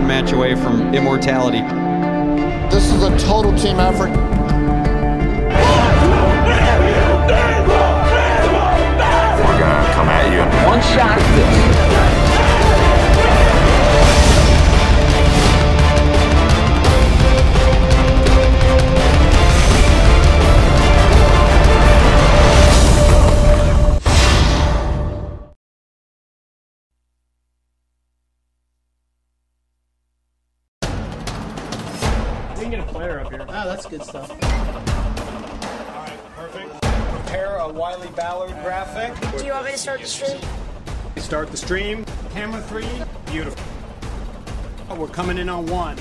one match away from immortality. This is a total team effort. We're gonna come at you in one shot. We can get a player up here. Oh, that's good stuff. All right, perfect. Prepare a Wiley Ballard graphic. Do you want me to start the stream? Start the stream. Camera 3. Beautiful. Oh, we're coming in on 1.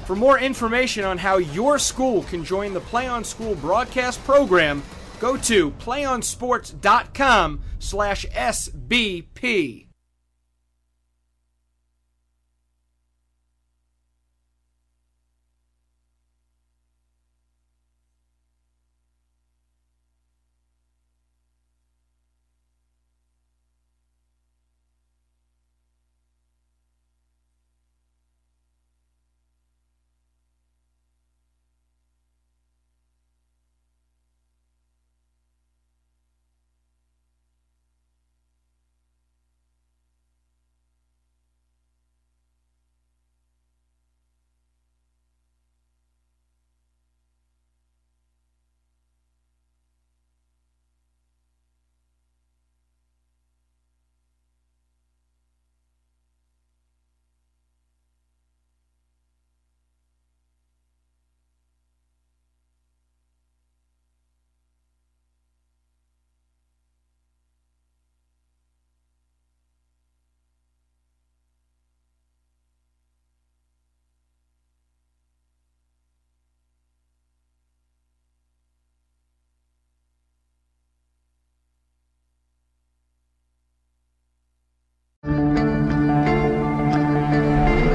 For more information on how your school can join the Play On School broadcast program, go to playonsports.com/SBP.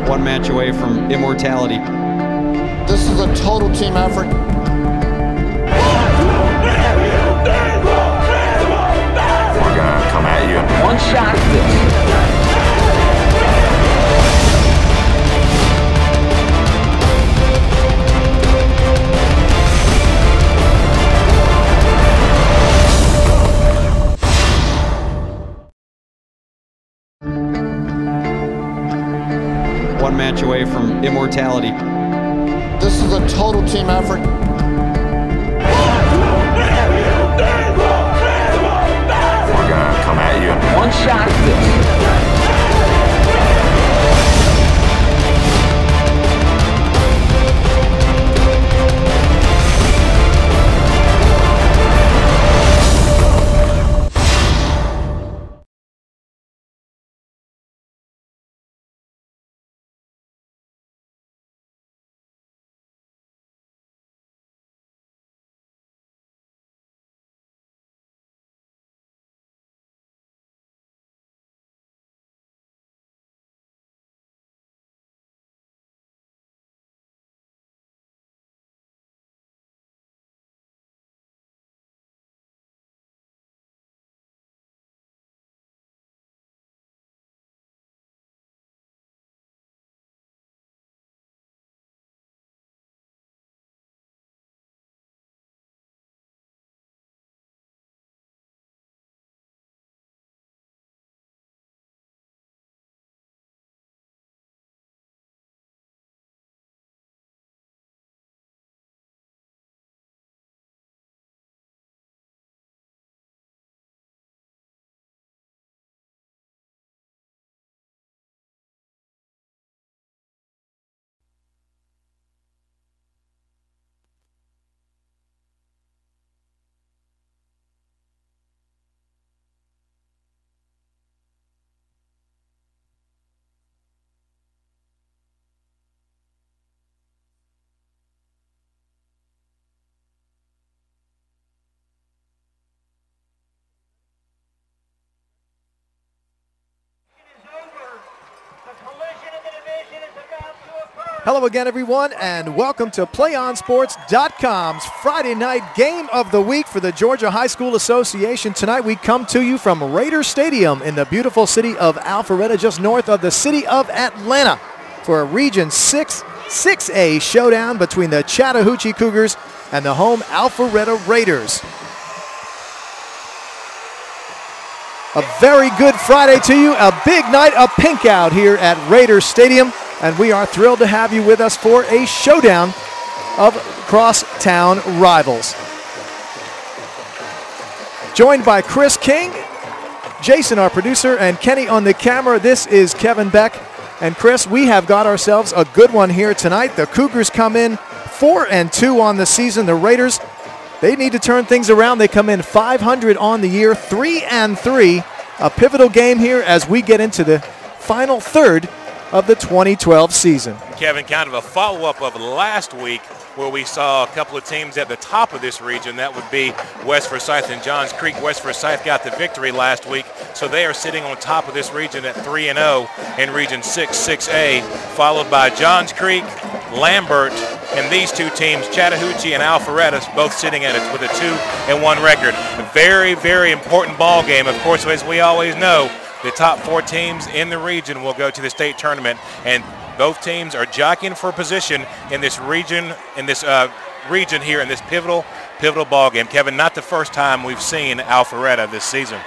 One match away from immortality. This is a total team effort. We're gonna come at you in one shot. One match away from immortality. This is a total team effort. We're gonna come at you in one shot. Hello again, everyone, and welcome to PlayOnSports.com's Friday night game of the week for the Georgia High School Association. Tonight we come to you from Raider Stadium in the beautiful city of Alpharetta, just north of the city of Atlanta, for a Region 6A showdown between the Chattahoochee Cougars and the home Alpharetta Raiders. A very good Friday to you, a big night of pink out here at Raider Stadium. And we are thrilled to have you with us for a showdown of crosstown rivals. Joined by Chris King, Jason, our producer, and Kenny on the camera, this is Kevin Beck. And Chris, we have got ourselves a good one here tonight. The Cougars come in 4-2 on the season. The Raiders, they need to turn things around. They come in 500 on the year, 3-3. A pivotal game here as we get into the final third of the 2012 season. Kevin, kind of a follow-up of last week where we saw a couple of teams at the top of this region. That would be West Forsyth and Johns Creek. West Forsyth got the victory last week, so they are sitting on top of this region at 3-0 in Region 6A, followed by Johns Creek, Lambert, and these two teams, Chattahoochee and Alpharetta, both sitting at it with a 2-1 record. A very, very important ball game. Of course, as we always know, the top 4 teams in the region will go to the state tournament, and both teams are jockeying for position in this region, here in this pivotal ball game. Kevin, not the first time we've seen Alpharetta this season.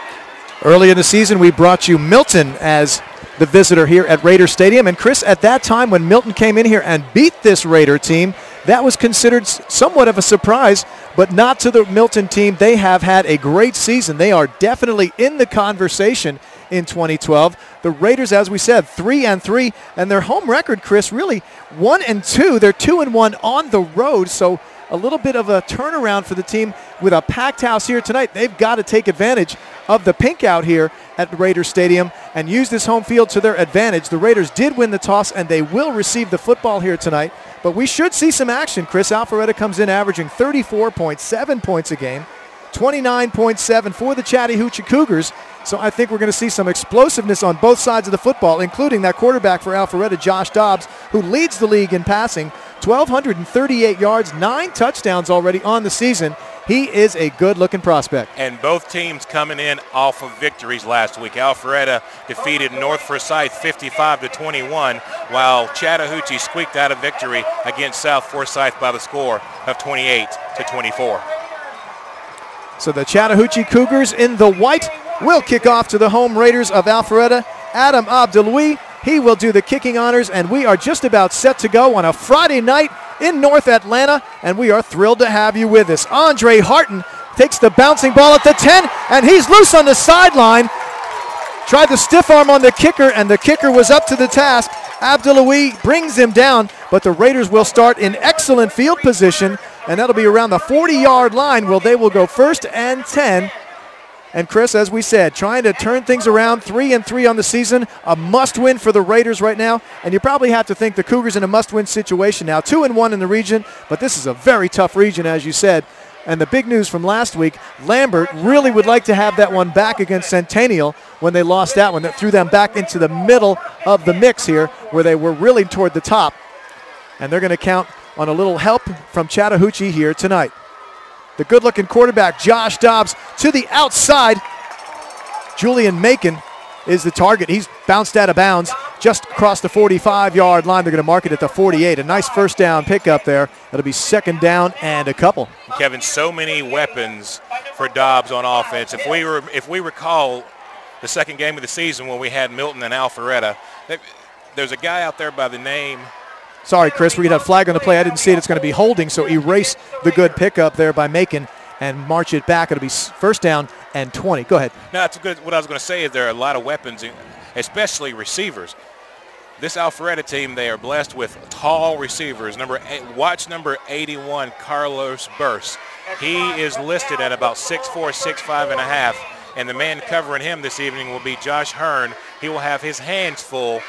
Early in the season, we brought you Milton as the visitor here at Raider Stadium. And Chris, at that time when Milton came in here and beat this Raider team, that was considered somewhat of a surprise, but not to the Milton team. They have had a great season. They are definitely in the conversation in 2012. The Raiders, as we said, 3-3, and their home record, Chris, really 1-2. They're 2-1 on the road, so a little bit of a turnaround for the team with a packed house here tonight. They've got to take advantage of the pink out here at Raider Stadium and use this home field to their advantage. The Raiders did win the toss, and they will receive the football here tonight, but we should see some action. Chris, Alpharetta comes in averaging 34.7 points a game, 29.7 for the Chattahoochee Cougars. So I think we're going to see some explosiveness on both sides of the football, including that quarterback for Alpharetta, Josh Dobbs, who leads the league in passing, 1,238 yards, 9 touchdowns already on the season. He is a good-looking prospect. And both teams coming in off of victories last week. Alpharetta defeated North Forsyth 55-21, while Chattahoochee squeaked out a victory against South Forsyth by the score of 28-24. So the Chattahoochee Cougars in the white will kick off to the home Raiders of Alpharetta. Adam Abdeloui, he will do the kicking honors, and we are just about set to go on a Friday night in North Atlanta, and we are thrilled to have you with us. Andre Harton takes the bouncing ball at the 10, and he's loose on the sideline. Tried the stiff arm on the kicker, and the kicker was up to the task. Abdeloui brings him down, but the Raiders will start in excellent field position, and that'll be around the 40-yard line where they will go 1st and 10. And Chris, as we said, trying to turn things around, 3-3 on the season, a must-win for the Raiders right now. And you probably have to think the Cougars in a must-win situation now, 2-1 in the region, but this is a very tough region, as you said. And the big news from last week, Lambert really would like to have that one back against Centennial when they lost that one. That threw them back into the middle of the mix here, where they were really toward the top. And they're going to count on a little help from Chattahoochee here tonight. The good-looking quarterback, Josh Dobbs, to the outside. Julian Macon is the target. He's bounced out of bounds just across the 45-yard line. They're going to mark it at the 48. A nice first down pickup there. It'll be 2nd down and a couple. Kevin, so many weapons for Dobbs on offense. If we recall the second game of the season when we had Milton and Alpharetta, there's a guy out there by the name. Sorry, Chris, we're going to have a flag on the play. I didn't see it. It's going to be holding, so erase the good pickup there by Macon and march it back. It'll be 1st down and 20. Go ahead. No, that's good. What I was going to say is there are a lot of weapons, especially receivers. This Alpharetta team, they are blessed with tall receivers. Watch number 81, Carlos Burse. He is listed at about 6'4", 6'5 and a half, and the man covering him this evening will be Josh Hearn. He will have his hands full,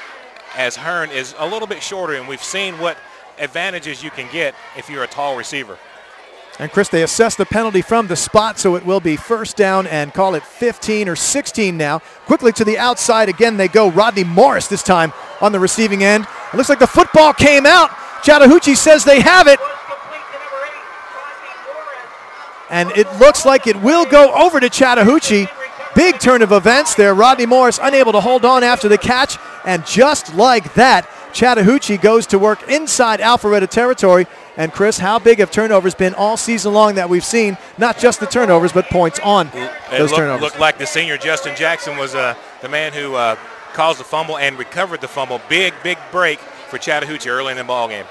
as Hearn is a little bit shorter, and we've seen what advantages you can get if you're a tall receiver. And Chris, they assess the penalty from the spot, so it will be 1st down and call it 15 or 16 now. Quickly to the outside again they go. Rodney Morris this time on the receiving end. It looks like the football came out, Chattahoochee says they have it. And it looks like it will go over to Chattahoochee. Big turn of events there. Rodney Morris unable to hold on after the catch. And just like that, Chattahoochee goes to work inside Alpharetta territory. And Chris, how big have turnovers been all season long that we've seen? Not just the turnovers, but points on those turnovers. Looked like the senior Justin Jackson was the man who caused the fumble and recovered the fumble. Big break for Chattahoochee early in the ball game.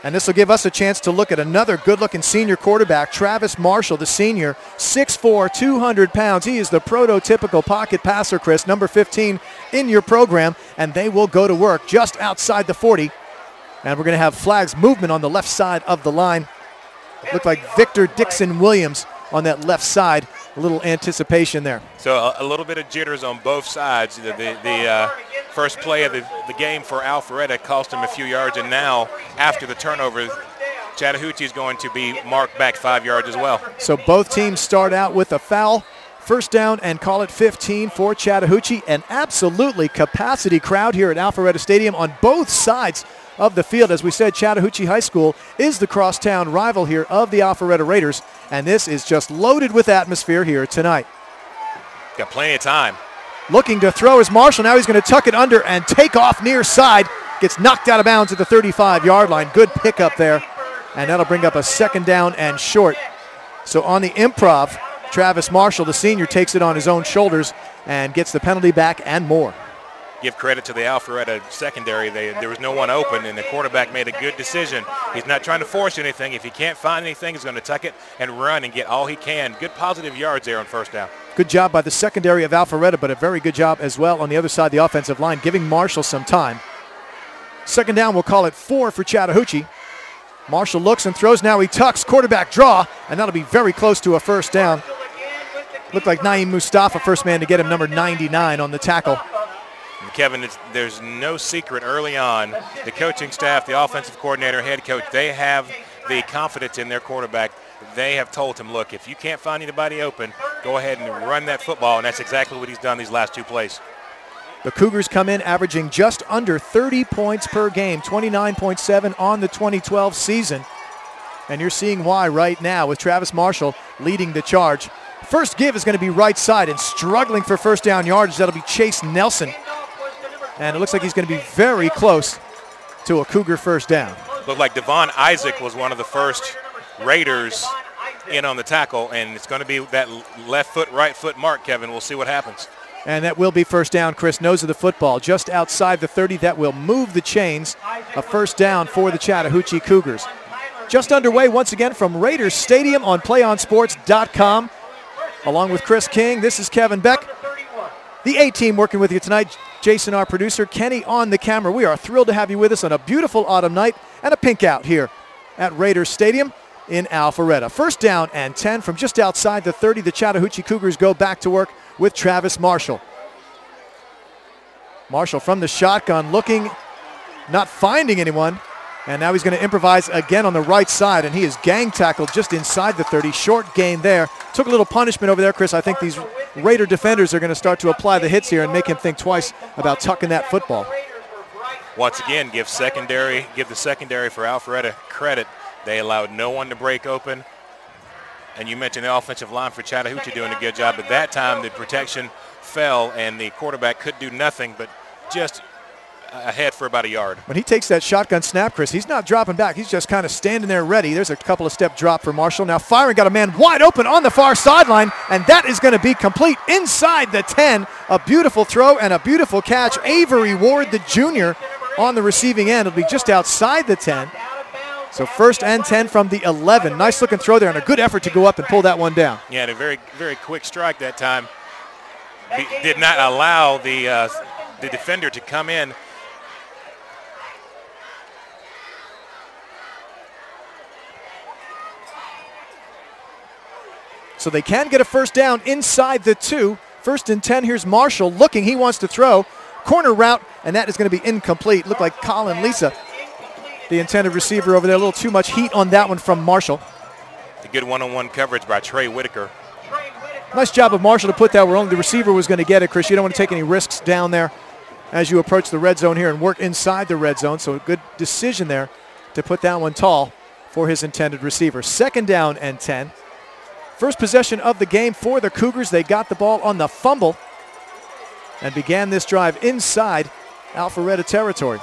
And this will give us a chance to look at another good-looking senior quarterback, Travis Marshall, the senior, 6'4", 200 pounds. He is the prototypical pocket passer, Chris, number 15 in your program, and they will go to work just outside the 40. And we're going to have flags movement on the left side of the line. It looked like Victor Dixon Williams on that left side. A little anticipation there. So a little bit of jitters on both sides. The first play of the game for Alpharetta cost him a few yards, and now after the turnover, Chattahoochee is going to be marked back 5 yards as well. So both teams start out with a foul. First down and call it 15 for Chattahoochee. An absolutely capacity crowd here at Alpharetta Stadium on both sides of the field. As we said, Chattahoochee High School is the crosstown rival here of the Alpharetta Raiders, and this is just loaded with atmosphere here tonight. Got plenty of time. Looking to throw is Marshall. Now he's going to tuck it under and take off near side. Gets knocked out of bounds at the 35-yard line. Good pickup there, and that'll bring up a second down and short. So on the improv, Travis Marshall, the senior, takes it on his own shoulders and gets the penalty back and more. Give credit to the Alpharetta secondary. There was no one open, and the quarterback made a good decision. He's not trying to force anything. If he can't find anything, he's going to tuck it and run and get all he can. Good positive yards there on first down. Good job by the secondary of Alpharetta, but a very good job as well on the other side of the offensive line, giving Marshall some time. Second down, we'll call it 4 for Chattahoochee. Marshall looks and throws. Now he tucks. Quarterback draw, and that'll be very close to a first down. Looked like Naeem Mustafa, first man to get him, number 99 on the tackle. And Kevin, there's no secret early on. The coaching staff, the offensive coordinator, head coach, they have the confidence in their quarterback. They have told him, look, if you can't find anybody open, go ahead and run that football, and that's exactly what he's done these last two plays. The Cougars come in averaging just under 30 points per game, 29.7 on the 2012 season. And you're seeing why right now with Travis Marshall leading the charge. First give is going to be right side, and struggling for first down yardage, that'll be Chase Nelson. And it looks like he's going to be very close to a Cougar first down. Looked like Devon Isaac was one of the first Raiders in on the tackle, and it's going to be that left foot, right foot mark, Kevin. We'll see what happens. And that will be first down. Chris nose of the football just outside the 30. That will move the chains. A first down for the Chattahoochee Cougars. Just underway once again from Raiders Stadium on PlayOnSports.com. Along with Chris King, this is Kevin Beck. The A-team working with you tonight. Jason, our producer, Kenny on the camera. We are thrilled to have you with us on a beautiful autumn night and a pink out here at Raiders Stadium in Alpharetta. First down and 10 from just outside the 30. The Chattahoochee Cougars go back to work with Travis Marshall. Marshall from the shotgun looking, not finding anyone. And now he's going to improvise again on the right side, and he is gang tackled just inside the 30. Short gain there. Took a little punishment over there, Chris. I think these Raider defenders are going to start to apply the hits here and make him think twice about tucking that football. Once again, give the secondary for Alpharetta credit. They allowed no one to break open. And you mentioned the offensive line for Chattahoochee doing a good job. But that time, the protection fell, and the quarterback could do nothing but just ahead for about a yard. When he takes that shotgun snap, Chris, he's not dropping back. He's just kind of standing there ready. There's a couple of step drop for Marshall. Now firing, got a man wide open on the far sideline, and that is going to be complete inside the 10. A beautiful throw and a beautiful catch. Avery Ward, the junior, on the receiving end. It'll be just outside the 10. So first and 10 from the 11. Nice looking throw there and a good effort to go up and pull that one down. Yeah, and a very, very quick strike that time. He did not allow the defender to come in. So they can get a first down inside the 2. First and 10, here's Marshall looking. He wants to throw. Corner route, and that is going to be incomplete. Looked like Colin Lisa, the intended receiver over there. A little too much heat on that one from Marshall. A good one-on-one coverage by Trey Whitaker. Nice job of Marshall to put that where only the receiver was going to get it, Chris. You don't want to take any risks down there as you approach the red zone here and work inside the red zone. So a good decision there to put that one tall for his intended receiver. 2nd down and 10. First possession of the game for the Cougars. They got the ball on the fumble and began this drive inside Alpharetta territory.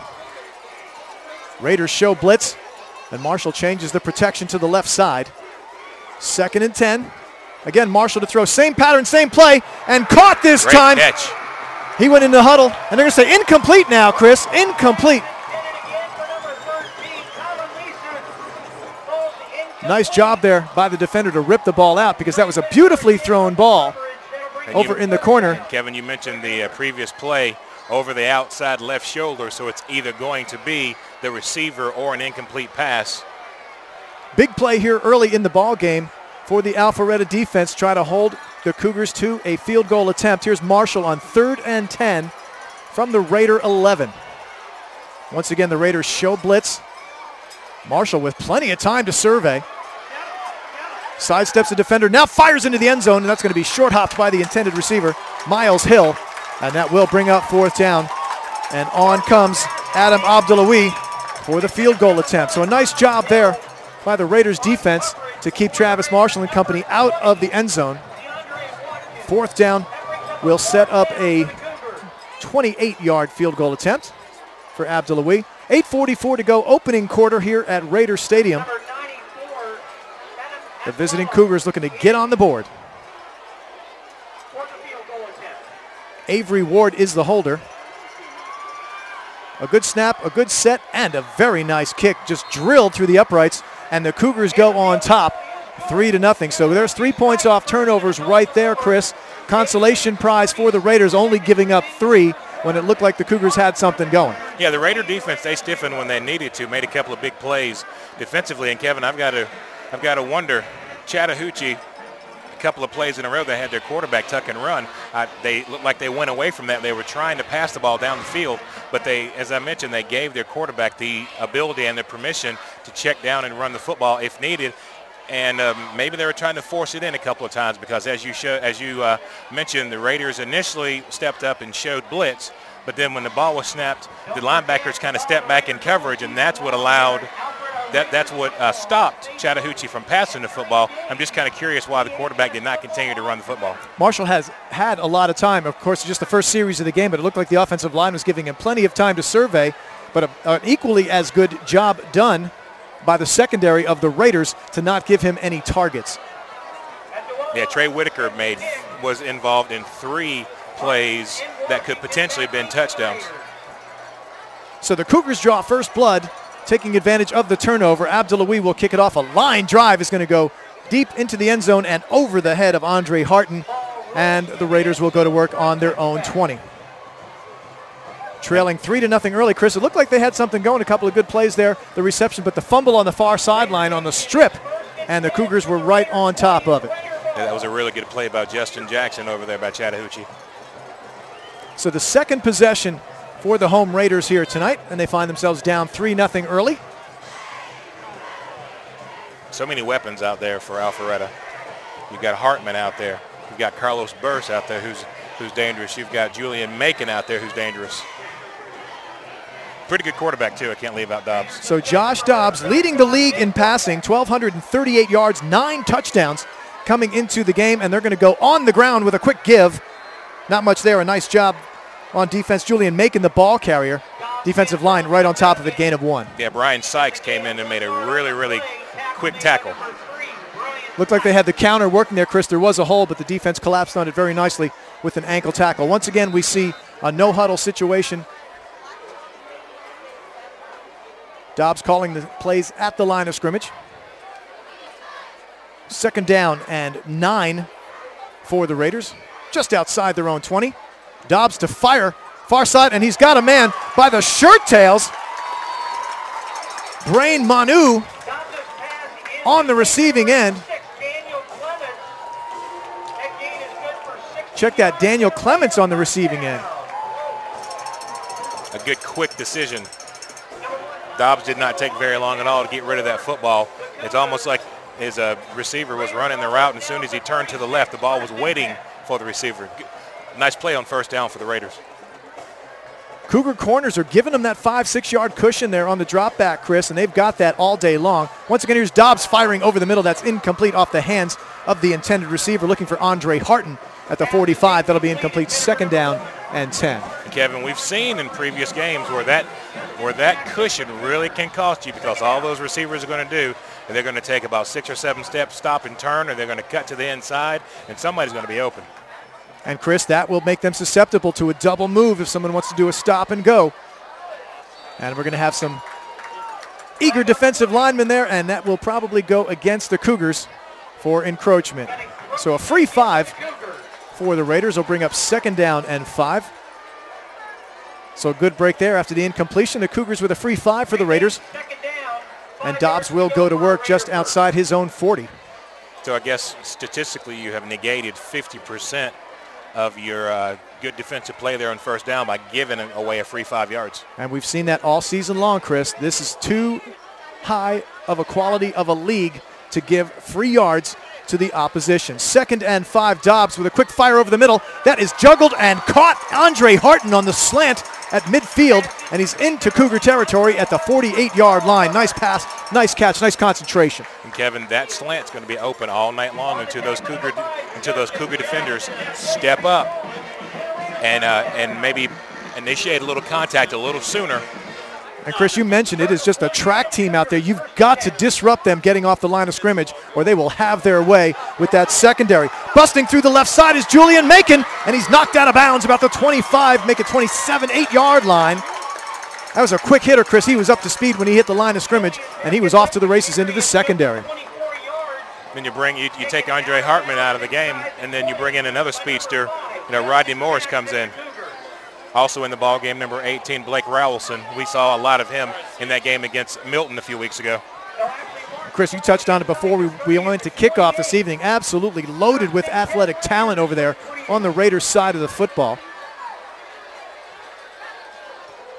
Raiders show blitz, and Marshall changes the protection to the left side. 2nd and 10. Again, Marshall to throw. Same pattern, same play, and caught this Great time. Catch. He went in the huddle, and they're going to say incomplete now, Chris. Incomplete. Nice job there by the defender to rip the ball out, because that was a beautifully thrown ball over in the corner. Kevin, you mentioned the previous play over the outside left shoulder, so it's either going to be the receiver or an incomplete pass. Big play here early in the ball game for the Alpharetta defense. Try to hold the Cougars to a field goal attempt. Here's Marshall on 3rd and 10 from the Raider 11. Once again, the Raiders show blitz. Marshall with plenty of time to survey. Sidesteps the defender, now fires into the end zone, and that's going to be short hopped by the intended receiver, Miles Hill, and that will bring up 4th down. And on comes Adam Abdullawi for the field goal attempt. So a nice job there by the Raiders defense to keep Travis Marshall and company out of the end zone. 4th down will set up a 28-yard field goal attempt for Abdullawi. 8:44 to go, opening quarter here at Raider Stadium. The visiting Cougars looking to get on the board. Avery Ward is the holder. A good snap, a good set, and a very nice kick just drilled through the uprights, and the Cougars go on top 3-0. So there's 3 points off turnovers right there, Chris. Consolation prize for the Raiders, only giving up 3 when it looked like the Cougars had something going. Yeah, the Raider defense, they stiffened when they needed to, made a couple of big plays defensively. And Kevin, I've got to wonder, Chattahoochee, a couple of plays in a row, they had their quarterback tuck and run. They looked like they went away from that. They were trying to pass the ball down the field, but they, as I mentioned, they gave their quarterback the ability and the permission to check down and run the football if needed. And maybe they were trying to force it in a couple of times, because as you mentioned, the Raiders initially stepped up and showed blitz, but then when the ball was snapped, the linebackers kind of stepped back in coverage, and that's what stopped Chattahoochee from passing the football. I'm just kind of curious why the quarterback did not continue to run the football. Marshall has had a lot of time. Of course, just the first series of the game, but it looked like the offensive line was giving him plenty of time to survey, but an equally as good job done by the secondary of the Raiders to not give him any targets. Yeah, Trey Whitaker was involved in 3 plays that could potentially have been touchdowns. So the Cougars draw first blood, taking advantage of the turnover. Abdullawi will kick it off. A line drive is going to go deep into the end zone and over the head of Andre Harton, and the Raiders will go to work on their own 20. Trailing 3-0 early, Chris. It looked like they had something going, a couple of good plays there, the reception, but the fumble on the far sideline on the strip, and the Cougars were right on top of it. Yeah, that was a really good play by Justin Jackson over there by Chattahoochee. So the second possession for the home Raiders here tonight, and they find themselves down 3-0 early. So many weapons out there for Alpharetta. You've got Hartman out there. You've got Carlos Burse out there who's dangerous. You've got Julian Macon out there who's dangerous. Pretty good quarterback, too. I can't leave out Dobbs. So Josh Dobbs leading the league in passing, 1,238 yards, 9 touchdowns coming into the game, and they're going to go on the ground with a quick give. Not much there. A nice job on defense. Julian Macon, the ball carrier. Defensive line right on top of it, gain of 1. Yeah, Brian Sykes came in and made a really, really quick tackle. Looked like they had the counter working there, Chris. There was a hole, but the defense collapsed on it very nicely with an ankle tackle. Once again, we see a no-huddle situation. Dobbs calling the plays at the line of scrimmage. 2nd down and 9 for the Raiders, just outside their own 20. Dobbs to fire, far side, and he's got a man by the shirt tails. Brain Manu on the receiving end. Check that, Daniel Clements on the receiving end. A good quick decision. Dobbs did not take very long at all to get rid of that football. It's almost like his receiver was running the route, and as soon as he turned to the left, the ball was waiting for the receiver. Nice play on 1st down for the Raiders. Cougar corners are giving them that 5-6 yard cushion there on the drop back, Chris, and they've got that all day long. Once again, here's Dobbs firing over the middle. That's incomplete off the hands of the intended receiver, looking for Andre Harton at the 45. That'll be incomplete, 2nd down and 10. Kevin, we've seen in previous games where that cushion really can cost you, because all those receivers are going to do, they're going to take about 6 or 7 steps, stop and turn, or they're going to cut to the inside, and somebody's going to be open. And, Chris, that will make them susceptible to a double move if someone wants to do a stop and go. And we're going to have some eager defensive linemen there, and that will probably go against the Cougars for encroachment. So a free 5 for the Raiders will bring up 2nd down and 5. So a good break there after the incompletion. The Cougars with a free 5 for the Raiders. And Dobbs will go to work just outside his own 40. So I guess statistically you have negated 50% of your good defensive play there on 1st down by giving away a free 5 yards. And we've seen that all season long, Chris. This is too high of a quality of a league to give free yards to the opposition. 2nd and 5, Dobbs with a quick fire over the middle. That is juggled and caught. Andre Harton on the slant at midfield, and he's into Cougar territory at the 48-yard line. Nice pass, nice catch, nice concentration. And Kevin, that slant's going to be open all night long until those Cougar defenders step up and maybe initiate a little contact a little sooner. And Chris, you mentioned it is just a track team out there. You've got to disrupt them getting off the line of scrimmage, or they will have their way with that secondary. Busting through the left side is Julian Macon, and he's knocked out of bounds about the 25, make it 27, 8-yard line. That was a quick hitter, Chris. He was up to speed when he hit the line of scrimmage, and he was off to the races into the secondary. Then you take Andre Hartman out of the game, and then you bring in another speedster. Rodney Morris comes in. Also in the ball game, number 18, Blake Rowelson. We saw a lot of him in that game against Milton a few weeks ago. Chris, you touched on it before we went to kickoff this evening. Absolutely loaded with athletic talent over there on the Raiders side of the football.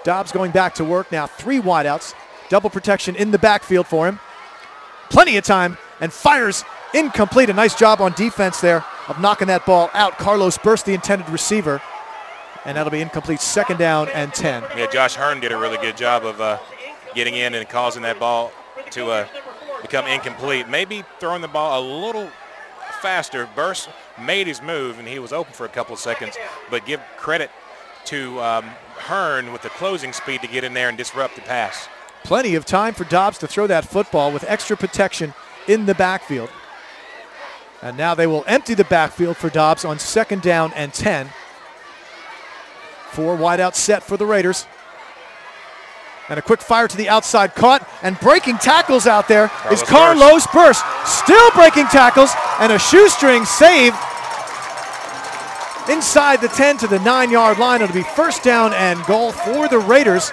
Dobbs going back to work now. 3 wideouts. Double protection in the backfield for him. Plenty of time, and fires incomplete. A nice job on defense there of knocking that ball out. Carlos Burst, the intended receiver. And that'll be incomplete, 2nd down and 10. Yeah, Josh Hearn did a really good job of getting in and causing that ball to become incomplete. Maybe throwing the ball a little faster. Burst made his move, and he was open for a couple of seconds. But give credit to Hearn with the closing speed to get in there and disrupt the pass. Plenty of time for Dobbs to throw that football with extra protection in the backfield. And now they will empty the backfield for Dobbs on 2nd down and 10. 4 wideouts set for the Raiders. And a quick fire to the outside, caught, and breaking tackles out there is Carlos Burst. Still breaking tackles, and a shoestring save inside the 10 to the 9-yard line. It'll be 1st down and goal for the Raiders.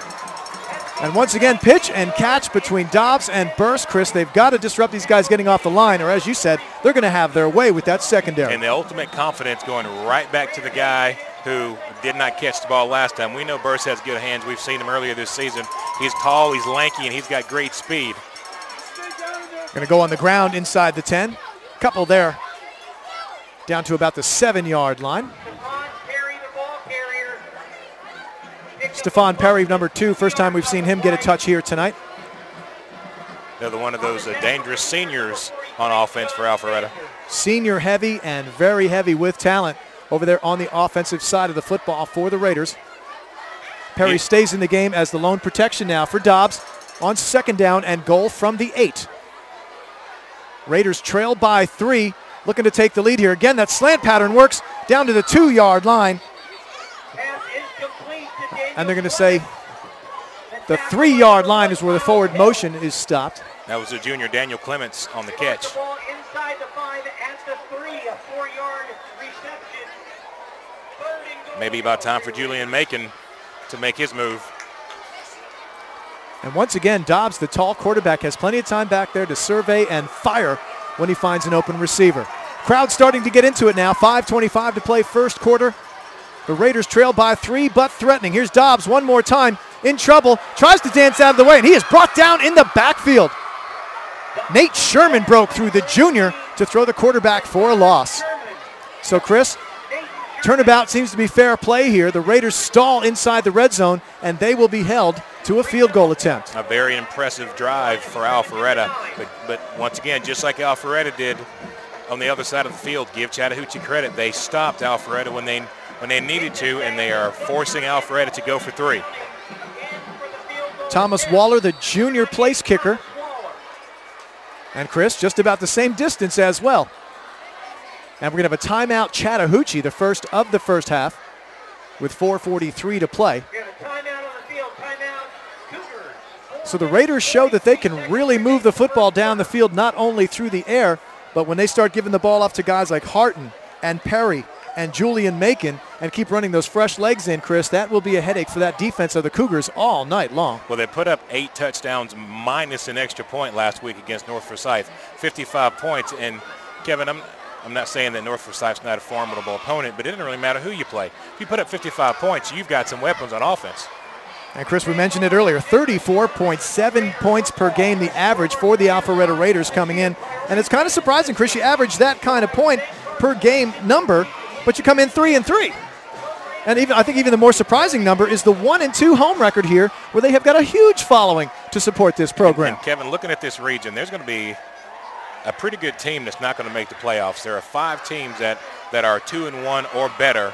And once again, pitch and catch between Dobbs and Burst. Chris, they've got to disrupt these guys getting off the line, or as you said, they're going to have their way with that secondary. And the ultimate confidence going right back to the guy who did not catch the ball last time. We know Burst has good hands. We've seen him earlier this season. He's tall, he's lanky, and he's got great speed. Going to go on the ground inside the 10. Couple there. Down to about the 7-yard line. Stephon Perry, number 2. First time we've seen him get a touch here tonight. Another one of those dangerous seniors on offense for Alpharetta. Senior heavy and very heavy with talent over there on the offensive side of the football for the Raiders. Perry stays in the game as the lone protection now for Dobbs on 2nd down and goal from the 8. Raiders trail by 3, looking to take the lead here. Again, that slant pattern works down to the 2-yard line. And they're going to say the 3-yard line is where the forward motion is stopped. That was the junior Daniel Clements on the catch. Maybe about time for Julian Macon to make his move. And once again, Dobbs, the tall quarterback, has plenty of time back there to survey and fire when he finds an open receiver. Crowd starting to get into it now. 5:25 to play, 1st quarter. The Raiders trail by 3, but threatening. Here's Dobbs one more time, in trouble, tries to dance out of the way, and he is brought down in the backfield. Nate Sherman broke through, the junior, to throw the quarterback for a loss. So, Chris, Turnabout seems to be fair play here. The Raiders stall inside the red zone, and they will be held to a field goal attempt. A very impressive drive for Alpharetta, but once again, just like Alpharetta did on the other side of the field, give Chattahoochee credit. They stopped Alpharetta when they needed to, and they are forcing Alpharetta to go for 3. Thomas Waller, the junior place kicker. And Chris, just about the same distance as well. And we're going to have a timeout, Chattahoochee, the first of the first half, with 4:43 to play. So the Raiders show that they can really move the football down the field, not only through the air, but when they start giving the ball off to guys like Harton and Perry and Julian Macon and keep running those fresh legs in, Chris, that will be a headache for that defense of the Cougars all night long. Well, they put up 8 touchdowns minus an extra point last week against North Forsyth, 55 points. And, Kevin, I'm not saying that North Forsyth's not a formidable opponent, but it doesn't really matter who you play. If you put up 55 points, you've got some weapons on offense. And, Chris, we mentioned it earlier, 34.7 points per game, the average for the Alpharetta Raiders coming in. And it's kind of surprising, Chris, you average that kind of point per game number, but you come in 3-3. And I think even the more surprising number is the 1-2 home record here, where they have got a huge following to support this program. And Kevin, looking at this region, there's going to be a pretty good team that's not going to make the playoffs. There are 5 teams that are 2-1 or better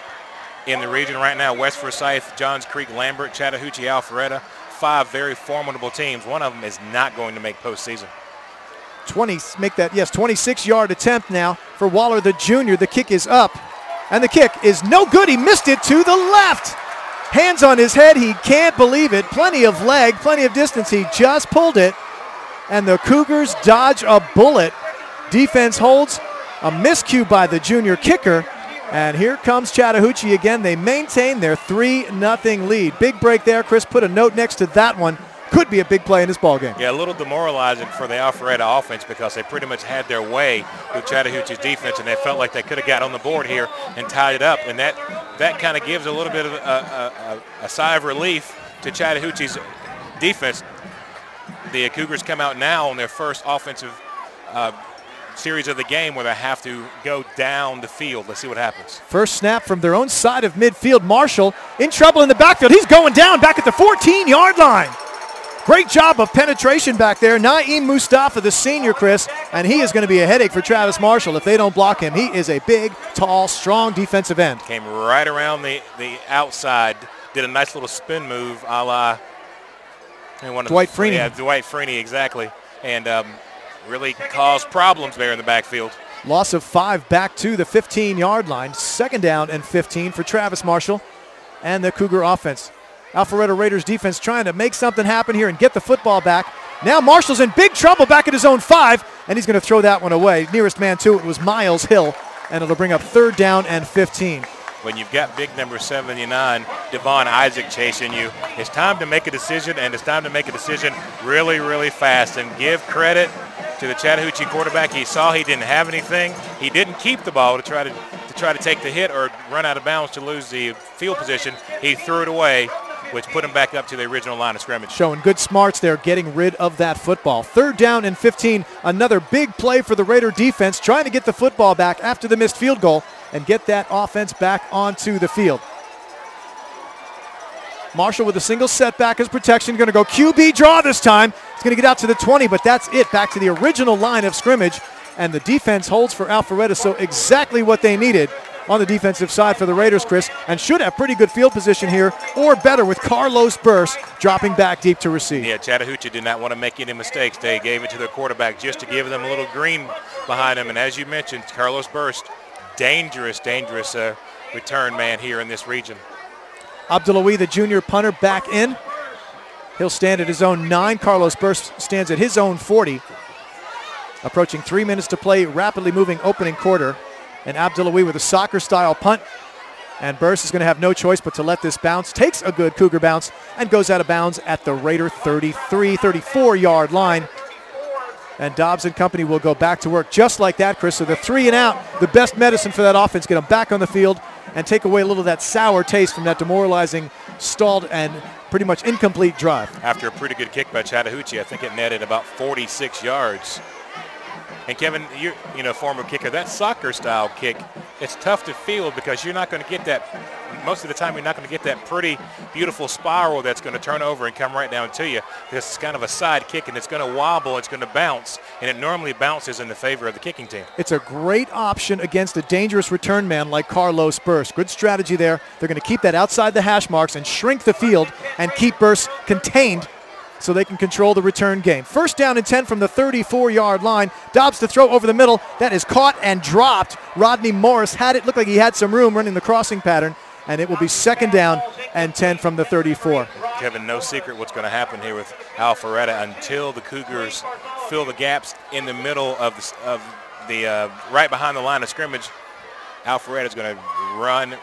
in the region right now. West Forsyth, Johns Creek, Lambert, Chattahoochee, Alpharetta, 5 very formidable teams. One of them is not going to make postseason. 26-yard attempt now for Waller, the junior. The kick is up, and the kick is no good. He missed it to the left. Hands on his head. He can't believe it. Plenty of leg, plenty of distance. He just pulled it, and the Cougars dodge a bullet. Defense holds a miscue by the junior kicker, and here comes Chattahoochee again. They maintain their 3-0 lead. Big break there. Chris, put a note next to that one. Could be a big play in this ballgame. Yeah, a little demoralizing for the Alpharetta offense because they pretty much had their way with Chattahoochee's defense, and they felt like they could have got on the board here and tied it up. And that kind of gives a little bit of a sigh of relief to Chattahoochee's defense. The Cougars come out now on their first offensive series of the game where they have to go down the field. Let's see what happens. First snap from their own side of midfield. Marshall in trouble in the backfield. He's going down back at the 14-yard line. Great job of penetration back there. Naeem Mustafa, the senior, Chris, and he is going to be a headache for Travis Marshall if they don't block him. He is a big, tall, strong defensive end. Came right around the outside, did a nice little spin move a la Dwight Freeney. Yeah, Dwight Freeney, exactly. And really caused problems there in the backfield. Loss of 5 back to the 15-yard line. 2nd down and 15 for Travis Marshall and the Cougar offense. Alpharetta Raiders defense trying to make something happen here and get the football back. Now Marshall's in big trouble back at his own 5, and he's going to throw that one away. Nearest man to it was Miles Hill, and it'll bring up 3rd down and 15. When you've got big number 79, Devon Isaac, chasing you, it's time to make a decision, and it's time to make a decision really, really fast. And give credit to the Chattahoochee quarterback. He saw he didn't have anything. He didn't keep the ball to try to take the hit or run out of bounds to lose the field position. He threw it away, which put him back up to the original line of scrimmage. Showing good smarts there, getting rid of that football. 3rd down and 15. Another big play for the Raider defense, trying to get the football back after the missed field goal and get that offense back onto the field. Marshall with a single setback as protection, going to go QB draw this time. He's going to get out to the 20, but that's it, back to the original line of scrimmage, and the defense holds for Alpharetta, so exactly what they needed on the defensive side for the Raiders, Chris, and should have pretty good field position here, or better with Carlos Burst dropping back deep to receive. Yeah, Chattahoochee did not want to make any mistakes. They gave it to their quarterback just to give them a little green behind them, and as you mentioned, Carlos Burst, dangerous return man here in this region. Abdullahi, the junior punter, back in. He'll stand at his own 9. Carlos Burst stands at his own 40. Approaching 3 minutes to play, rapidly moving opening quarter. And Abdullahi with a soccer-style punt. And Burst is going to have no choice but to let this bounce. Takes a good Cougar bounce and goes out of bounds at the Raider 34-yard line. And Dobbs and company will go back to work just like that, Chris. So the 3 and out, the best medicine for that offense, get them back on the field and take away a little of that sour taste from that demoralizing, stalled, and pretty much incomplete drive. After a pretty good kick by Chattahoochee, I think it netted about 46 yards. And Kevin, you're former kicker. That soccer-style kick it's tough to field because you're not going to get that, most of the time you're not going to get that pretty, beautiful spiral that's going to turn over and come right down to you. It's kind of a side kick, and it's going to wobble, it's going to bounce, and it normally bounces in the favor of the kicking team. It's a great option against a dangerous return man like Carlos Burst. Good strategy there. They're going to keep that outside the hash marks and shrink the field and keep Burst contained so they can control the return game. First down and 10 from the 34-yard line. Dobbs to throw over the middle. That is caught and dropped. Rodney Morris had it. Looked like he had some room running the crossing pattern, and it will be second down and 10 from the 34. Kevin, no secret what's going to happen here with Alpharetta until the Cougars fill the gaps in the middle of the right behind the line of scrimmage. Alpharetta is going to run.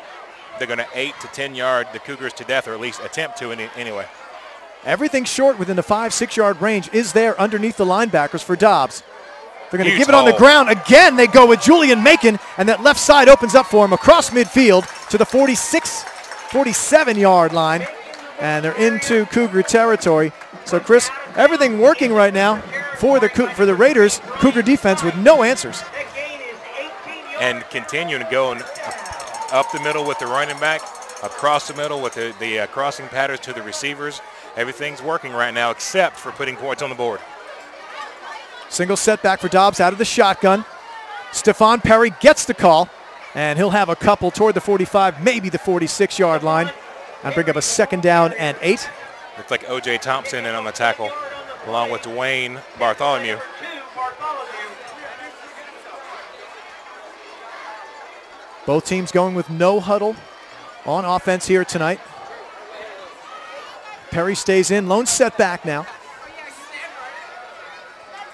They're going to 8 to 10 yard the Cougars to death, or at least attempt to anyway. Everything short within the 5-6 yard range is there underneath the linebackers for Dobbs. They're going to give it on the ground. Again, they go with Julian Macon, and that left side opens up for him across midfield to the 47-yard line, and they're into Cougar territory. So, Chris, everything working right now for the Raiders. Cougar defense with no answers. And continuing to go up the middle with the running back, across the middle with the crossing patterns to the receivers. Everything's working right now except for putting points on the board. Single setback for Dobbs out of the shotgun. Stephon Perry gets the call, and he'll have a couple toward the 45, maybe the 46-yard line, and bring up a second down and 8. Looks like O.J. Thompson in on the tackle, along with Dwayne Bartholomew. Both teams going with no huddle on offense here tonight. Perry stays in, lone setback now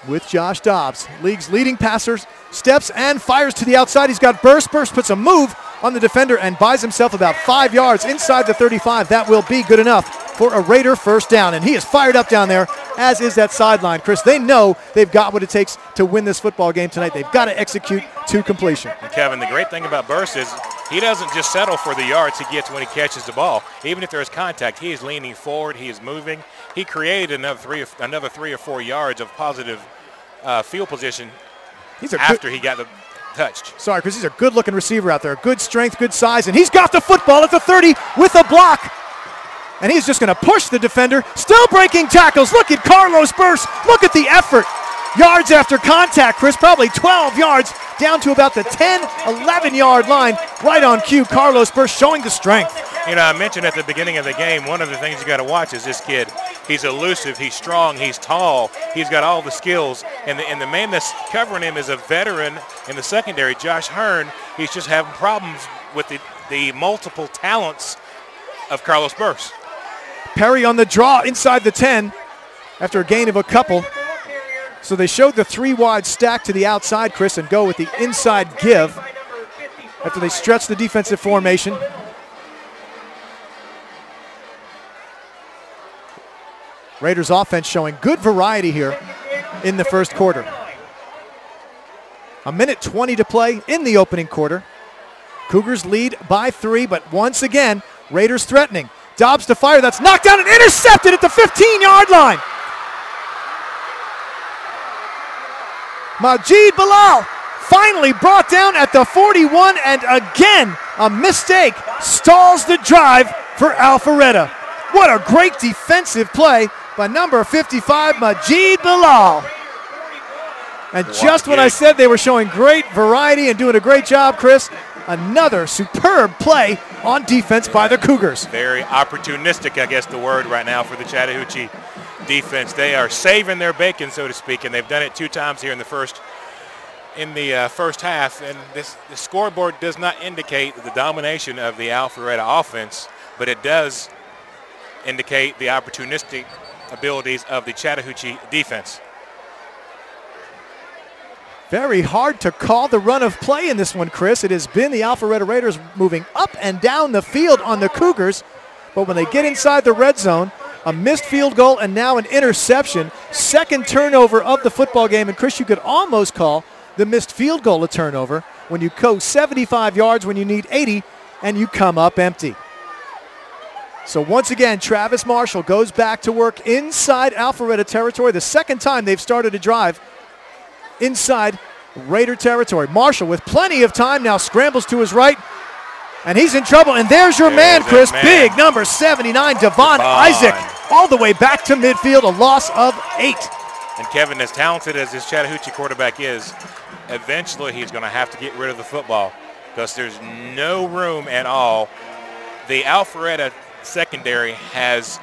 with Josh Dobbs. League's leading passer, steps and fires to the outside. He's got Burst. Burst puts a move on the defender and buys himself about 5 yards inside the 35. That will be good enough for a Raider first down, and he is fired up down there, as is that sideline. Chris, they know they've got what it takes to win this football game tonight. They've got to execute to completion. And Kevin, the great thing about Burst is he doesn't just settle for the yards he gets when he catches the ball. Even if there's contact, he is leaning forward, he is moving. He created another 3 or 4 yards of positive field position after he got touched. Sorry, Chris, he's a good-looking receiver out there. Good strength, good size, and he's got the football at the 30 with a block. And he's just going to push the defender. Still breaking tackles. Look at Carlos Burst. Look at the effort. Yards after contact, Chris, probably 12 yards down to about the 10, 11-yard line. Right on cue, Carlos Burst showing the strength. You know, I mentioned at the beginning of the game, one of the things you got to watch is this kid. He's elusive, he's strong, he's tall, he's got all the skills. And the man that's covering him is a veteran in the secondary, Josh Hearn. He's just having problems with the multiple talents of Carlos Burst. Perry on the draw inside the 10 after a gain of a couple. So they showed the 3-wide stack to the outside, Chris, and go with the inside give after they stretch the defensive formation. Raiders offense showing good variety here in the first quarter. 1:20 to play in the opening quarter. Cougars lead by 3, but once again, Raiders threatening. Dobbs to fire, that's knocked down and intercepted at the 15-yard line. Majid Bilal finally brought down at the 41, and again, a mistake stalls the drive for Alpharetta. What a great defensive play by number 55, Majid Bilal. And just when I said they were showing great variety and doing a great job, Chris, another superb play on defense by the Cougars. Very opportunistic, I guess the word right now for the Chattahoochee defense. They are saving their bacon, so to speak, and they've done it 2 times here in the first half. And the scoreboard does not indicate the domination of the Alpharetta offense, but it does indicate the opportunistic abilities of the Chattahoochee defense. Very hard to call the run of play in this one, Chris. It has been the Alpharetta Raiders moving up and down the field on the Cougars, but when they get inside the red zone, a missed field goal and now an interception, second turnover of the football game. And Chris, you could almost call the missed field goal a turnover when you go 75 yards when you need 80 and you come up empty. So once again, Travis Marshall goes back to work inside Alpharetta territory. The second time they've started a drive inside Raider territory. Marshall with plenty of time now scrambles to his right, and he's in trouble. And there's your man, Chris. Big number 79, Devon Isaac, all the way back to midfield, a loss of 8. And Kevin, as talented as this Chattahoochee quarterback is, eventually he's going to have to get rid of the football because there's no room at all. The Alpharetta secondary has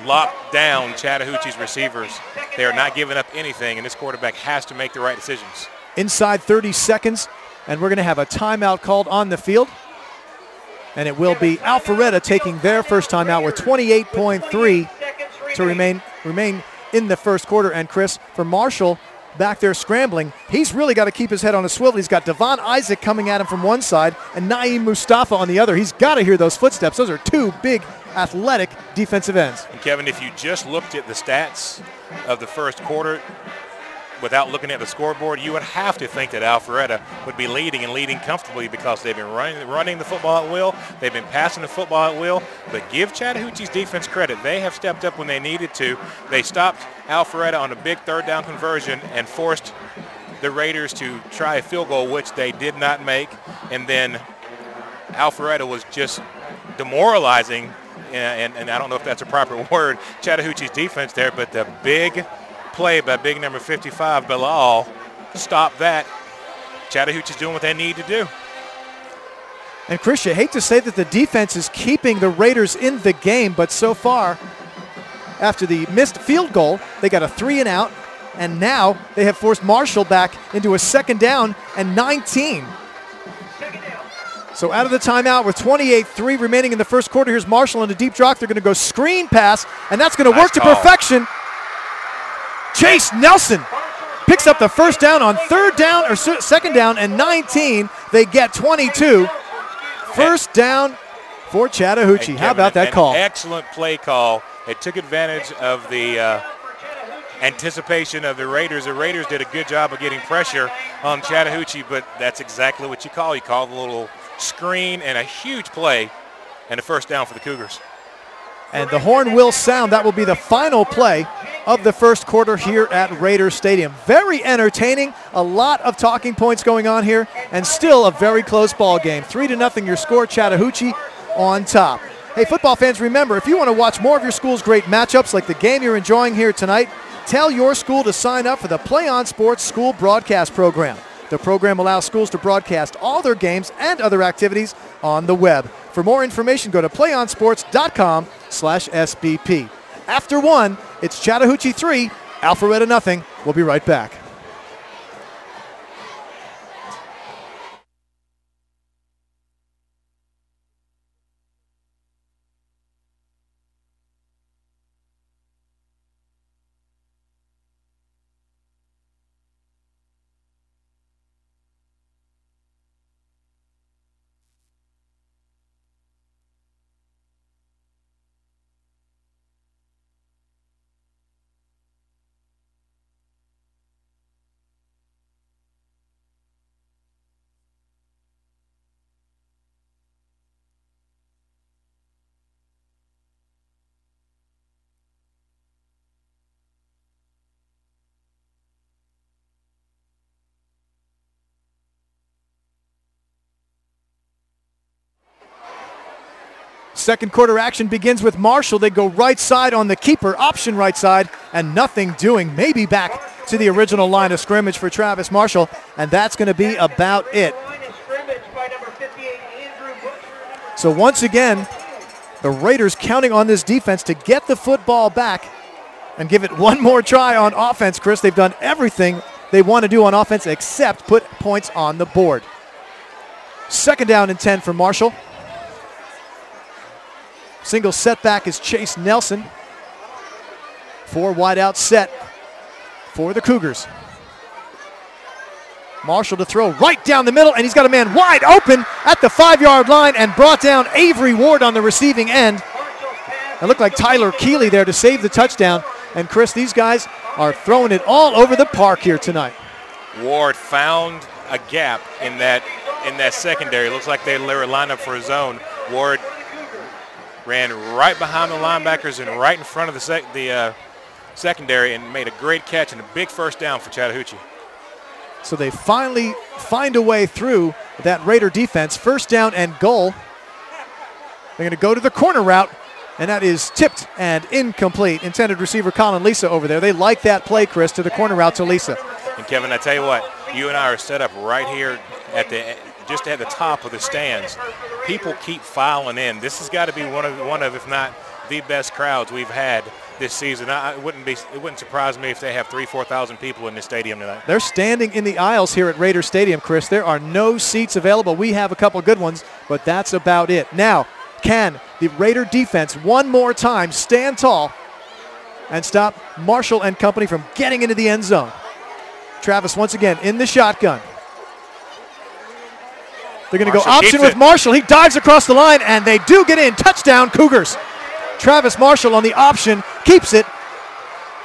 locked down Chattahoochee's receivers. They are not giving up anything, and this quarterback has to make the right decisions. Inside 30 seconds, and we're going to have a timeout called on the field. And it will be Alpharetta taking their first timeout with 28.3 to remain in the first quarter. And Chris, for Marshall, back there scrambling, he's really got to keep his head on a swivel. He's got Devon Isaac coming at him from one side and Naeem Mustafa on the other. He's got to hear those footsteps. Those are two big athletic defensive ends. And Kevin, if you just looked at the stats of the first quarter without looking at the scoreboard, you would have to think that Alpharetta would be leading and leading comfortably because they've been running the football at will. They've been passing the football at will. But give Chattahoochee's defense credit. They have stepped up when they needed to. They stopped Alpharetta on a big third down conversion and forced the Raiders to try a field goal, which they did not make. And then Alpharetta was just demoralizing, and I don't know if that's a proper word, Chattahoochee's defense there, but the big play by big number 55, Bilal, stop that. Chattahoochee's doing what they need to do. And Chris, you hate to say that the defense is keeping the Raiders in the game, but so far, after the missed field goal, they got a 3-and-out, and now they have forced Marshall back into a 2nd down and 19. So out of the timeout with 28-3 remaining in the first quarter, here's Marshall in a deep drop. They're going to go screen pass, and that's going to work to perfection. Chase Nelson picks up the first down on 2nd down and 19. They get 22. First down for Chattahoochee. How about that call? Excellent play call. It took advantage of the anticipation of the Raiders. The Raiders did a good job of getting pressure on Chattahoochee, but that's exactly what you call. You call the little screen and a huge play and a first down for the Cougars. And the horn will sound. That will be the final play of the first quarter here at Raiders Stadium. Very entertaining, a lot of talking points going on here, and still a very close ball game. 3-0 your score, Chattahoochee on top. Hey, football fans, remember, if you want to watch more of your school's great matchups like the game you're enjoying here tonight, tell your school to sign up for the Play On Sports School Broadcast Program. The program allows schools to broadcast all their games and other activities on the web. For more information, go to playonsports.com/SBP. After 1, it's Chattahoochee 3, Alpharetta nothing. We'll be right back. Second quarter action begins with Marshall. They go right side on the keeper, option right side, and nothing doing. Maybe back to the original line of scrimmage for Travis Marshall, and that's going to be about it. So once again, the Raiders counting on this defense to get the football back and give it one more try on offense, Chris. They've done everything they want to do on offense except put points on the board. 2nd down and 10 for Marshall. Single setback is Chase Nelson. 4 wide out set for the Cougars. Marshall to throw right down the middle, and he's got a man wide open at the 5-yard line and brought down Avery Ward on the receiving end. It looked like Tyler Keeley there to save the touchdown. And Chris, these guys are throwing it all over the park here tonight. Ward found a gap in that secondary. Looks like they were lined up for a zone. Ward ran right behind the linebackers and right in front of the secondary and made a great catch and a big first down for Chattahoochee. So they finally find a way through that Raider defense. First down and goal. They're going to go to the corner route, and that is tipped and incomplete. Intended receiver Colin Lisa over there. They like that play, Chris, to the corner route to Lisa. And Kevin, I tell you what, you and I are set up right here at just at the top of the stands. People keep filing in. This has got to be one of, if not the best crowds we've had this season. It wouldn't surprise me if they have 3,000-4,000 people in the stadium tonight. They're standing in the aisles here at Raider Stadium, Chris. There are no seats available. We have a couple good ones, but that's about it. Now, can the Raider defense one more time stand tall and stop Marshall and company from getting into the end zone? Travis once again in the shotgun. They're going to go option with Marshall. He dives across the line, and they do get in. Touchdown, Cougars. Travis Marshall on the option keeps it,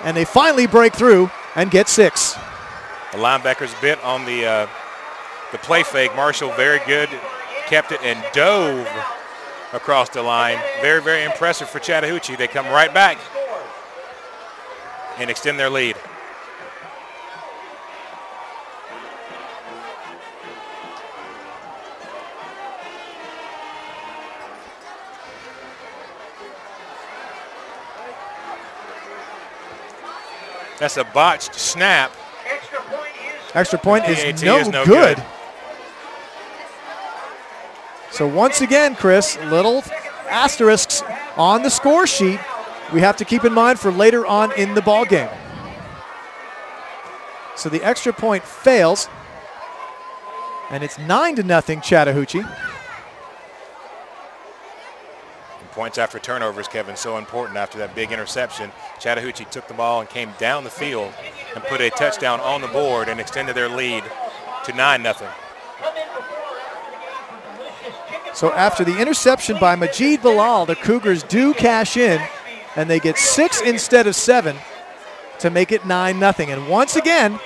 and they finally break through and get 6. The linebackers bit on the play fake. Marshall very good, kept it and dove across the line. Very, very impressive for Chattahoochee. They come right back and extend their lead. That's a botched snap. Extra point is no good. So once again, Chris, little asterisks on the score sheet we have to keep in mind for later on in the ball game. So the extra point fails, and it's 9-0 Chattahoochee. Points after turnovers, Kevin, so important after that big interception. Chattahoochee took the ball and came down the field and put a touchdown on the board and extended their lead to 9-0. So after the interception by Majid Bilal, the Cougars do cash in, and they get 6 instead of 7 to make it 9-0. And once again,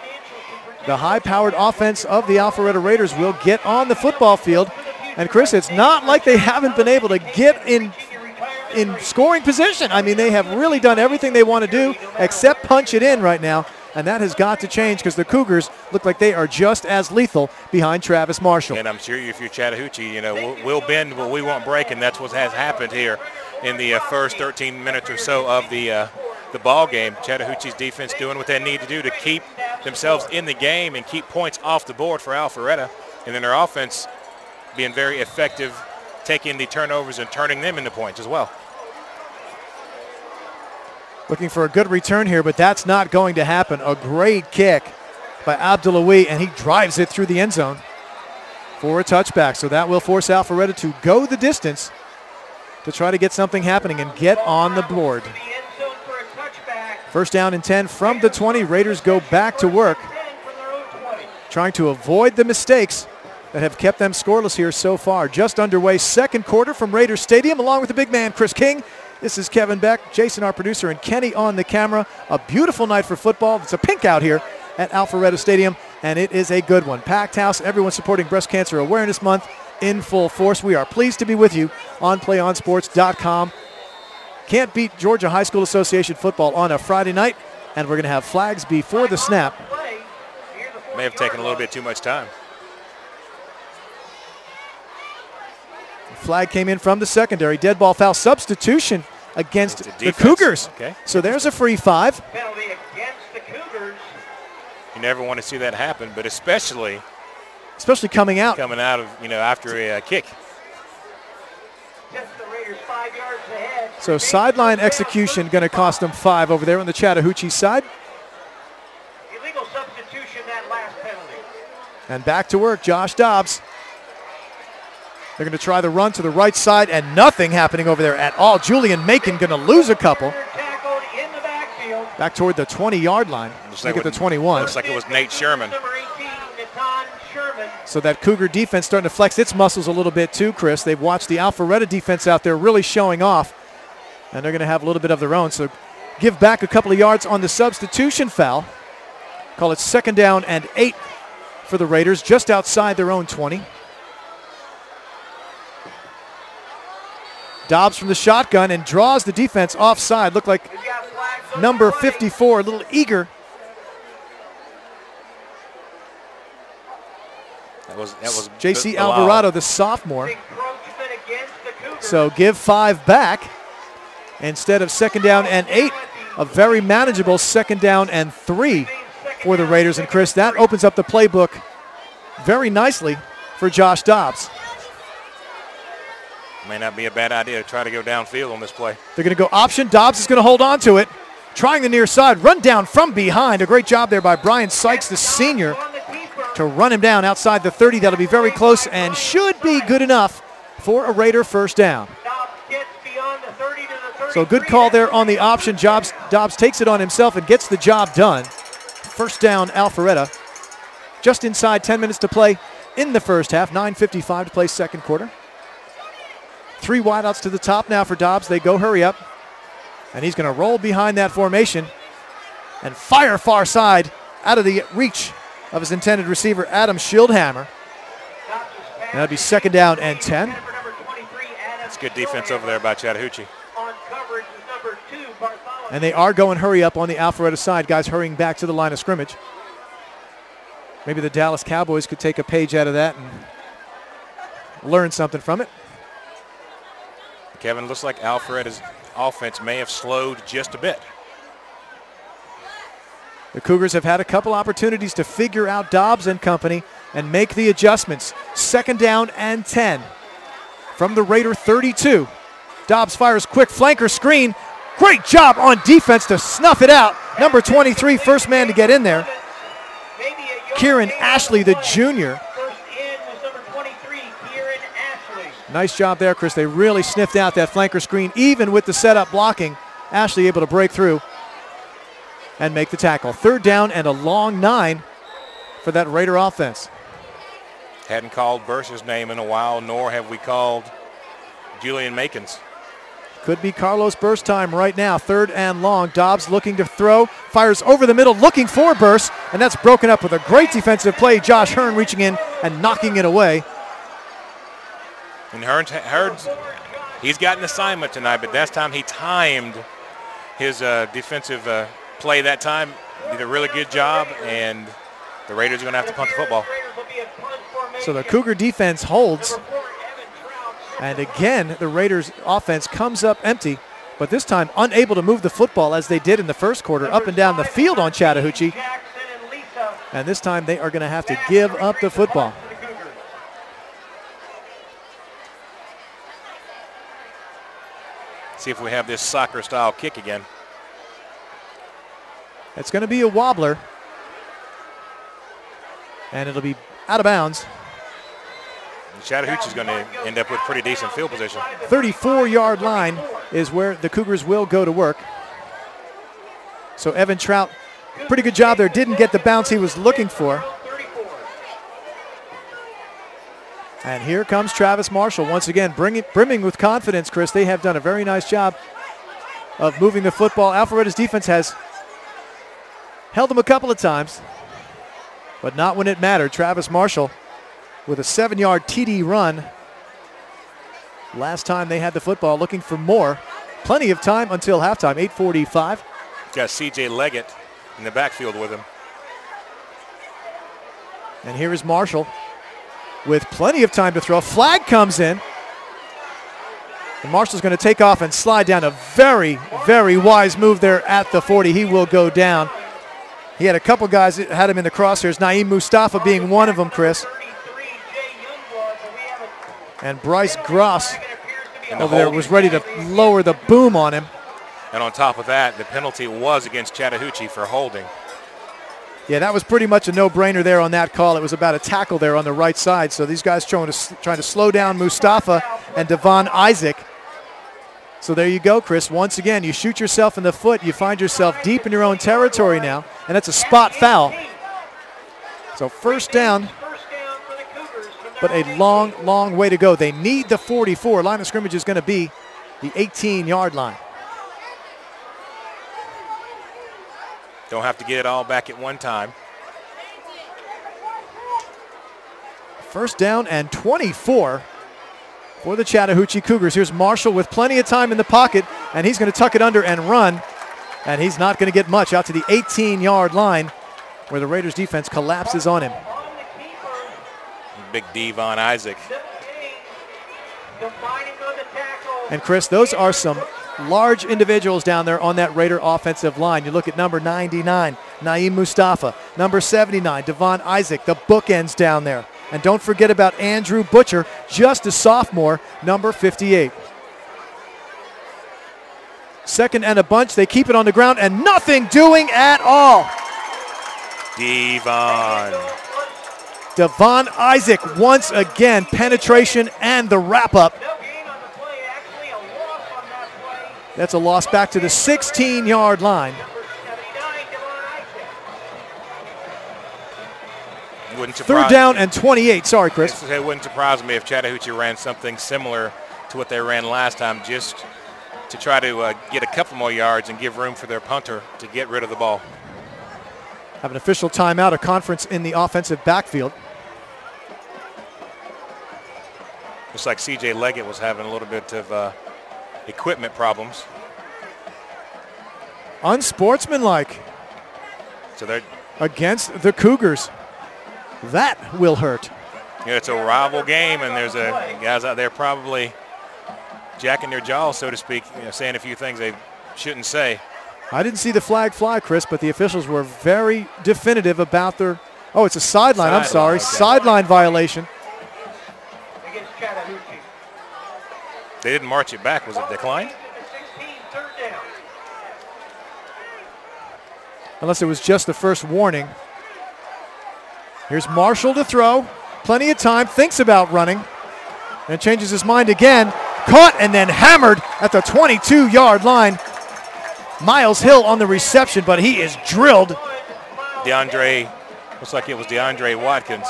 the high-powered offense of the Alpharetta Raiders will get on the football field. And Chris, it's not like they haven't been able to get in scoring position. I mean, they have really done everything they want to do except punch it in right now, and that has got to change because the Cougars look like they are just as lethal behind Travis Marshall. And I'm sure if you're Chattahoochee, you know, we'll bend, but we won't break, and that's what has happened here in the first 13 minutes or so of the ball game. Chattahoochee's defense doing what they need to do to keep themselves in the game and keep points off the board for Alpharetta, and then their offense being very effective, taking the turnovers and turning them into points as well. Looking for a good return here, but that's not going to happen. A great kick by Abdullawi, and he drives it through the end zone for a touchback. So that will force Alpharetta to go the distance to try to get something happening and get on the board. First down and 10 from the 20. Raiders go back to work, trying to avoid the mistakes that have kept them scoreless here so far. Just underway, second quarter from Raiders Stadium, along with the big man, Chris King. This is Kevin Beck, Jason, our producer, and Kenny on the camera. A beautiful night for football. It's a pink out here at Alpharetta Stadium, and it is a good one. Packed house, everyone supporting Breast Cancer Awareness Month in full force. We are pleased to be with you on PlayOnSports.com. Can't beat Georgia High School Association football on a Friday night, and we're going to have flags before the snap. May have taken a little bit too much time. Flag came in from the secondary. Dead ball foul substitution against the Cougars. Okay. So there's a free 5. Penalty against the Cougars. You never want to see that happen, but especially coming out of, after a kick. Just the Raiders 5 yards ahead. So sideline execution going to cost them 5 over there on the Chattahoochee side. Illegal substitution, that last penalty. And back to work, Josh Dobbs. They're going to try the run to the right side, and nothing happening over there at all. Julian Macon going to lose a couple. Tackled in the backfield. Back toward the 20-yard line. Look at the 21. Looks like it was Nate Sherman. Number 18, Natan Sherman. So that Cougar defense starting to flex its muscles a little bit too, Chris. They've watched the Alpharetta defense out there really showing off, and they're going to have a little bit of their own. So give back a couple of yards on the substitution foul. Call it second down and 8 for the Raiders, just outside their own 20. Dobbs from the shotgun and draws the defense offside. Looked like number 54, a little eager was J.C. the Alvarado, the sophomore. Encroachment against the Cougars. So give 5 back instead of 2nd down and 8. A very manageable 2nd down and 3 for the Raiders. And Chris, that opens up the playbook very nicely for Josh Dobbs. May not be a bad idea to try to go downfield on this play. They're going to go option. Dobbs is going to hold on to it. Trying the near side. Run down from behind. A great job there by Brian Sykes, the senior, to run him down outside the 30. That'll be very close and should be good enough for a Raider first down. So good call there on the option. Dobbs takes it on himself and gets the job done. First down, Alpharetta. Just inside 10 minutes to play in the first half. 9:55 to play second quarter. 3 wideouts to the top now for Dobbs. They go hurry up. And he's going to roll behind that formation and fire far side out of the reach of his intended receiver, Adam Schildhammer. And that'll be 2nd down and 10. It's good defense over there by Chattahoochee. And they are going hurry up on the Alpharetta side. Guys hurrying back to the line of scrimmage. Maybe the Dallas Cowboys could take a page out of that and learn something from it. Kevin, looks like Alpharetta's offense may have slowed just a bit. The Cougars have had a couple opportunities to figure out Dobbs and company and make the adjustments. 2nd down and 10 from the Raider 32. Dobbs fires quick flanker screen. Great job on defense to snuff it out. Number 23, first man to get in there. Kieran Ashley, the junior. Nice job there, Chris. They really sniffed out that flanker screen, even with the setup blocking. Ashley able to break through and make the tackle. 3rd down and a long 9 for that Raider offense. Hadn't called Burse's name in a while, nor have we called Julian Makins. Could be Carlos Burse time right now. 3rd and long. Dobbs looking to throw. Fires over the middle, looking for Burse. And that's broken up with a great defensive play. Josh Hearn reaching in and knocking it away. And Hearns, he's got an assignment tonight, but that's time he timed his defensive play that time. Did a really good job, and the Raiders are going to have to punt the football. So the Cougar defense holds. And again, the Raiders offense comes up empty, but this time unable to move the football as they did in the first quarter up and down the field on Chattahoochee. And this time they are going to have to give up the football. See if we have this soccer-style kick again. It's going to be a wobbler. And it'll be out of bounds. And Chattahoochee's going to end up with pretty decent field position. 34-yard line is where the Cougars will go to work. So Evan Trout, pretty good job there. Didn't get the bounce he was looking for. And here comes Travis Marshall once again, brimming with confidence, Chris. They have done a very nice job of moving the football. Alpharetta's defense has held them a couple of times, but not when it mattered. Travis Marshall with a 7-yard TD run. Last time they had the football, looking for more. Plenty of time until halftime, 8:45. Got C.J. Leggett in the backfield with him. And here is Marshall with plenty of time to throw. Flag comes in. And Marshall's going to take off and slide down. A very, very wise move there at the 40. He will go down. He had a couple guys that had him in the crosshairs. Naeem Mustafa being one of them, Chris. And Bryce Gross over there was ready to lower the boom on him. And on top of that, the penalty was against Chattahoochee for holding. Yeah, that was pretty much a no-brainer there on that call. It was about a tackle there on the right side. So these guys trying to slow down Mustafa and Devon Isaac. So there you go, Chris. Once again, you shoot yourself in the foot. You find yourself deep in your own territory now, and that's a spot foul. So first down, but a long, long way to go. They need the 44. Line of scrimmage is going to be the 18-yard line. Don't have to get it all back at one time. First down and 24 for the Chattahoochee Cougars. Here's Marshall with plenty of time in the pocket, and he's going to tuck it under and run. And he's not going to get much out to the 18-yard line where the Raiders defense collapses on him. big Devon Isaac. And Chris, those are some large individuals down there on that Raider offensive line. You look at number 99, Naeem Mustafa, number 79, Devon Isaac, the bookends down there. And don't forget about Andrew Butcher, just a sophomore, number 58. Second and a bunch, they keep it on the ground and nothing doing at all. Devon Isaac once again, penetration and the wrap-up. That's a loss back to the 16-yard line. Third down and 28. Sorry, Chris. It wouldn't surprise me if Chattahoochee ran something similar to what they ran last time, just to try to get a couple more yards and give room for their punter to get rid of the ball. Have an official timeout, a conference in the offensive backfield. Looks like C.J. Leggett was having a little bit of equipment problems. Unsportsmanlike. So they're against the Cougars. That will hurt. Yeah, it's a rival game, and there's guys out there probably jacking their jaws, so to speak, saying a few things they shouldn't say. I didn't see the flag fly, Chris, but the officials were very definitive about their. Oh, it's a sideline. I'm sorry, okay. Sideline violation. Against Chattahoochee. They didn't march it back. Was it declined? Unless it was just the first warning. Here's Marshall to throw. Plenty of time. Thinks about running. And changes his mind again. Caught and then hammered at the 22-yard line. Miles Hill on the reception, but he is drilled. Looks like it was DeAndre Watkins.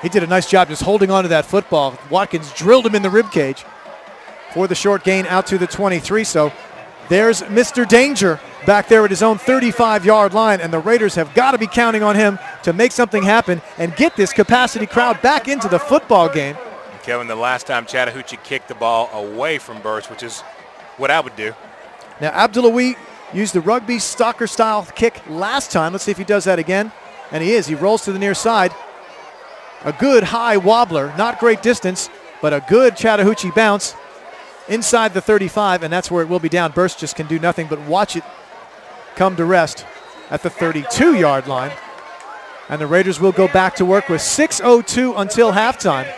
He did a nice job just holding on to that football. Watkins drilled him in the ribcage for the short gain out to the 23. So there's Mr. Danger back there at his own 35-yard line, and the Raiders have got to be counting on him to make something happen and get this capacity crowd back into the football game. Kevin, the last time Chattahoochee kicked the ball away from Burst, which is what I would do. Now, Abdullawi used the rugby stalker-style kick last time. Let's see if he does that again. And he is. He rolls to the near side. A good high wobbler. Not great distance, but a good Chattahoochee bounce inside the 35, and that's where it will be down. Burst just can do nothing but watch it come to rest at the 32-yard line. And the Raiders will go back to work with 6:02 until halftime.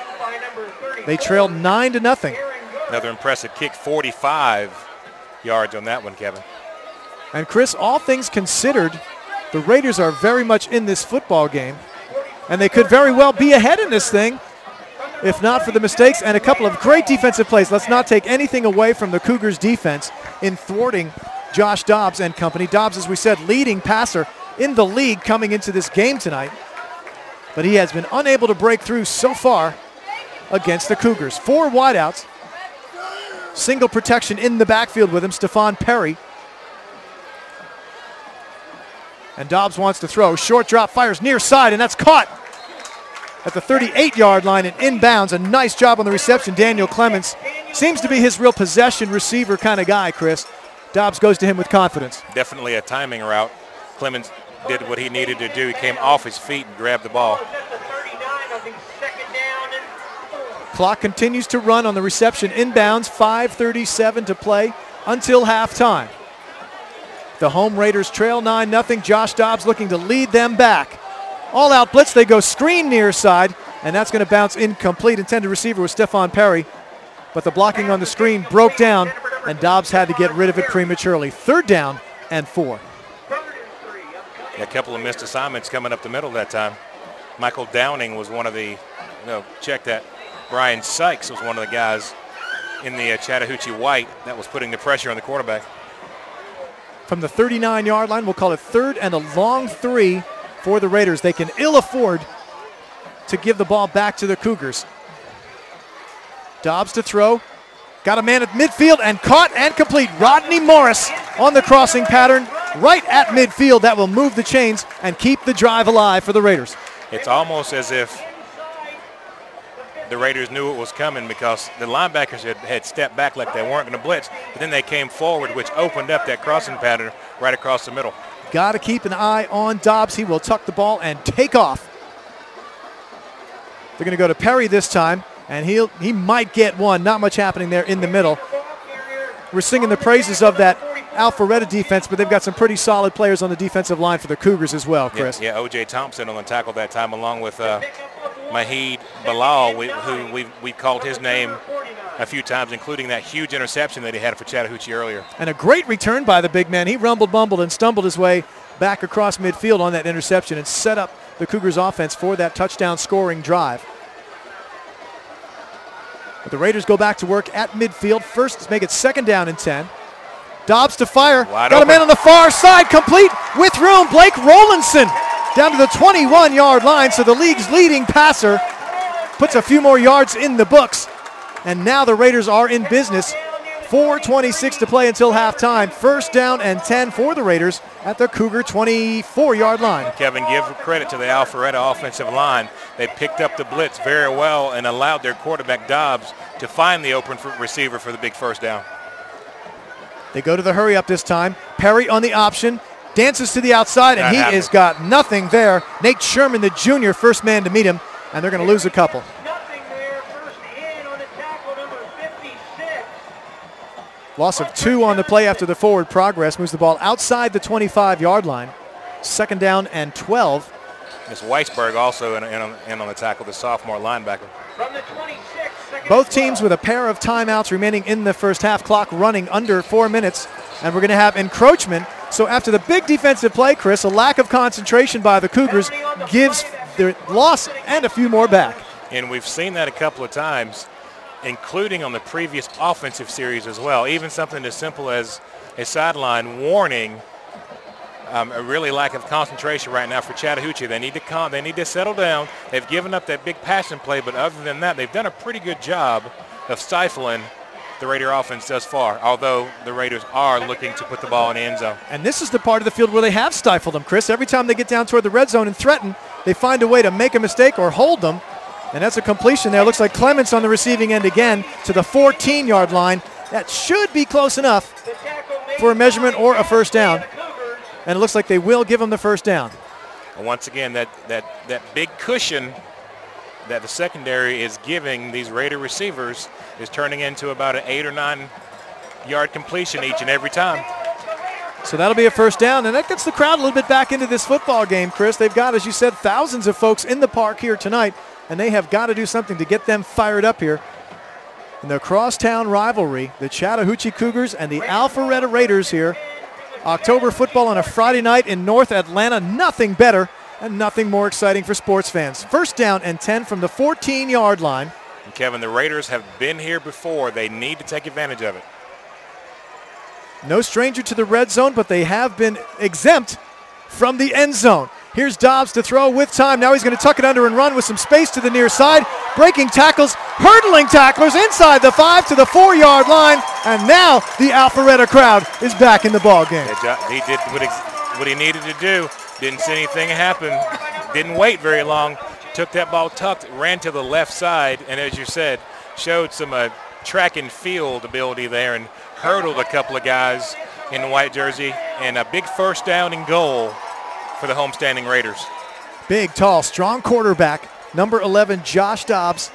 They trailed 9-0. Another impressive kick, 45 yards on that one, Kevin. And Chris, all things considered, the Raiders are very much in this football game, and they could very well be ahead in this thing if not for the mistakes and a couple of great defensive plays. Let's not take anything away from the Cougars defense in thwarting Josh Dobbs and company. Dobbs, as we said, leading passer in the league coming into this game tonight, but he has been unable to break through so far against the Cougars. 4 wideouts, single protection in the backfield with him, Stephon Perry. And Dobbs wants to throw. Short drop, fires near side, and that's caught at the 38-yard line and inbounds. A nice job on the reception. Daniel Clements seems to be his real possession receiver kind of guy, Chris. Dobbs goes to him with confidence. Definitely a timing route. Clements did what he needed to do. He came off his feet and grabbed the ball. Clock continues to run on the reception. Inbounds, 5:37 to play until halftime. The home Raiders trail 9-0. Josh Dobbs looking to lead them back. All out blitz, they go screen near side, and that's going to bounce incomplete. Intended receiver was Stephon Perry, but the blocking on the screen broke down, and Dobbs had to get rid of it prematurely. 3rd down and 4. A couple of missed assignments coming up the middle that time. Michael Downing was one of the, check that. Brian Sykes was one of the guys in the Chattahoochee white that was putting the pressure on the quarterback. From the 39-yard line, we'll call it 3rd and a long 3 for the Raiders. They can ill afford to give the ball back to the Cougars. Dobbs to throw. Got a man at midfield and caught and complete. Rodney Morris on the crossing pattern right at midfield. That will move the chains and keep the drive alive for the Raiders. It's almost as if the Raiders knew it was coming because the linebackers had stepped back like they weren't going to blitz, but then they came forward, which opened up that crossing pattern right across the middle. Got to keep an eye on Dobbs. He will tuck the ball and take off. They're going to go to Perry this time, and he might get one. Not much happening there in the middle. We're singing the praises of that Alpharetta defense, but they've got some pretty solid players on the defensive line for the Cougars as well, Chris. Yeah, O.J. Thompson on the tackle that time, along with Mahid Bilal, who we called his name a few times, including that huge interception that he had for Chattahoochee earlier. And a great return by the big man. He rumbled, bumbled, and stumbled his way back across midfield on that interception and set up the Cougars offense for that touchdown scoring drive. But the Raiders go back to work at midfield. First, let's make it 2nd down and 10. Dobbs to fire. Wide Got open. a man on the far side, complete with room. Blake Rowlandson down to the 21-yard line, so the league's leading passer puts a few more yards in the books. And now the Raiders are in business. 4:26 to play until halftime. 1st down and 10 for the Raiders at the Cougar 24-yard line. Kevin, give credit to the Alpharetta offensive line. They picked up the blitz very well and allowed their quarterback Dobbs to find the open receiver for the big 1st down. They go to the hurry up this time. Perry on the option, dances to the outside, and he has got nothing there. Nate Sherman, the junior, first man to meet him, and they're going to lose a couple. Nothing there. First in on the tackle, number 56. Loss of 2 on the play after the forward progress. Moves the ball outside the 25-yard line. 2nd down and 12. It's Weisberg also in on the tackle, the sophomore linebacker. From the 26. Both teams with a pair of timeouts remaining in the first half, clock running under 4 minutes, and we're going to have encroachment. So after the big defensive play, Chris, a lack of concentration by the Cougars gives their loss and a few more back. And we've seen that a couple of times, including on the previous offensive series as well. Even something as simple as a sideline warning. A really lack of concentration right now for Chattahoochee. They need to settle down. They've given up that big passing play, but other than that, they've done a pretty good job of stifling the Raider offense thus far, although the Raiders are looking to put the ball in the end zone. And this is the part of the field where they have stifled them, Chris. Every time they get down toward the red zone and threaten, they find a way to make a mistake or hold them. And that's a completion there. Looks like Clements on the receiving end again to the 14-yard line. That should be close enough for a measurement or a 1st down. And it looks like they will give them the 1st down. And once again, that big cushion that the secondary is giving these Raider receivers is turning into about an 8 or 9 yard completion each and every time. So that'll be a 1st down, and that gets the crowd a little bit back into this football game, Chris. They've got, as you said, thousands of folks in the park here tonight, and they have got to do something to get them fired up here. In the crosstown rivalry, the Chattahoochee Cougars and the Alpharetta Raiders here. October football on a Friday night in North Atlanta. Nothing better and nothing more exciting for sports fans. 1st down and 10 from the 14-yard line. And Kevin, the Raiders have been here before. They need to take advantage of it. No stranger to the red zone, but they have been exempt from the end zone. Here's Dobbs to throw with time. Now he's going to tuck it under and run with some space to the near side. Breaking tackles, hurdling tacklers inside the 5 to the 4-yard line. And now the Alpharetta crowd is back in the ball game. He did what he needed to do. Didn't see anything happen. Didn't wait very long. Took that ball tucked, ran to the left side, and as you said, showed some track and field ability there and hurdled a couple of guys in the white jersey. And a big 1st down and goal for the homestanding Raiders. Big, tall, strong quarterback, number 11, Josh Dobbs.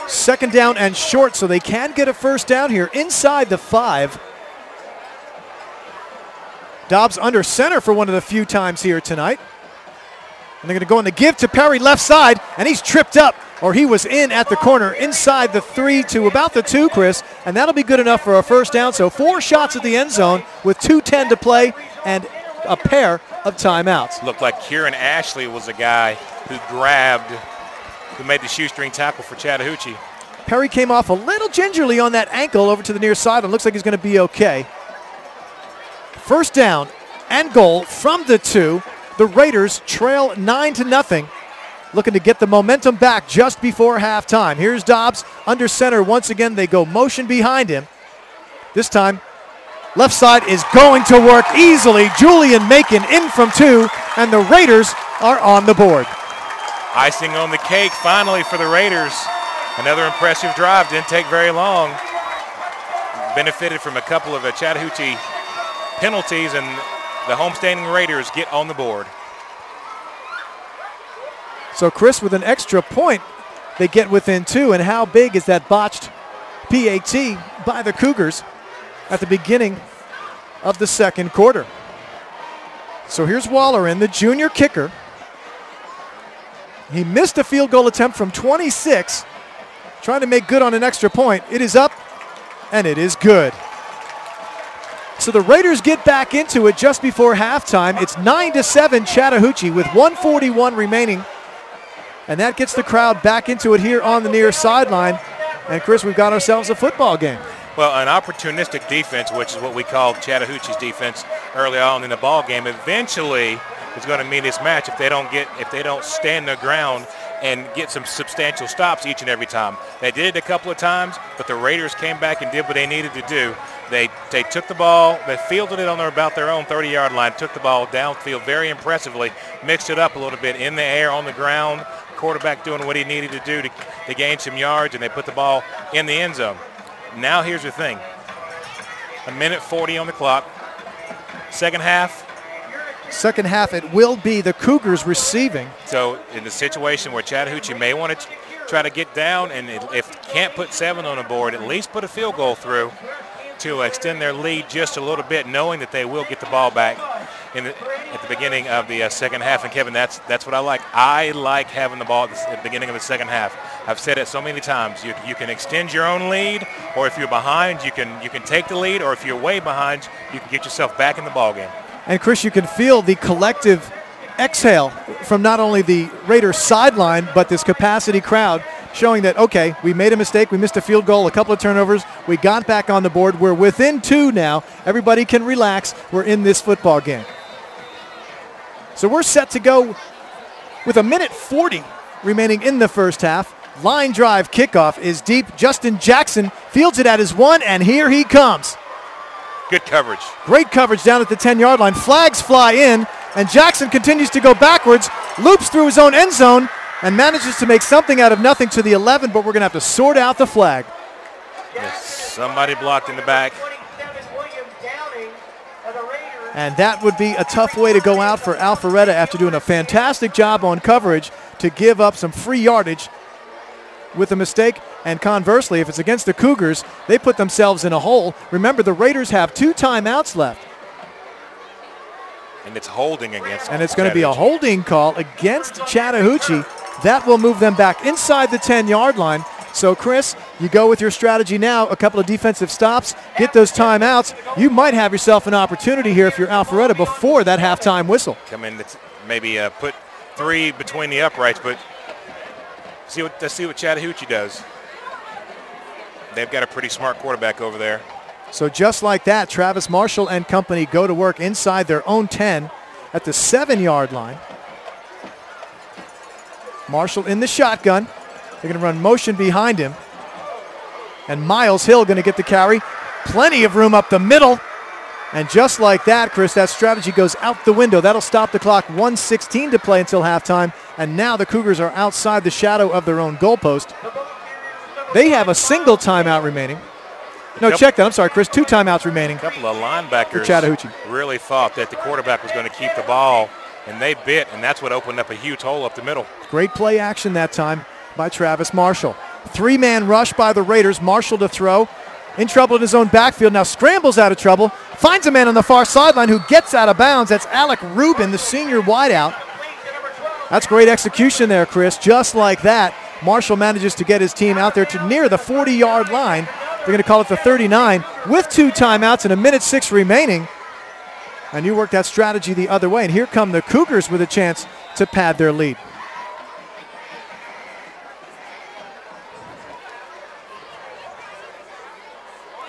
2nd down and short, so they can get a 1st down here inside the 5. Dobbs under center for one of the few times here tonight. And they're going to go in the give to Perry left side, and he's tripped up, or he was in at the corner inside the 3 to about the 2, Chris, and that'll be good enough for a 1st down. So 4 shots at the end zone with 2:10 to play and a pair of timeouts. Looked like Kieran Ashley was a guy who made the shoestring tackle for Chattahoochee. Perry came off a little gingerly on that ankle over to the near side and looks like he's going to be okay. 1st down and goal from the 2. The Raiders trail 9-0, looking to get the momentum back just before halftime. Here's Dobbs under center once again. They go motion behind him. This time, left side is going to work easily. Julian Macon in from 2, and the Raiders are on the board. Icing on the cake finally for the Raiders. Another impressive drive, didn't take very long. Benefited from a couple of Chattahoochee penalties, and the homestanding Raiders get on the board. So, Chris, with an extra point, they get within 2. And how big is that botched PAT by the Cougars at the beginning of the second quarter? So here's Wallerin, the junior kicker. He missed a field goal attempt from 26, trying to make good on an extra point. It is up, and it is good. So the Raiders get back into it just before halftime. It's 9-7 Chattahoochee with 1:41 remaining. And that gets the crowd back into it here on the near sideline. And, Chris, we've got ourselves a football game. Well, an opportunistic defense, which is what we called Chattahoochee's defense early on in the ball game, eventually is going to mean its match if they don't stand their ground and get some substantial stops each and every time. They did it a couple of times, but the Raiders came back and did what they needed to do. They took the ball, they fielded it on about their own 30-yard line, took the ball downfield very impressively, mixed it up a little bit in the air, on the ground, quarterback doing what he needed to do to gain some yards, and they put the ball in the end zone. Now here's the thing. 1:40 on the clock. Second half. Second half, it will be the Cougars receiving. So in the situation where Chattahoochee may want to try to get down, and if can't put 7 on the board, at least put a field goal through to extend their lead just a little bit, knowing that they will get the ball back at the beginning of the second half. And Kevin, that's what I like. I like having the ball at the beginning of the second half. I've said it so many times. You can extend your own lead, or if you're behind, you can take the lead, or if you're way behind, you can get yourself back in the ball game. And, Chris, you can feel the collective exhale from not only the Raiders sideline, but this capacity crowd showing that, okay, we made a mistake, we missed a field goal, a couple of turnovers, we got back on the board, we're within 2 now, everybody can relax, we're in this football game. So we're set to go with 1:40 remaining in the first half. Line drive kickoff is deep. Justin Jackson fields it at his 1, and here he comes. Good coverage. Great coverage down at the 10-yard line. Flags fly in, and Jackson continues to go backwards, loops through his own end zone, and manages to make something out of nothing to the 11, but we're going to have to sort out the flag. Yes, somebody blocked in the back. And that would be a tough way to go out for Alpharetta after doing a fantastic job on coverage to give up some free yardage with a mistake. And conversely, if it's against the Cougars, they put themselves in a hole. Remember, the Raiders have 2 timeouts left. And it's holding against And it's going to be a holding call against Chattahoochee. That will move them back inside the 10-yard line. So, Chris, you go with your strategy now, a couple of defensive stops, get those timeouts. You might have yourself an opportunity here if you're Alpharetta before that halftime whistle. Come in, maybe put 3 between the uprights, but let's see what Chattahoochee does. They've got a pretty smart quarterback over there. So just like that, Travis Marshall and company go to work inside their own 10 at the 7-yard line. Marshall in the shotgun. They're going to run motion behind him. And Miles Hill going to get the carry. Plenty of room up the middle. And just like that, Chris, that strategy goes out the window. That'll stop the clock. 1:16 to play until halftime. And now the Cougars are outside the shadow of their own goalpost. They have a single timeout remaining. No, check that. I'm sorry, Chris. 2 timeouts remaining. A couple of linebackers Chattahoochee really thought that the quarterback was going to keep the ball, and they bit, and that's what opened up a huge hole up the middle. Great play action that time by Travis Marshall. 3-man rush by the Raiders. Marshall to throw. In trouble in his own backfield. Now scrambles out of trouble. Finds a man on the far sideline who gets out of bounds. That's Alec Rubin, the senior wideout. That's great execution there, Chris. Just like that, Marshall manages to get his team out there to near the 40-yard line. They're going to call it the 39 with 2 timeouts and 1:06 remaining. And you work that strategy the other way. And here come the Cougars with a chance to pad their lead.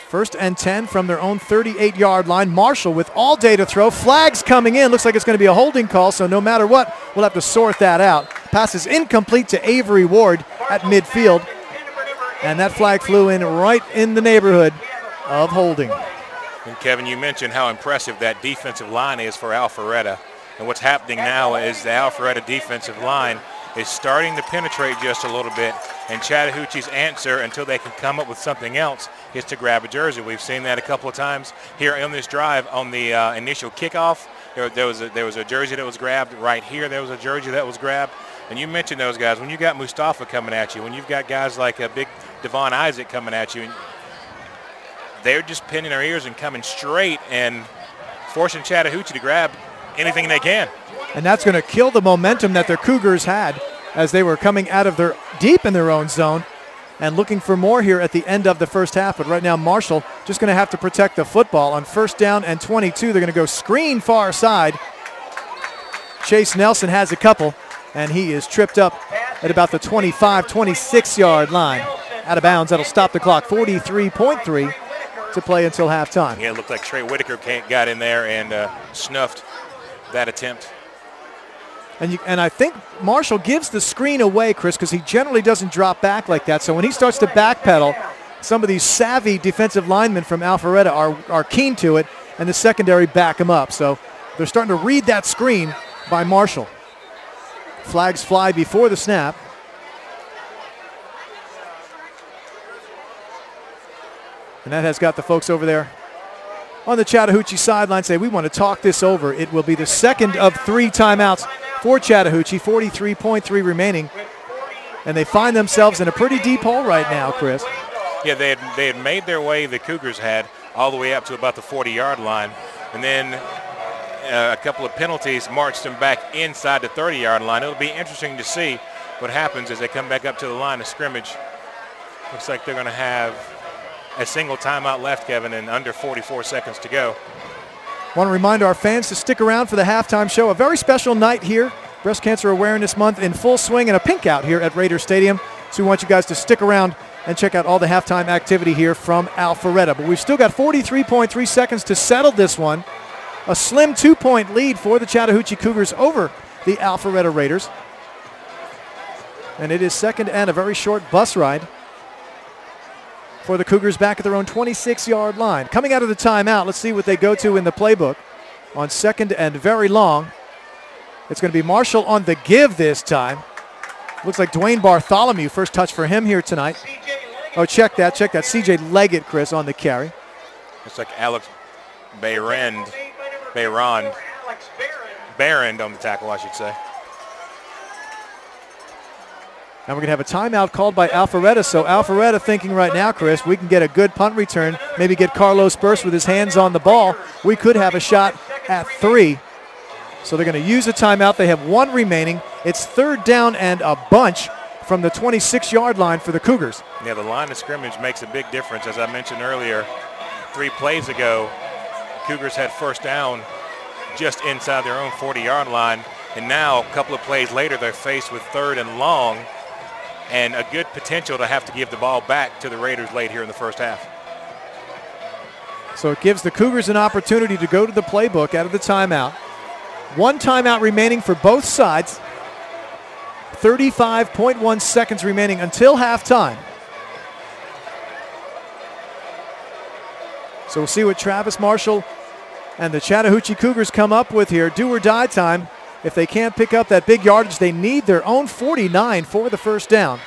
First and 10 from their own 38-yard line. Marshall with all day to throw. Flags coming in. Looks like it's going to be a holding call, so no matter what, we'll have to sort that out. Pass is incomplete to Avery Ward at midfield. And that flag flew in right in the neighborhood of holding. And Kevin, you mentioned how impressive that defensive line is for Alpharetta. And what's happening now is the Alpharetta defensive line is starting to penetrate just a little bit, and Chattahoochee's answer, until they can come up with something else, is to grab a jersey. We've seen that a couple of times here on this drive. On the initial kickoff, there was a jersey that was grabbed. Right here, there was a jersey that was grabbed. And you mentioned those guys. When you got Mustafa coming at you, when you've got guys like a big Devon Isaac coming at you, they're just pinning their ears and coming straight and forcing Chattahoochee to grab anything they can. And that's going to kill the momentum that the Cougars had as they were coming out of their deep in their own zone and looking for more here at the end of the first half. But right now, Marshall just going to have to protect the football. On first down and 22, they're going to go screen far side. Chase Nelson has a couple, and he is tripped up at about the 25, 26-yard line. Out of bounds, that'll stop the clock. 43.3 to play until halftime. Yeah, it looked like Trey Whitaker got in there and snuffed that attempt. And I think Marshall gives the screen away, Chris, because he generally doesn't drop back like that. So when he starts to backpedal, some of these savvy defensive linemen from Alpharetta are keen to it, and the secondary back him up. So they're starting to read that screen by Marshall. Flags fly before the snap. And that has got the folks over there on the Chattahoochee sideline say, we want to talk this over. It will be the second of 3 timeouts for Chattahoochee, 43.3 remaining. And they find themselves in a pretty deep hole right now, Chris. Yeah, they had made their way, the Cougars had, all the way up to about the 40-yard line. And then a couple of penalties marched them back inside the 30-yard line. It'll be interesting to see what happens as they come back up to the line of scrimmage. Looks like they're going to have a single timeout left, Kevin, and under 44 seconds to go. Want to remind our fans to stick around for the halftime show. A very special night here. Breast Cancer Awareness Month in full swing and a pink out here at Raider Stadium. So we want you guys to stick around and check out all the halftime activity here from Alpharetta. But we've still got 43.3 seconds to settle this one. A slim 2-point lead for the Chattahoochee Cougars over the Alpharetta Raiders. And it is second and a very short bus ride for the Cougars back at their own 26-yard line. Coming out of the timeout, let's see what they go to in the playbook on second and very long. It's going to be Marshall on the give this time. Looks like Dwayne Bartholomew, first touch for him here tonight. Oh, check that. C.J. Leggett, Chris, on the carry. Looks like Alex Barron on the tackle, I should say. And we're going to have a timeout called by Alpharetta. So Alpharetta thinking right now, Chris, we can get a good punt return, maybe get Carlos Burst with his hands on the ball. We could have a shot at 3. So they're going to use a timeout. They have 1 remaining. It's third down and a bunch from the 26-yard line for the Cougars. Yeah, the line of scrimmage makes a big difference. As I mentioned earlier, 3 plays ago, Cougars had first down just inside their own 40-yard line. And now, a couple of plays later, they're faced with third and long, and a good potential to have to give the ball back to the Raiders late here in the first half. So it gives the Cougars an opportunity to go to the playbook out of the timeout. 1 timeout remaining for both sides. 35.1 seconds remaining until halftime. So we'll see what Travis Marshall and the Chattahoochee Cougars come up with here. Do or die time. If they can't pick up that big yardage, they need their own 49 for the first down.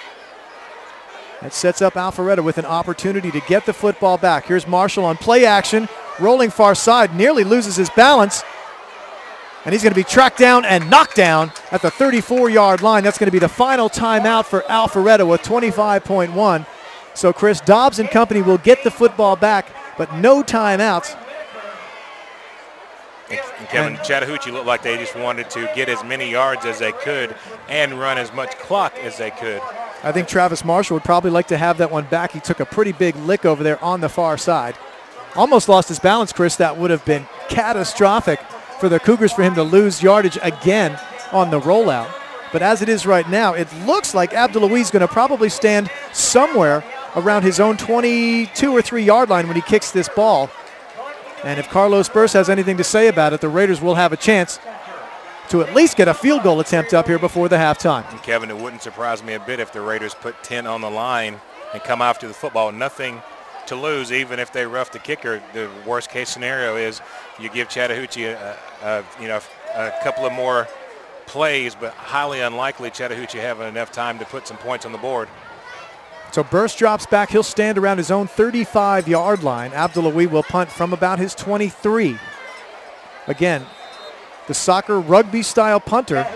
That sets up Alpharetta with an opportunity to get the football back. Here's Marshall on play action, rolling far side, nearly loses his balance. And he's going to be tracked down and knocked down at the 34-yard line. That's going to be the final timeout for Alpharetta with 25.1. So Chris, Dobbs and company will get the football back, but no timeouts. And Kevin, Chattahoochee looked like they just wanted to get as many yards as they could and run as much clock as they could. I think Travis Marshall would probably like to have that one back. He took a pretty big lick over there on the far side. Almost lost his balance, Chris. That would have been catastrophic for the Cougars for him to lose yardage again on the rollout. But as it is right now, it looks like Abdul-Louis is going to probably stand somewhere around his own 22 or 3 yard line when he kicks this ball. And if Carlos Burst has anything to say about it, the Raiders will have a chance to at least get a field goal attempt up here before the halftime. And Kevin, it wouldn't surprise me a bit if the Raiders put 10 on the line and come after the football. Nothing to lose, even if they rough the kicker. The worst case scenario is you give Chattahoochee a couple of more plays, but highly unlikely Chattahoochee having enough time to put some points on the board. So Burst drops back. He'll stand around his own 35-yard line. Abdulawi will punt from about his 23. Again, the soccer rugby-style punter.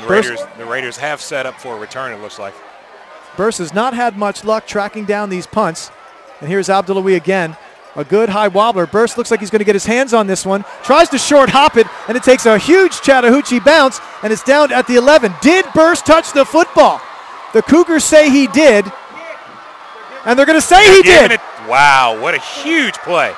The Raiders have set up for a return, it looks like. Burst has not had much luck tracking down these punts. And here's Abdulawi again. A good high wobbler. Burst looks like he's going to get his hands on this one. Tries to short hop it, and it takes a huge Chattahoochee bounce, and it's down at the 11. Did Burst touch the football? The Cougars say he did, and they're going to say he did. Wow, what a huge play.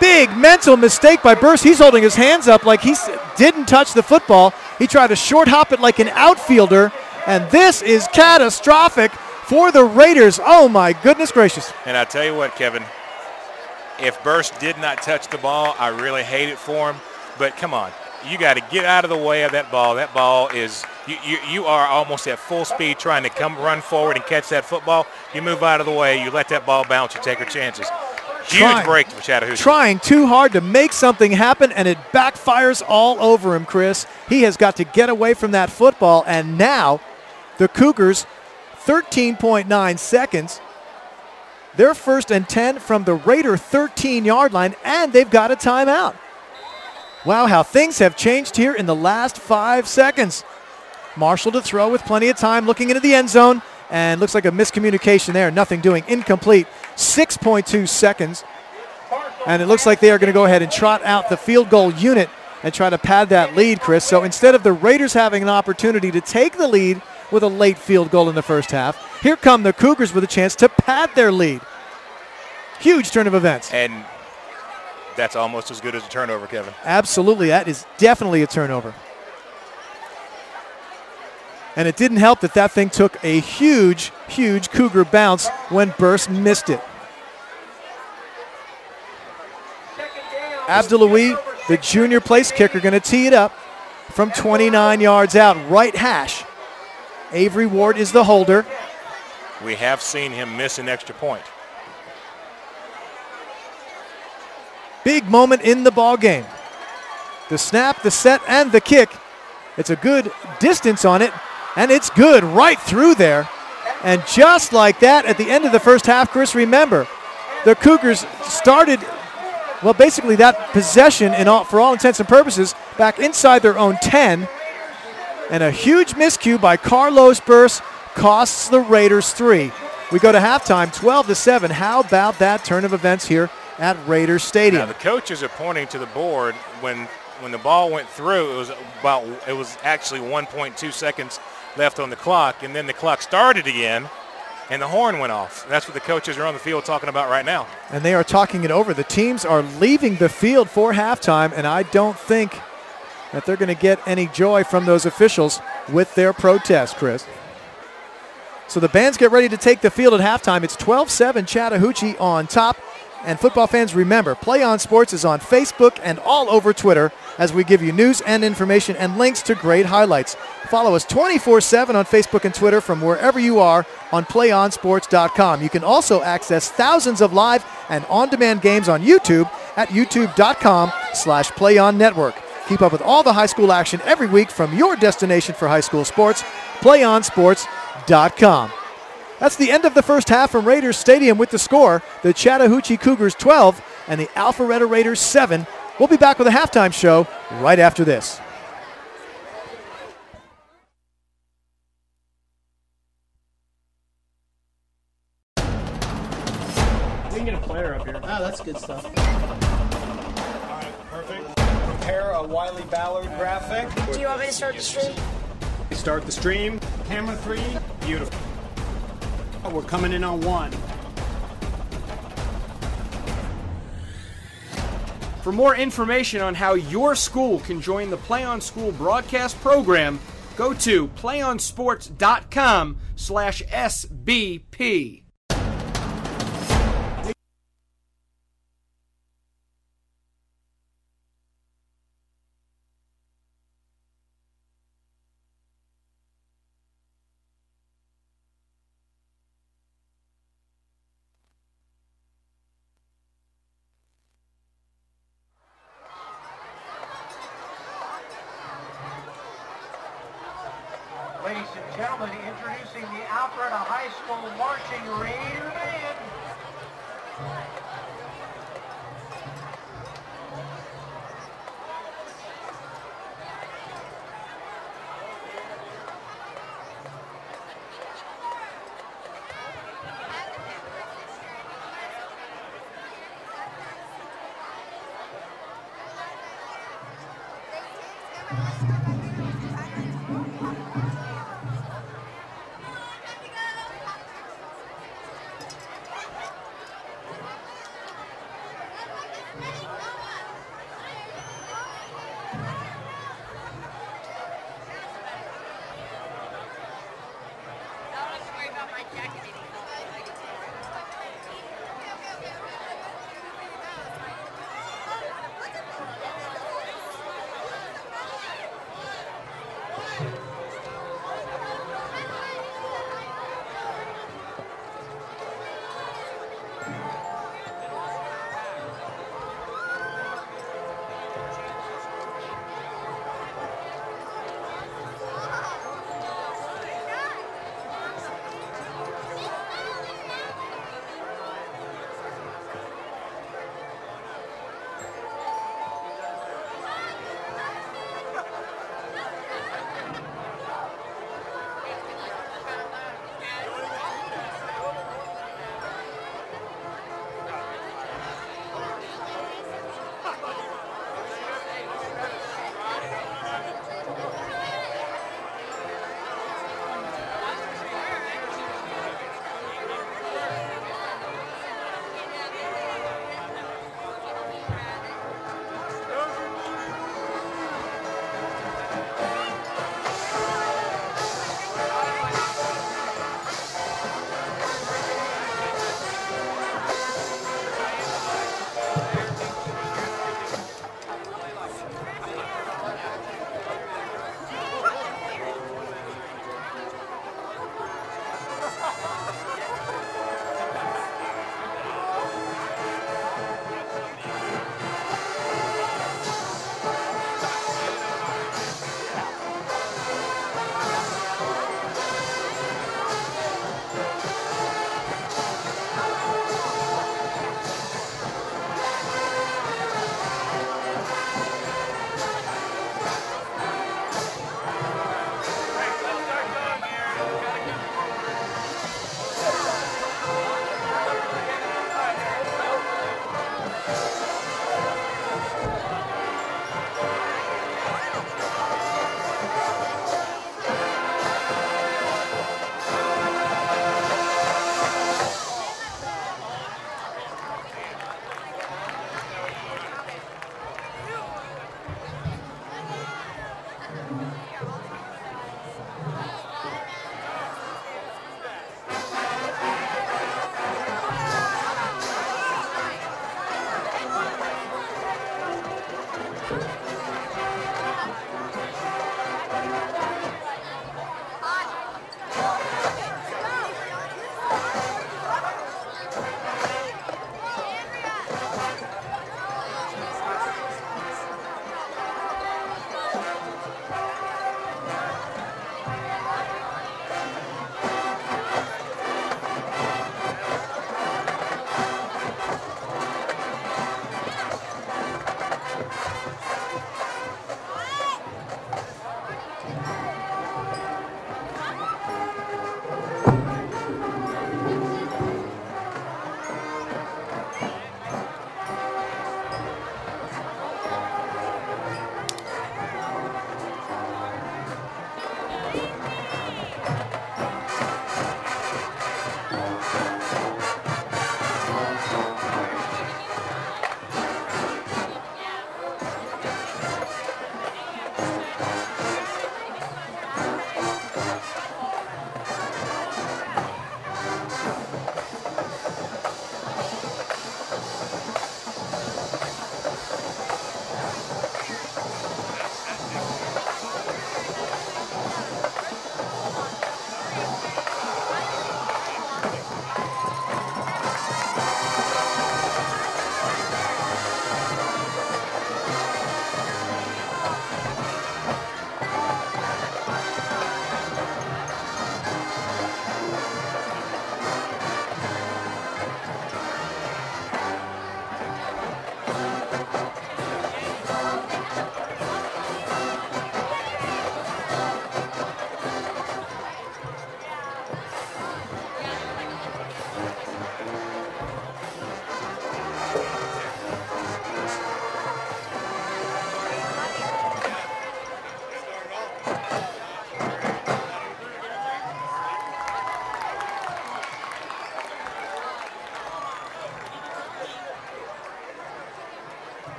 Big mental mistake by Burst. He's holding his hands up like he didn't touch the football. He tried to short hop it like an outfielder, and this is catastrophic for the Raiders. Oh, my goodness gracious. And I tell you what, Kevin, if Burst did not touch the ball, I really hate it for him. But come on, you got to get out of the way of that ball. That ball is you are almost at full speed trying to run forward and catch that football. You move out of the way, you let that ball bounce, you take your chances. Huge break for Chattahoochee. Trying too hard to make something happen, and it backfires all over him, Chris. He has got to get away from that football, and now the Cougars, 13.9 seconds. They're 1st and 10 from the Raider 13-yard line, and they've got a timeout. Wow, how things have changed here in the last 5 seconds. Marshall to throw with plenty of time, looking into the end zone, and looks like a miscommunication there. Nothing doing, incomplete. 6.2 seconds, and it looks like they are going to go ahead and trot out the field goal unit and try to pad that lead, Chris. So instead of the Raiders having an opportunity to take the lead with a late field goal in the first half, here come the Cougars with a chance to pad their lead. Huge turn of events. And that's almost as good as a turnover, Kevin. Absolutely, that is definitely a turnover. And it didn't help that that thing took a huge, huge Cougar bounce when Burst missed it. Abdulawi, the junior place kicker, going to tee it up from 29 yards out, right hash. Avery Ward is the holder. We have seen him miss an extra point. Big moment in the ball game. The snap, the set, and the kick. It's a good distance on it, and it's good right through there. And just like that, at the end of the first half, Chris, remember, the Cougars started, well, basically that possession, for all intents and purposes, back inside their own 10. And a huge miscue by Carlos Burst costs the Raiders 3. We go to halftime, 12-7. How about that turn of events here at Raiders Stadium? Now, the coaches are pointing to the board when the ball went through. It was actually 1.2 seconds left on the clock, and then the clock started again, and the horn went off. That's what the coaches are on the field talking about right now. And they are talking it over. The teams are leaving the field for halftime, and I don't think that they're going to get any joy from those officials with their protest, Chris. So the bands get ready to take the field at halftime. It's 12-7 Chattahoochee on top. And football fans, remember, Play On Sports is on Facebook and all over Twitter as we give you news and information and links to great highlights. Follow us 24/7 on Facebook and Twitter from wherever you are on playonsports.com. You can also access thousands of live and on-demand games on YouTube at youtube.com/playonnetwork. Keep up with all the high school action every week from your destination for high school sports, playonsports.com. That's the end of the first half from Raiders Stadium with the score, the Chattahoochee Cougars 12 and the Alpharetta Raiders 7. We'll be back with a halftime show right after this. We can get a player up here. Oh, that's good stuff. All right, perfect. Prepare a Wiley Ballard graphic. Do you want me to start the stream? Start the stream. Camera 3. Beautiful. We're coming in on 1. For more information on how your school can join the Play On School broadcast program, go to playonsports.com/SBP. gentlemen, introducing the Alpharetta High School Marching Raider Band.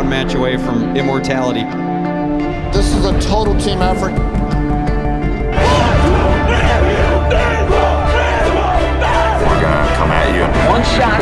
one match away from immortality. This is a total team effort. We're gonna come at you in one shot.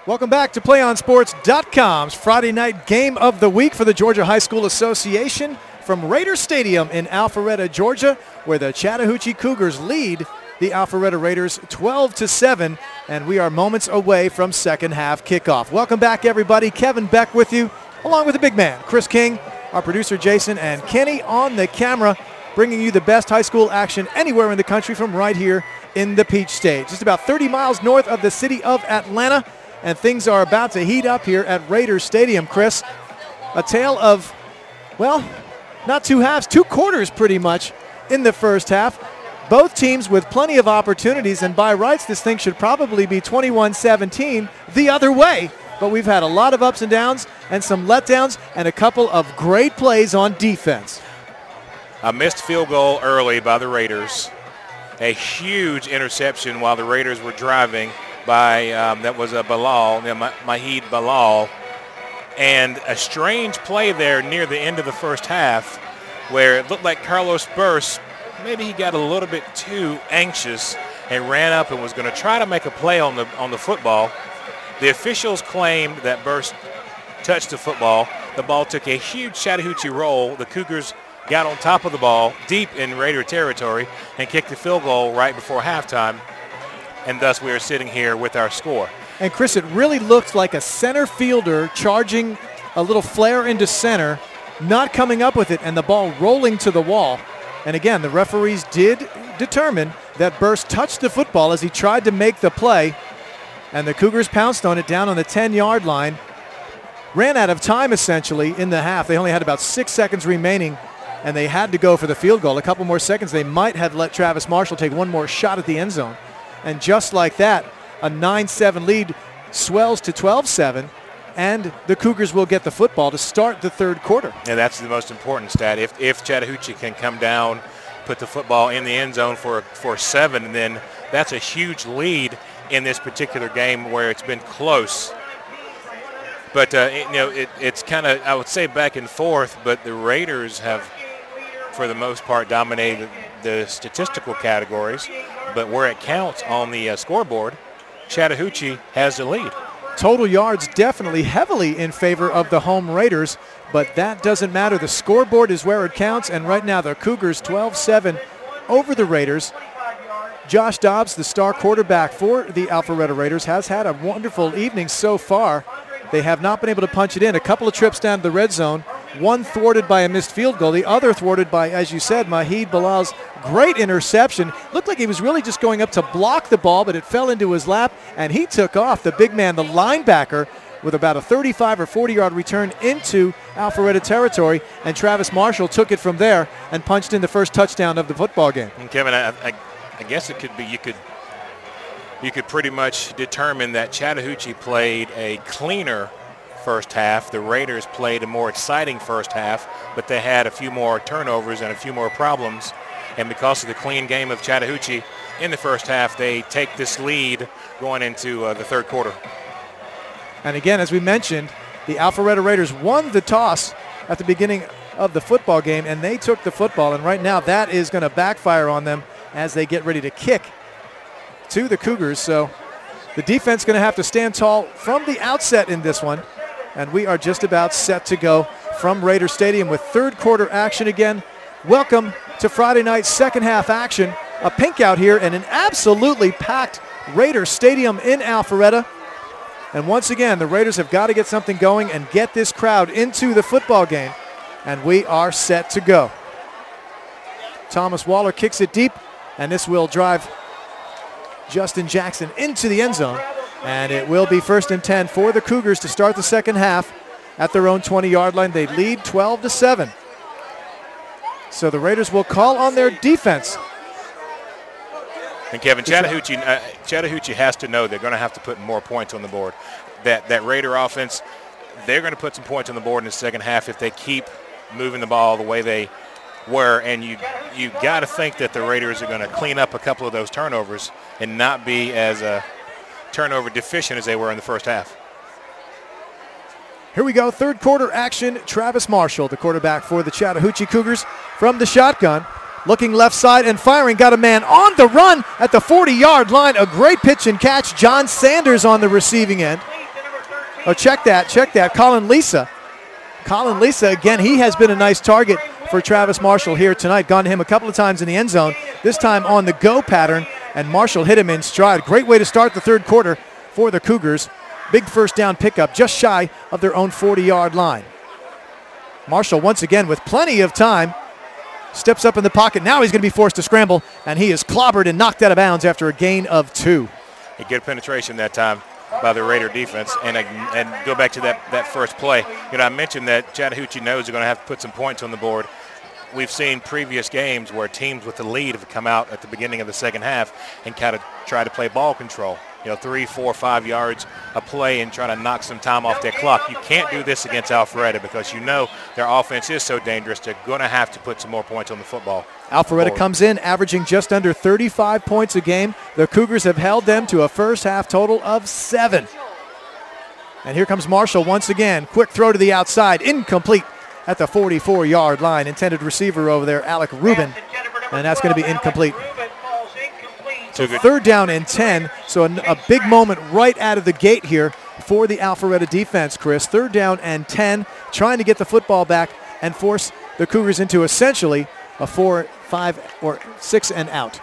Welcome back to PlayOnSports.com's Friday night game of the week for the Georgia High School Association from Raider Stadium in Alpharetta, Georgia, where the Chattahoochee Cougars lead the Alpharetta Raiders 12-7, and we are moments away from second half kickoff. Welcome back, everybody. Kevin Beck with you, along with the big man, Chris King, our producer Jason, and Kenny on the camera, bringing you the best high school action anywhere in the country from right here in the Peach State. Just about 30 miles north of the city of Atlanta. And things are about to heat up here at Raiders Stadium, Chris. A tale of, well, not two halves, two quarters pretty much in the first half. Both teams with plenty of opportunities, and by rights this thing should probably be 21-17 the other way. But we've had a lot of ups and downs and some letdowns and a couple of great plays on defense. A missed field goal early by the Raiders. A huge interception while the Raiders were driving by, that was a Bilal, Mahid Bilal. And a strange play there near the end of the first half where it looked like Carlos Burst, maybe he got a little bit too anxious and ran up and was going to try to make a play on the football. The officials claimed that Burst touched the football. The ball took a huge Chattahoochee roll. The Cougars got on top of the ball deep in Raider territory and kicked the field goal right before halftime. And thus we are sitting here with our score. And Chris, it really looked like a center fielder charging a little flare into center, not coming up with it, and the ball rolling to the wall. And again, the referees did determine that Burst touched the football as he tried to make the play, and the Cougars pounced on it down on the 10-yard line. Ran out of time essentially in the half. They only had about 6 seconds remaining, and they had to go for the field goal. A couple more seconds, they might have let Travis Marshall take one more shot at the end zone. And just like that, a 9-7 lead swells to 12-7, and the Cougars will get the football to start the third quarter. And that's the most important stat. If Chattahoochee can come down, put the football in the end zone for 7, then that's a huge lead in this particular game where it's been close. But, it's kind of, I would say, back and forth, but the Raiders have, for the most part, dominated the statistical categories. But where it counts on the scoreboard, Chattahoochee has the lead. Total yards definitely heavily in favor of the home Raiders, but that doesn't matter. The scoreboard is where it counts, and right now the Cougars 12-7 over the Raiders. Josh Dobbs, the star quarterback for the Alpharetta Raiders, has had a wonderful evening so far. They have not been able to punch it in. A couple of trips down to the red zone, one thwarted by a missed field goal, the other thwarted by, as you said, Mahid Bilal's great interception. Looked like he was really just going up to block the ball, but it fell into his lap, and he took off. The big man, the linebacker, with about a 35 or 40-yard return into Alpharetta territory, and Travis Marshall took it from there and punched in the first touchdown of the football game. And Kevin, I guess it could be you could pretty much determine that Chattahoochee played a cleaner first half. The Raiders played a more exciting first half, but they had a few more turnovers and a few more problems. And because of the clean game of Chattahoochee in the first half, they take this lead going into the third quarter. And again, as we mentioned, the Alpharetta Raiders won the toss at the beginning of the football game, and they took the football. And right now that is going to backfire on them as they get ready to kick to the Cougars. So the defense going to have to stand tall from the outset in this one. And we are just about set to go from Raider Stadium with third quarter action again. Welcome to Friday night second half action. A pink out here in an absolutely packed Raider Stadium in Alpharetta. And once again, the Raiders have got to get something going and get this crowd into the football game. And we are set to go. Thomas Waller kicks it deep, and this will drive Justin Jackson into the end zone. And it will be 1st and 10 for the Cougars to start the second half. at their own 20-yard line. They lead 12-7. So the Raiders will call on their defense. And Kevin, Chattahoochee has to know they're going to have to put more points on the board. That Raider offense, they're going to put some points on the board in the second half if they keep moving the ball the way they were. And you got to think that the Raiders are going to clean up a couple of those turnovers and not be as turnover deficient as they were in the first half. Here we go, third quarter action. Travis Marshall, the quarterback for the Chattahoochee Cougars, from the shotgun. Looking left side and firing, got a man on the run at the 40-yard line. A great pitch and catch. John Sanders on the receiving end. Oh, check that. Colin Lisa. Again, he has been a nice target for Travis Marshall here tonight. Gone to him a couple of times in the end zone, this time on the go pattern, and Marshall hit him in stride. Great way to start the third quarter for the Cougars. Big first down pickup just shy of their own 40-yard line. Marshall once again with plenty of time. Steps up in the pocket. Now he's going to be forced to scramble, and he is clobbered and knocked out of bounds after a gain of 2. A good penetration that time by the Raider defense. And go back to that first play. I mentioned that Chattahoochee knows they're going to have to put some points on the board. We've seen previous games where teams with the lead have come out at the beginning of the second half and kind of try to play ball control. 3, 4, 5 yards a play and try to knock some time off their clock. You can't do this against Alpharetta because their offense is so dangerous. They're going to have to put some more points on the football. Alpharetta comes in averaging just under 35 points a game. The Cougars have held them to a first half total of 7. And here comes Marshall once again. Quick throw to the outside, incomplete at the 44-yard line. Intended receiver over there, Alec Rubin, and that's going to be incomplete. So third down and 10, so a big moment right out of the gate here for the Alpharetta defense, Chris. Third down and 10, trying to get the football back and force the Cougars into essentially a 4, 5, or 6 and out.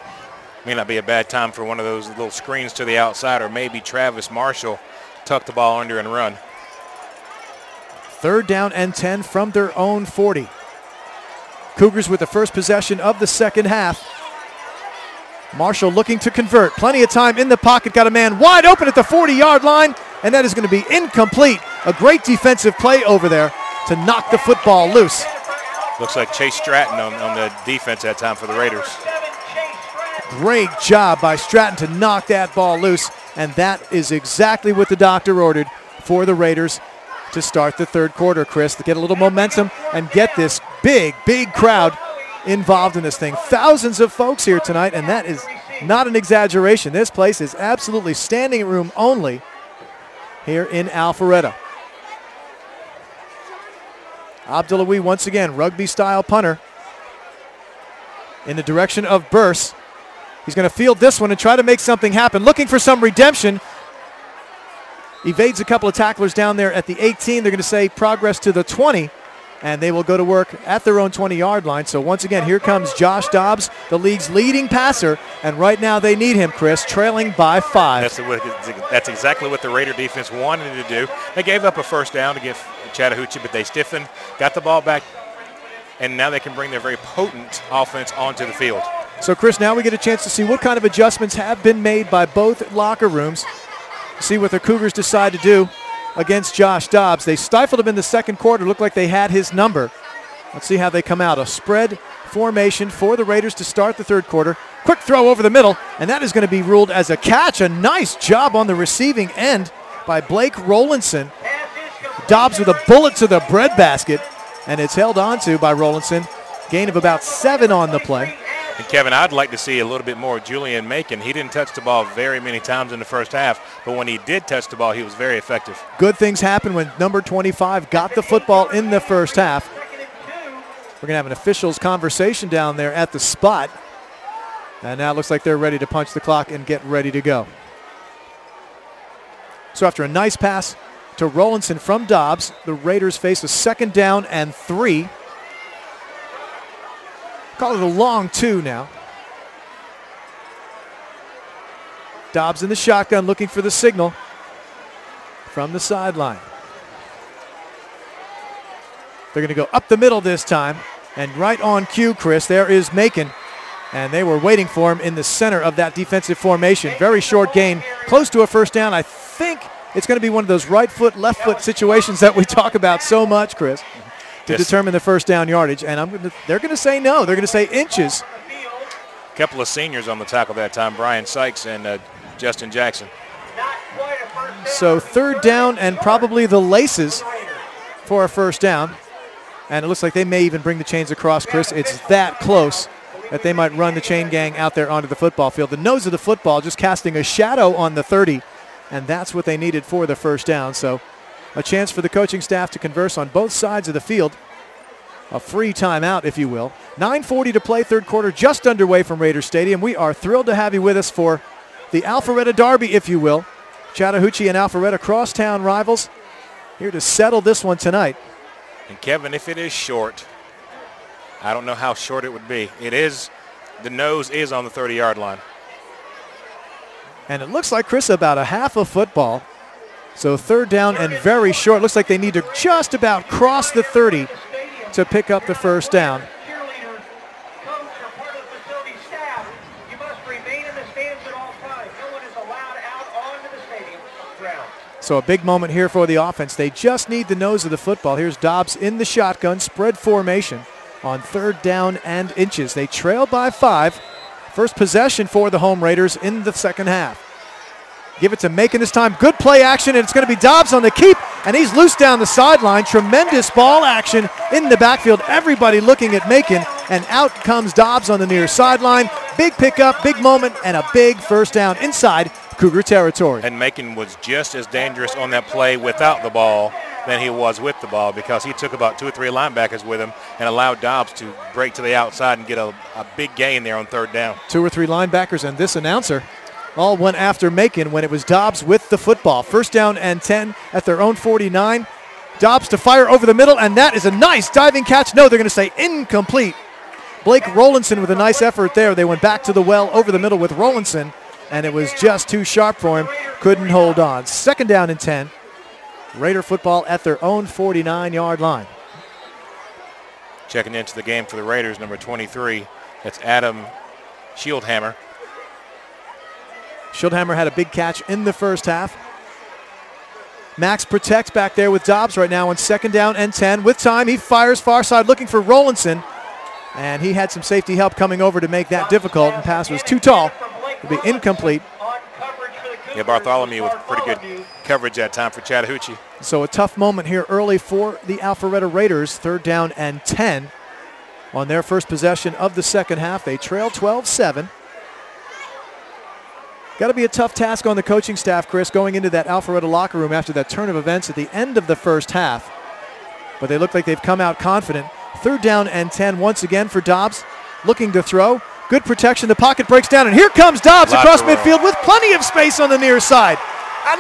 May not be a bad time for one of those little screens to the outside, or maybe Travis Marshall tuck the ball under and run. Third down and 10 from their own 40. Cougars with the first possession of the second half. Marshall looking to convert. Plenty of time in the pocket. Got a man wide open at the 40-yard line, and that is going to be incomplete. A great defensive play over there to knock the football loose. Looks like Chase Stratton on the defense that time for the Raiders. Great job by Stratton to knock that ball loose, and that is exactly what the doctor ordered for the Raiders to start the third quarter, Chris, to get a little momentum and get this big crowd involved in this thing. Thousands of folks here tonight, and that is not an exaggeration. This place is absolutely standing room only here in Alpharetta. Abdullawi once again, rugby-style punter in the direction of Burse. He's going to field this one and try to make something happen. Looking for some redemption. Evades a couple of tacklers down there at the 18. They're going to say progress to the 20. And they will go to work at their own 20-yard line. So once again, here comes Josh Dobbs, the league's leading passer. And right now they need him, Chris, trailing by 5. That's exactly what the Raider defense wanted to do. They gave up a first down to give Chattahoochee, but they stiffened, got the ball back, and now they can bring their very potent offense onto the field. So, Chris, now we get a chance to see what kind of adjustments have been made by both locker rooms. See what the Cougars decide to do against Josh Dobbs. They stifled him in the second quarter. Looked like they had his number. Let's see how they come out. A spread formation for the Raiders to start the third quarter. Quick throw over the middle, and that is going to be ruled as a catch. A nice job on the receiving end by Blake Rowlandson. Dobbs with a bullet to the breadbasket, and it's held onto by Rowlandson. Gain of about 7 on the play. And Kevin, I'd like to see a little bit more of Julian Macon. He didn't touch the ball very many times in the first half, but when he did touch the ball, he was very effective. Good things happen when number 25 got the football in the first half. We're going to have an officials conversation down there at the spot. And now it looks like they're ready to punch the clock and get ready to go. So after a nice pass to Rowlandson from Dobbs, the Raiders face a second down and 3. Call it a long 2 now. Dobbs in the shotgun looking for the signal from the sideline. They're going to go up the middle this time. And right on cue, Chris, there is Macon. And they were waiting for him in the center of that defensive formation. Very short gain, close to a first down. I think It's going to be one of those right foot, left foot situations that we talk about so much, Chris, to determine the first down yardage. And they're going to say no. They're going to say inches. A couple of seniors on the tackle that time, Brian Sykes and Justin Jackson. So third down and probably the laces for a first down. And it looks like they may even bring the chains across, Chris. It's that close that they might run the chain gang out there onto the football field. The nose of the football just casting a shadow on the 30, and that's what they needed for the first down. So a chance for the coaching staff to converse on both sides of the field. A free timeout, if you will. 9:40 to play, third quarter just underway from Raiders Stadium. We are thrilled to have you with us for the Alpharetta Derby, if you will. Chattahoochee and Alpharetta crosstown rivals here to settle this one tonight. And Kevin, if it is short, I don't know how short it would be. It is, the nose is on the 30-yard line. And it looks like, Chris, about a half a football. So third down and very short. Looks like they need to just about cross the 30 to pick up the first down. So a big moment here for the offense. They just need the nose of the football. Here's Dobbs in the shotgun, spread formation on third down and inches. They trail by 5. First possession for the home Raiders in the second half. Give it to Macon this time. Good play action, and it's going to be Dobbs on the keep, and he's loose down the sideline. Tremendous ball action in the backfield. Everybody looking at Macon, and out comes Dobbs on the near sideline. Big pickup, big moment, and a big first down inside Cougar territory. And Macon was just as dangerous on that play without the ball than he was with the ball, because he took about 2 or 3 linebackers with him and allowed Dobbs to break to the outside and get a big gain there on third down. 2 or 3 linebackers and this announcer all went after Macon when it was Dobbs with the football. First down and 10 at their own 49. Dobbs to fire over the middle, and that is a nice diving catch. No, they're going to say incomplete. Blake Rowlandson with a nice effort there. They went back to the well over the middle with Rowlandson, and it was just too sharp for him. Couldn't hold on. Second down and 10. Raider football at their own 49-yard line. Checking into the game for the Raiders, number 23. That's Adam Shieldhammer. Shieldhammer had a big catch in the first half. Max protects back there with Dobbs right now on second down and 10. With time, he fires far side looking for Rowlandson. And he had some safety help coming over to make that difficult, and pass was too tall. It'll be incomplete. Yeah, Bartholomew with pretty good coverage that time for Chattahoochee. So a tough moment here early for the Alpharetta Raiders. Third down and 10 on their first possession of the second half. They trail 12-7. Got to be a tough task on the coaching staff, Chris, going into that Alpharetta locker room after that turn of events at the end of the first half. But they look like they've come out confident. Third down and 10 once again for Dobbs, looking to throw. Good protection. The pocket breaks down, and here comes Dobbs across midfield with plenty of space on the near side.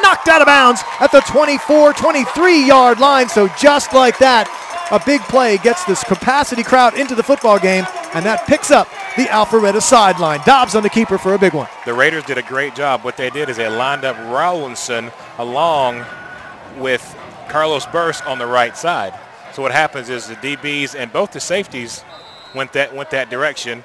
Knocked out of bounds at the 24, 23-yard line. So just like that, a big play gets this capacity crowd into the football game, and that picks up the Alpharetta sideline. Dobbs on the keeper for a big one. The Raiders did a great job. What they did is they lined up Rowlandson along with Carlos Burst on the right side. So what happens is the DBs and both the safeties went that direction,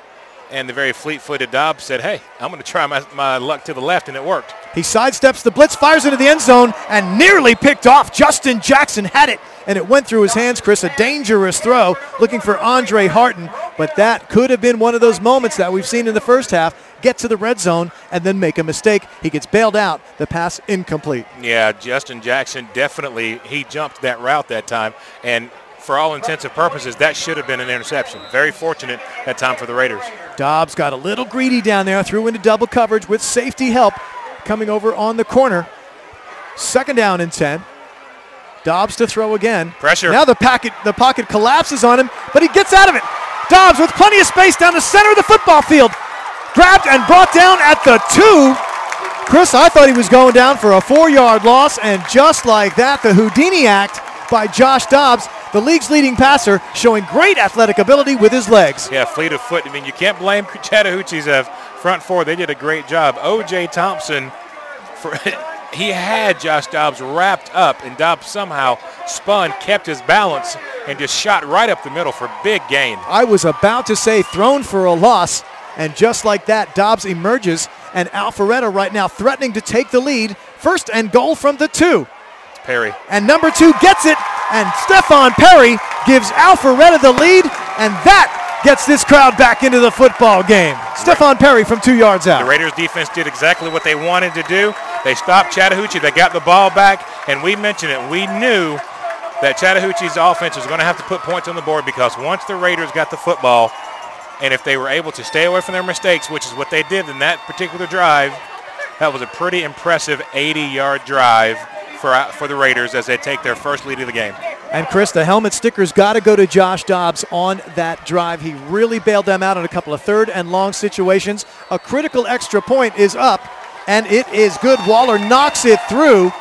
and the very fleet-footed Dobbs said, hey, I'm going to try my luck to the left, and it worked. He sidesteps the blitz, fires into the end zone, and nearly picked off. Justin Jackson had it, and it went through his hands, Chris. A dangerous throw, looking for Andre Harton, but that could have been one of those moments that we've seen in the first half. Get to the red zone and then make a mistake. He gets bailed out. The pass incomplete. Yeah, Justin Jackson definitely, he jumped that route that time, and for all intents and purposes, that should have been an interception. Very fortunate that time for the Raiders. Dobbs got a little greedy down there, threw into double coverage with safety help coming over on the corner. Second down and 10. Dobbs to throw again. Pressure. Now the pocket collapses on him, but he gets out of it. Dobbs with plenty of space down the center of the football field. Grabbed and brought down at the 2. Chris, I thought he was going down for a 4-yard loss, and just like that, the Houdini act by Josh Dobbs, the league's leading passer, showing great athletic ability with his legs. Yeah, fleet of foot. I mean, you can't blame Chattahoochee's front four. They did a great job. O.J. Thompson, he had Josh Dobbs wrapped up, and Dobbs somehow spun, kept his balance, and just shot right up the middle for a big gain. I was about to say thrown for a loss, and just like that, Dobbs emerges and Alpharetta right now threatening to take the lead. First and goal from the 2. Perry. And number 2 gets it, and Stephon Perry gives Alpharetta the lead, and that gets this crowd back into the football game. Stephon Perry from 2 yards out. The Raiders defense did exactly what they wanted to do. They stopped Chattahoochee. They got the ball back, and we mentioned it. We knew that Chattahoochee's offense was going to have to put points on the board because once the Raiders got the football, and if they were able to stay away from their mistakes, which is what they did in that particular drive, that was a pretty impressive 80-yard drive for the Raiders as they take their first lead of the game. And Chris, the helmet sticker's got to go to Josh Dobbs on that drive. He really bailed them out on a couple of 3rd and long situations. A critical extra point is up, and it is good. Waller knocks it through.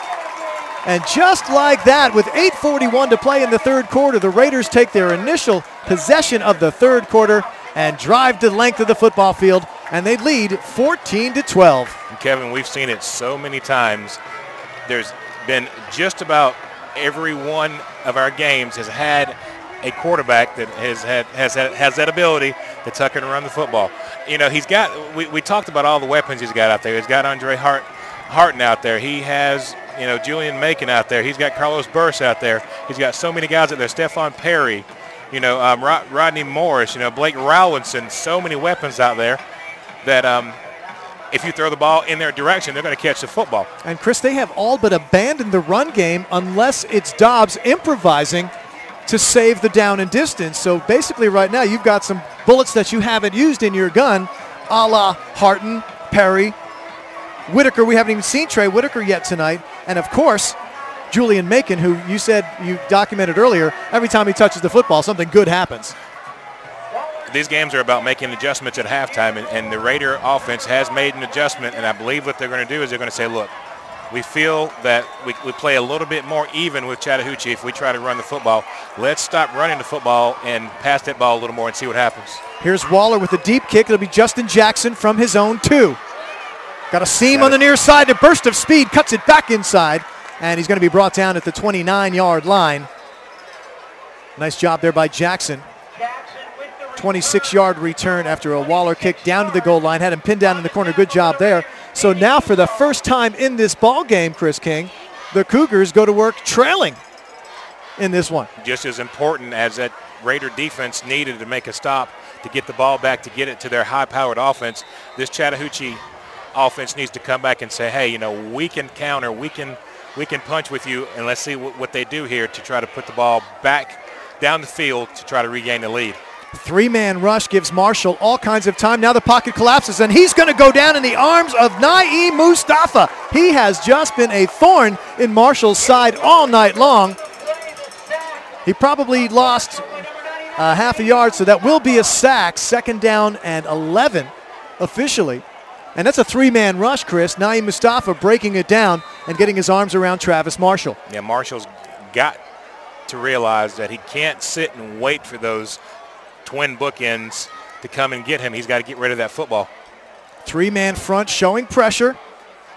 And just like that, with 8:41 to play in the 3rd quarter, the Raiders take their initial possession of the 3rd quarter and drive the length of the football field, and they lead 14-12. And Kevin, we've seen it so many times. There's been just about every one of our games has had a quarterback that has that ability to tuck and run the football. You know, he's got. We talked about all the weapons he's got out there. He's got Andre Harton out there. He has, you know, Julian Macon out there. He's got Carlos Burse out there. He's got so many guys out there. Stephon Perry, you know, Rodney Morris, you know, Blake Rowlinson. So many weapons out there that if you throw the ball in their direction, they're going to catch the football. And Chris, they have all but abandoned the run game unless it's Dobbs improvising to save the down and distance. So basically right now you've got some bullets that you haven't used in your gun, a la Harton, Perry, Whitaker. We haven't even seen Trey Whitaker yet tonight. And of course, Julian Macon, who you said you documented earlier, every time he touches the football, something good happens. These games are about making adjustments at halftime, and the Raider offense has made an adjustment, and I believe what they're going to do is they're going to say, look, we feel that we play a little bit more even with Chattahoochee if we try to run the football. Let's stop running the football and pass that ball a little more and see what happens. Here's Waller with a deep kick. It'll be Justin Jackson from his own 2. Got a seam on the near side, a burst of speed, cuts it back inside, and he's going to be brought down at the 29-yard line. Nice job there by Jackson. 26-yard return after a Waller kick down to the goal line. Had him pinned down in the corner. Good job there. So now for the first time in this ball game, Chris King, the Cougars go to work trailing in this one. Just as important as that Raider defense needed to make a stop to get the ball back, to get it to their high-powered offense, this Chattahoochee offense needs to come back and say, hey, you know, we can counter, we can punch with you, and let's see what they do here to try to put the ball back down the field to try to regain the lead. 3-man rush gives Marshall all kinds of time. Now the pocket collapses, and he's going to go down in the arms of Naeem Mustafa. He has just been a thorn in Marshall's side all night long. He probably lost half a yard, so that will be a sack. 2nd down and 11 officially. And that's a 3-man rush, Chris. Naeem Mustafa breaking it down and getting his arms around Travis Marshall. Yeah, Marshall's got to realize that he can't sit and wait for those twin bookends to come and get him. He's got to get rid of that football. 3-man front showing pressure.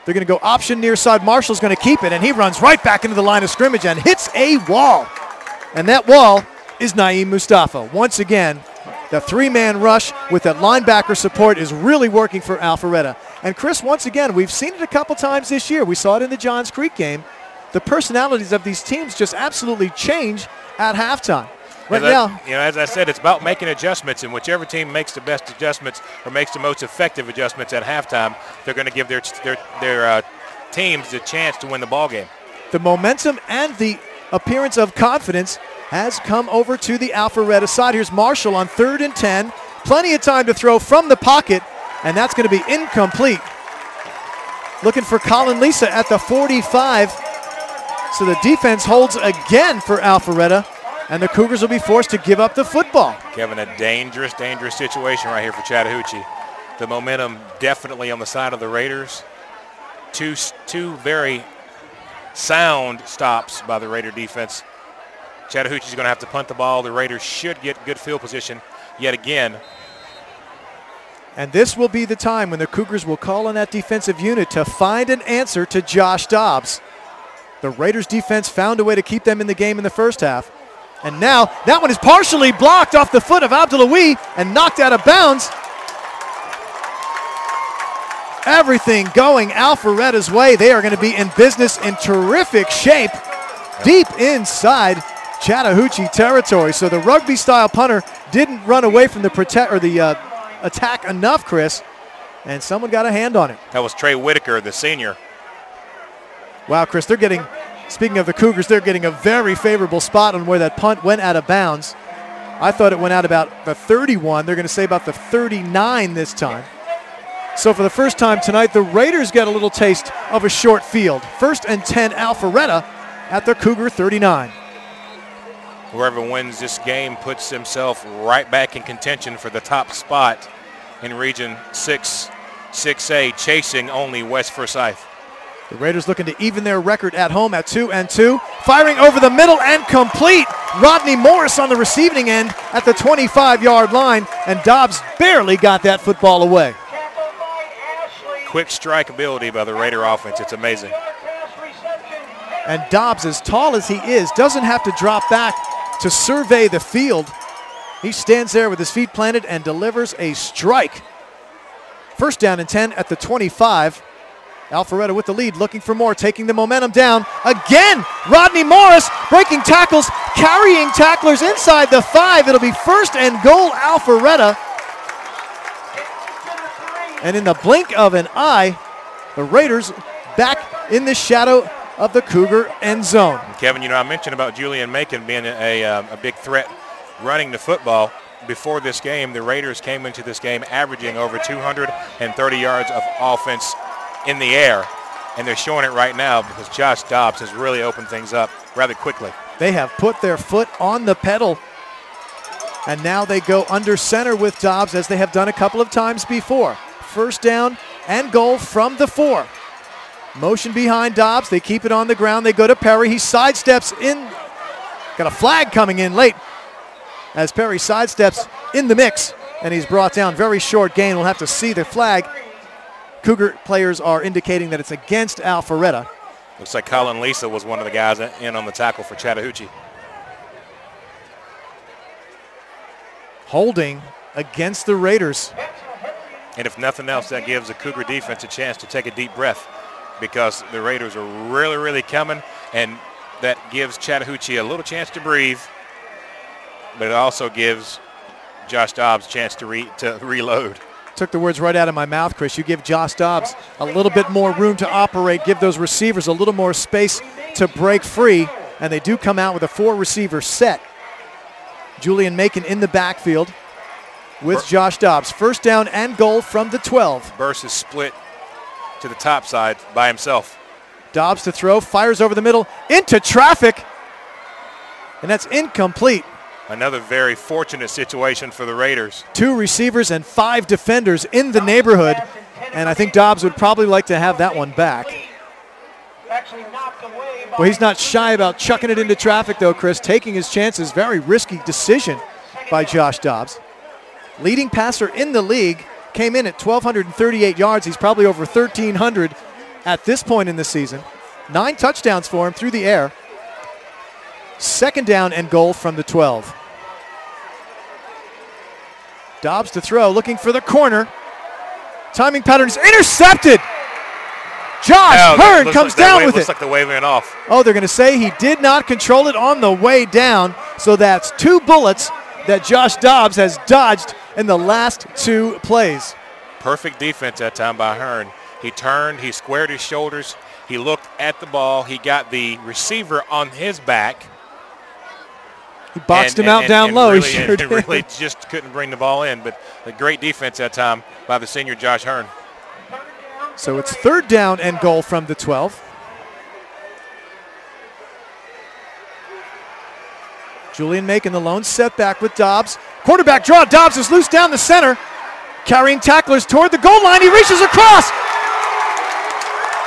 They're going to go option near side. Marshall's going to keep it, and he runs right back into the line of scrimmage and hits a wall. And that wall is Naeem Mustafa. Once again, the 3-man rush with that linebacker support is really working for Alpharetta. And Chris, once again, we've seen it a couple times this year. We saw it in the Johns Creek game. The personalities of these teams just absolutely change at halftime. Right now, you know, as I said, it's about making adjustments, and whichever team makes the best adjustments or makes the most effective adjustments at halftime, they're going to give their teams the chance to win the ball game. The momentum and the appearance of confidence has come over to the Alpharetta side. Here's Marshall on 3rd and 10. Plenty of time to throw from the pocket, and that's going to be incomplete. Looking for Colin Lisa at the 45. So the defense holds again for Alpharetta, and the Cougars will be forced to give up the football. Kevin, a dangerous, dangerous situation right here for Chattahoochee. The momentum definitely on the side of the Raiders. Two very sound stops by the Raider defense. Chattahoochee's going to have to punt the ball. The Raiders should get good field position yet again. And this will be the time when the Cougars will call on that defensive unit to find an answer to Josh Dobbs. The Raiders defense found a way to keep them in the game in the first half. And now that one is partially blocked off the foot of Abdulawi and knocked out of bounds. Everything going Alpharetta's way. They are going to be in business in terrific shape deep inside Chattahoochee territory. So the rugby-style punter didn't run away from the attack enough, Chris, and someone got a hand on it. That was Trey Whitaker, the senior. Wow, Chris, they're getting, speaking of the Cougars, they're getting a very favorable spot on where that punt went out of bounds. I thought it went out about the 31. They're going to say about the 39 this time. So for the first time tonight, the Raiders get a little taste of a short field. 1st and 10 Alpharetta at the Cougar 39. Whoever wins this game puts himself right back in contention for the top spot in Region 6A, chasing only West Forsyth. The Raiders looking to even their record at home at 2-2. Firing over the middle and complete. Rodney Morris on the receiving end at the 25-yard line, and Dobbs barely got that football away. Quick strike ability by the Raider offense. It's amazing. And Dobbs, as tall as he is, doesn't have to drop back to survey the field. He stands there with his feet planted and delivers a strike. 1st down and 10 at the 25. Alpharetta with the lead, looking for more, taking the momentum down. Again, Rodney Morris breaking tackles, carrying tacklers inside the 5. It'll be 1st and goal Alpharetta. And in the blink of an eye, the Raiders back in the shadow of the Cougar end zone. Kevin, you know, I mentioned about Julian Macon being a big threat running the football. Before this game, the Raiders came into this game averaging over 230 yards of offense in the air, and they're showing it right now because Josh Dobbs has really opened things up rather quickly. They have put their foot on the pedal, and now they go under center with Dobbs as they have done a couple of times before. 1st down and goal from the 4. Motion behind Dobbs. They keep it on the ground. They go to Perry. He sidesteps in. Got a flag coming in late as Perry sidesteps in the mix, and he's brought down. Very short gain. We'll have to see the flag. Cougar players are indicating that it's against Alpharetta. Looks like Colin Lisa was one of the guys in on the tackle for Chattahoochee. Holding against the Raiders. And if nothing else, that gives the Cougar defense a chance to take a deep breath because the Raiders are really, really coming, and that gives Chattahoochee a little chance to breathe, but it also gives Josh Dobbs a chance to reload. Took the words right out of my mouth, Chris. You give Josh Dobbs a little bit more room to operate, give those receivers a little more space to break free, and they do come out with a 4-receiver set. Julian Macon in the backfield with Josh Dobbs. 1st down and goal from the 12. Burse is split to the top side by himself. Dobbs to throw, fires over the middle, into traffic, and that's incomplete. Another very fortunate situation for the Raiders. 2 receivers and 5 defenders in the neighborhood, and I think Dobbs would probably like to have that one back. Well, he's not shy about chucking it into traffic, though, Chris, taking his chances. Very risky decision by Josh Dobbs. Leading passer in the league, came in at 1,238 yards. He's probably over 1,300 at this point in the season. 9 touchdowns for him through the air. 2nd down and goal from the 12. Dobbs to throw, looking for the corner. Timing pattern is intercepted. Josh Hearn comes down with it. Looks like the wave went off. Oh, they're going to say he did not control it on the way down. So that's 2 bullets that Josh Dobbs has dodged in the last 2 plays. Perfect defense that time by Hearn. He turned, he squared his shoulders, he looked at the ball, he got the receiver on his back. He boxed him out down low. Really, he sure did. Really just couldn't bring the ball in, but a great defense that time by the senior Josh Hearn. So it's 3rd down and goal from the 12. Julian Macon, the lone setback with Dobbs. Quarterback draw. Dobbs is loose down the center. Carrying tacklers toward the goal line. He reaches across.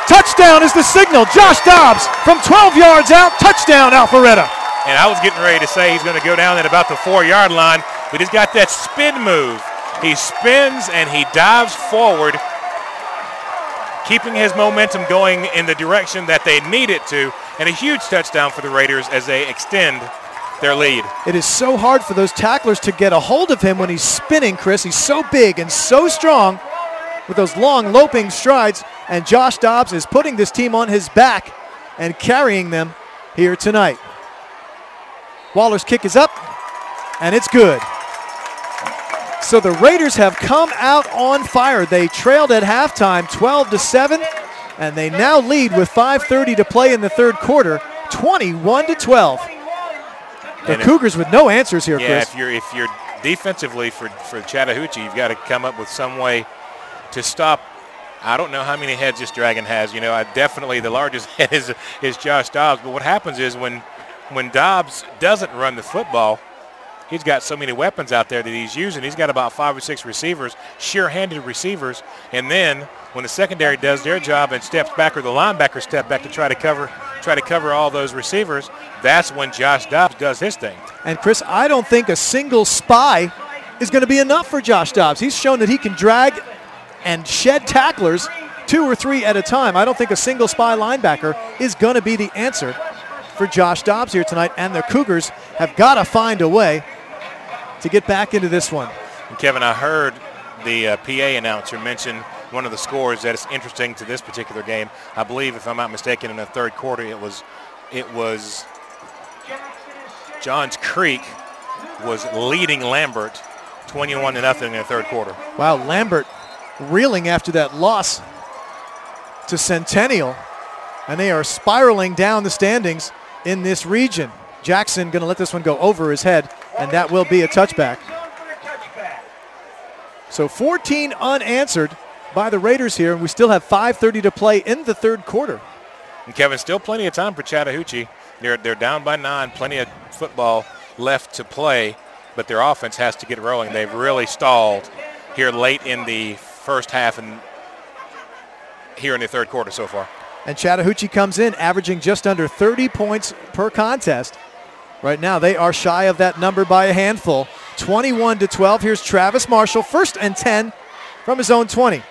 Touchdown is the signal. Josh Dobbs from 12 yards out. Touchdown, Alpharetta. And I was getting ready to say he's going to go down at about the 4-yard line, but he's got that spin move. He spins and he dives forward, keeping his momentum going in the direction that they need it to, and a huge touchdown for the Raiders as they extend their lead. It is so hard for those tacklers to get a hold of him when he's spinning, Chris. He's so big and so strong. with those long loping strides, and Josh Dobbs is putting this team on his back and carrying them here tonight. Waller's kick is up, and it's good. So the Raiders have come out on fire. They trailed at halftime 12-7, and they now lead with 5:30 to play in the third quarter, 21-12. The Cougars with no answers here, yeah, Chris. if you're defensively for Chattahoochee, you've got to come up with some way to stop. I don't know how many heads this Dragon has. You know, definitely the largest head is Josh Dobbs. But what happens is when Dobbs doesn't run the football, he's got so many weapons out there that he's using. He's got about 5 or 6 receivers, sure-handed receivers. And then when the secondary does their job and steps back, or the linebackers step back to try to cover all those receivers, that's when Josh Dobbs does his thing. And Chris, I don't think a single spy is going to be enough for Josh Dobbs. He's shown that he can drag and shed tacklers 2 or 3 at a time. I don't think a single spy linebacker is going to be the answer for Josh Dobbs here tonight, and the Cougars have got to find a way to get back into this one. And Kevin, I heard the PA announcer mention one of the scores that is interesting to this particular game. I believe, if I'm not mistaken, in the third quarter it was Johns Creek was leading Lambert 21-0 in the third quarter. Wow, Lambert reeling after that loss to Centennial, and they are spiraling down the standings in this region. Jackson going to let this one go over his head, and that will be a touchback. So 14 unanswered by the Raiders here, and we still have 5:30 to play in the third quarter. And Kevin, still plenty of time for Chattahoochee. They're down by 9, plenty of football left to play, but their offense has to get rolling. They've really stalled here late in the first half and here in the third quarter so far. And Chattahoochee comes in averaging just under 30 points per contest. Right now they are shy of that number by a handful. 21-12. Here's Travis Marshall, 1st and 10 from his own 20.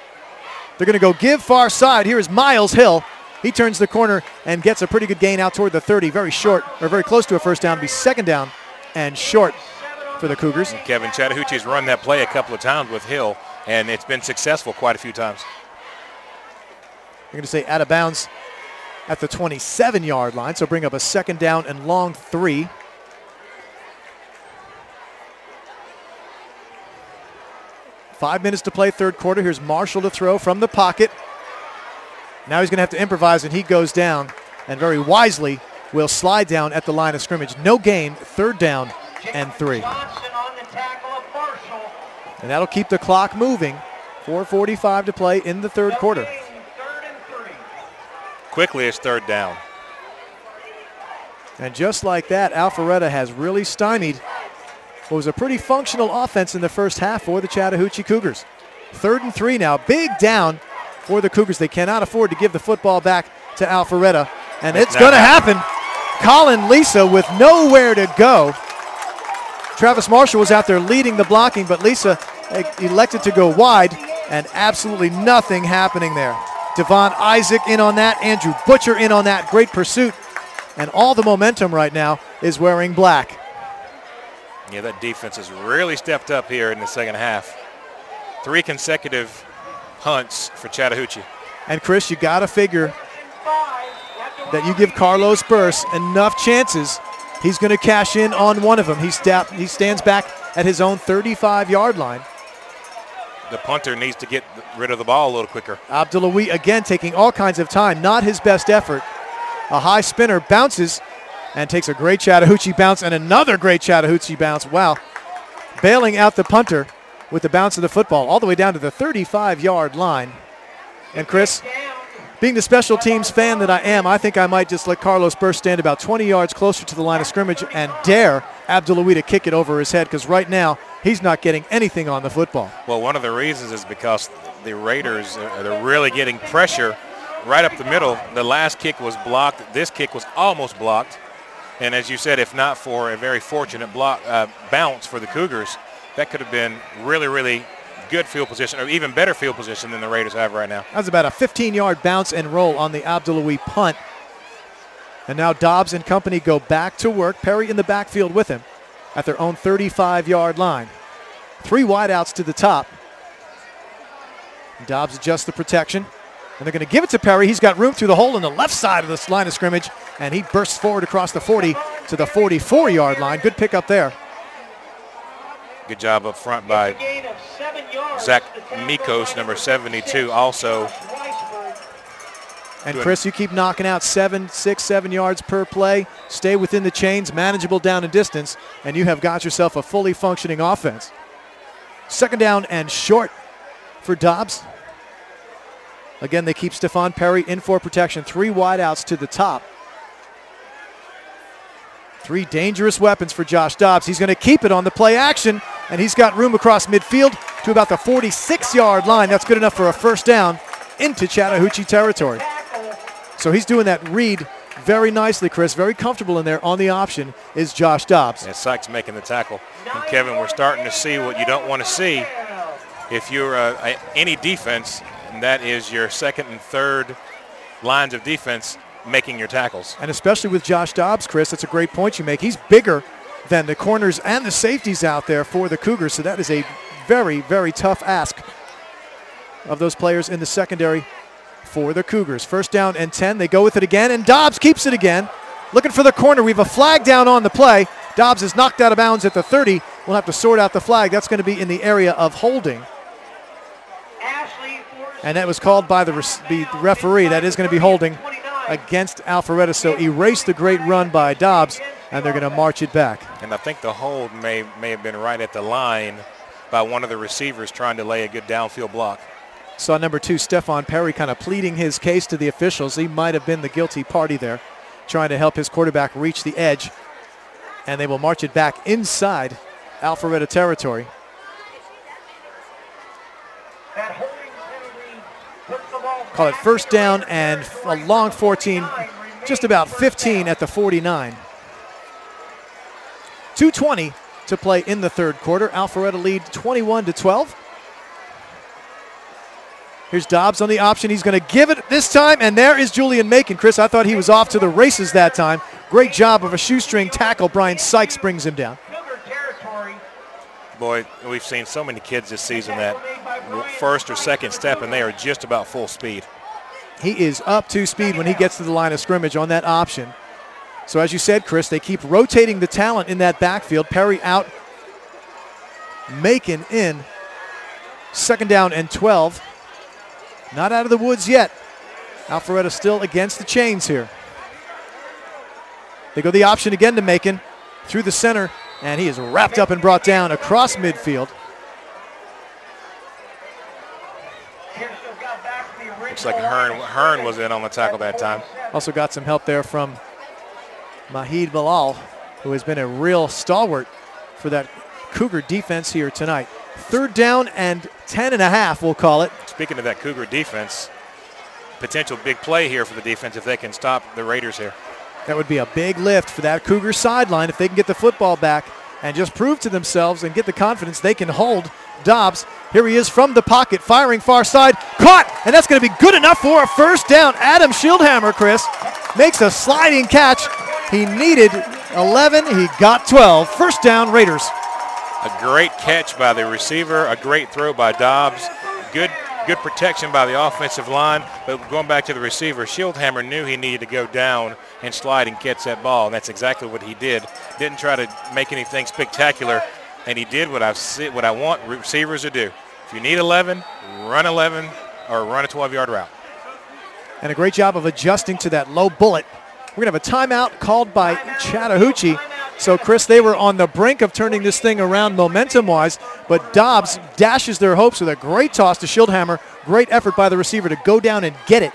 They're going to go give far side. Here is Miles Hill. He turns the corner and gets a pretty good gain out toward the 30. Very short, or very close to a first down. Be second down and short for the Cougars. And Kevin, Chattahoochee's run that play a couple of times with Hill, and it's been successful quite a few times. They're going to say out of bounds at the 27-yard line, so bring up a second down and long 3. Five minutes to play, third quarter. Here's Marshall to throw from the pocket. Now he's going to have to improvise, and he goes down, and very wisely will slide down at the line of scrimmage. No gain, third down and 3. And that'll keep the clock moving. 4:45 to play in the third quarter. Quickly, it's third down. And just like that, Alpharetta has really stymied what was a pretty functional offense in the first half for the Chattahoochee Cougars. 3rd and 3 now. Big down for the Cougars. They cannot afford to give the football back to Alpharetta. And it's going to happen. Colin Lisa with nowhere to go. Travis Marshall was out there leading the blocking, but Lisa elected to go wide, and absolutely nothing happening there. Devon Isaac in on that. Andrew Butcher in on that. Great pursuit. And all the momentum right now is wearing black. Yeah, that defense has really stepped up here in the second half. 3 consecutive punts for Chattahoochee. And Chris, you got to figure that you give Carlos Burse enough chances, he's going to cash in on one of them. He stands back at his own 35-yard line. The punter needs to get rid of the ball a little quicker. Abdullawi again taking all kinds of time. Not his best effort. A high spinner bounces and takes a great Chattahoochee bounce and another great Chattahoochee bounce. Wow. Bailing out the punter with the bounce of the football all the way down to the 35-yard line. And Chris, being the special teams fan that I am, I think I might just let Carlos Burst stand about 20 yards closer to the line of scrimmage and dare Abdullawi to kick it over his head, because right now he's not getting anything on the football. Well, one of the reasons is because the Raiders are really getting pressure right up the middle. The last kick was blocked. This kick was almost blocked. And as you said, if not for a very fortunate bounce for the Cougars, that could have been really, really good field position, or even better field position than the Raiders have right now. That was about a 15-yard bounce and roll on the Abdullawi punt. And now Dobbs and company go back to work. Perry in the backfield with him at their own 35-yard line. 3 wideouts to the top. Dobbs adjusts the protection, and they're going to give it to Perry. He's got room through the hole in the left side of this line of scrimmage, and he bursts forward across the 40 to the 44-yard line. Good pickup there. Good job up front by Zach Mikos, number 72, also. And Chris, you keep knocking out 6, 7 yards per play. Stay within the chains, manageable down and distance, and you have got yourself a fully functioning offense. Second down and short for Dobbs. Again, they keep Stephon Perry in for protection. 3 wideouts to the top. 3 dangerous weapons for Josh Dobbs. He's going to keep it on the play action, and he's got room across midfield to about the 46-yard line. That's good enough for a first down into Chattahoochee territory. So he's doing that read very nicely, Chris. Very comfortable in there on the option is Josh Dobbs. Yeah, Sykes making the tackle. And Kevin, we're starting to see what you don't want to see if you're any defense, and that is your second and third lines of defense making your tackles. And especially with Josh Dobbs, Chris, that's a great point you make. He's bigger than the corners and the safeties out there for the Cougars, so that is a very, very tough ask of those players in the secondary for the Cougars. First down and 10. They go with it again, and Dobbs keeps it again. Looking for the corner. We have a flag down on the play. Dobbs is knocked out of bounds at the 30. We'll have to sort out the flag. That's going to be in the area of holding. And that was called by the referee. That is going to be holding against Alpharetta. So erase the great run by Dobbs, and they're going to march it back. And I think the hold may have been right at the line by one of the receivers trying to lay a good downfield block. Saw number 2, Stephon Perry, kind of pleading his case to the officials. He might have been the guilty party there, trying to help his quarterback reach the edge. And they will march it back inside Alpharetta territory. Call it first down and a long 14, just about 15 at the 49. 2:20 to play in the third quarter. Alpharetta lead 21-12. Here's Dobbs on the option. He's going to give it this time, and there is Julian Macon. Chris, I thought he was off to the races that time. Great job of a shoestring tackle. Brian Sykes brings him down. Boy, we've seen so many kids this season that first or second step, and they are just about full speed. He is up to speed when he gets to the line of scrimmage on that option. So as you said, Chris, they keep rotating the talent in that backfield. Perry out, Macon in. Second down and 12. Not out of the woods yet. Alpharetta still against the chains here. They go the option again to Macon through the center, and he is wrapped up and brought down across midfield. Looks like Hearn was in on the tackle that time. Also got some help there from Mahid Bilal, who has been a real stalwart for that Cougar defense here tonight. Third down and 10.5, we'll call it. Speaking of that Cougar defense, potential big play here for the defense if they can stop the Raiders here. That would be a big lift for that Cougar sideline if they can get the football back and just prove to themselves and get the confidence they can hold Dobbs. Here he is from the pocket, firing far side, caught, and that's going to be good enough for a first down. Adam Schildhammer, Chris, makes a sliding catch. He needed 11, he got 12. First down, Raiders. A great catch by the receiver, a great throw by Dobbs. Good protection by the offensive line, but going back to the receiver, Schildhammer knew he needed to go down and slide and catch that ball, and that's exactly what he did. Didn't try to make anything spectacular, and he did what I want receivers to do. If you need 11, run 11 or run a 12-yard route. And a great job of adjusting to that low bullet. We're going to have a timeout called by Chattahoochee. So, Chris, they were on the brink of turning this thing around momentum-wise, but Dobbs dashes their hopes with a great toss to Schildhammer. Great effort by the receiver to go down and get it.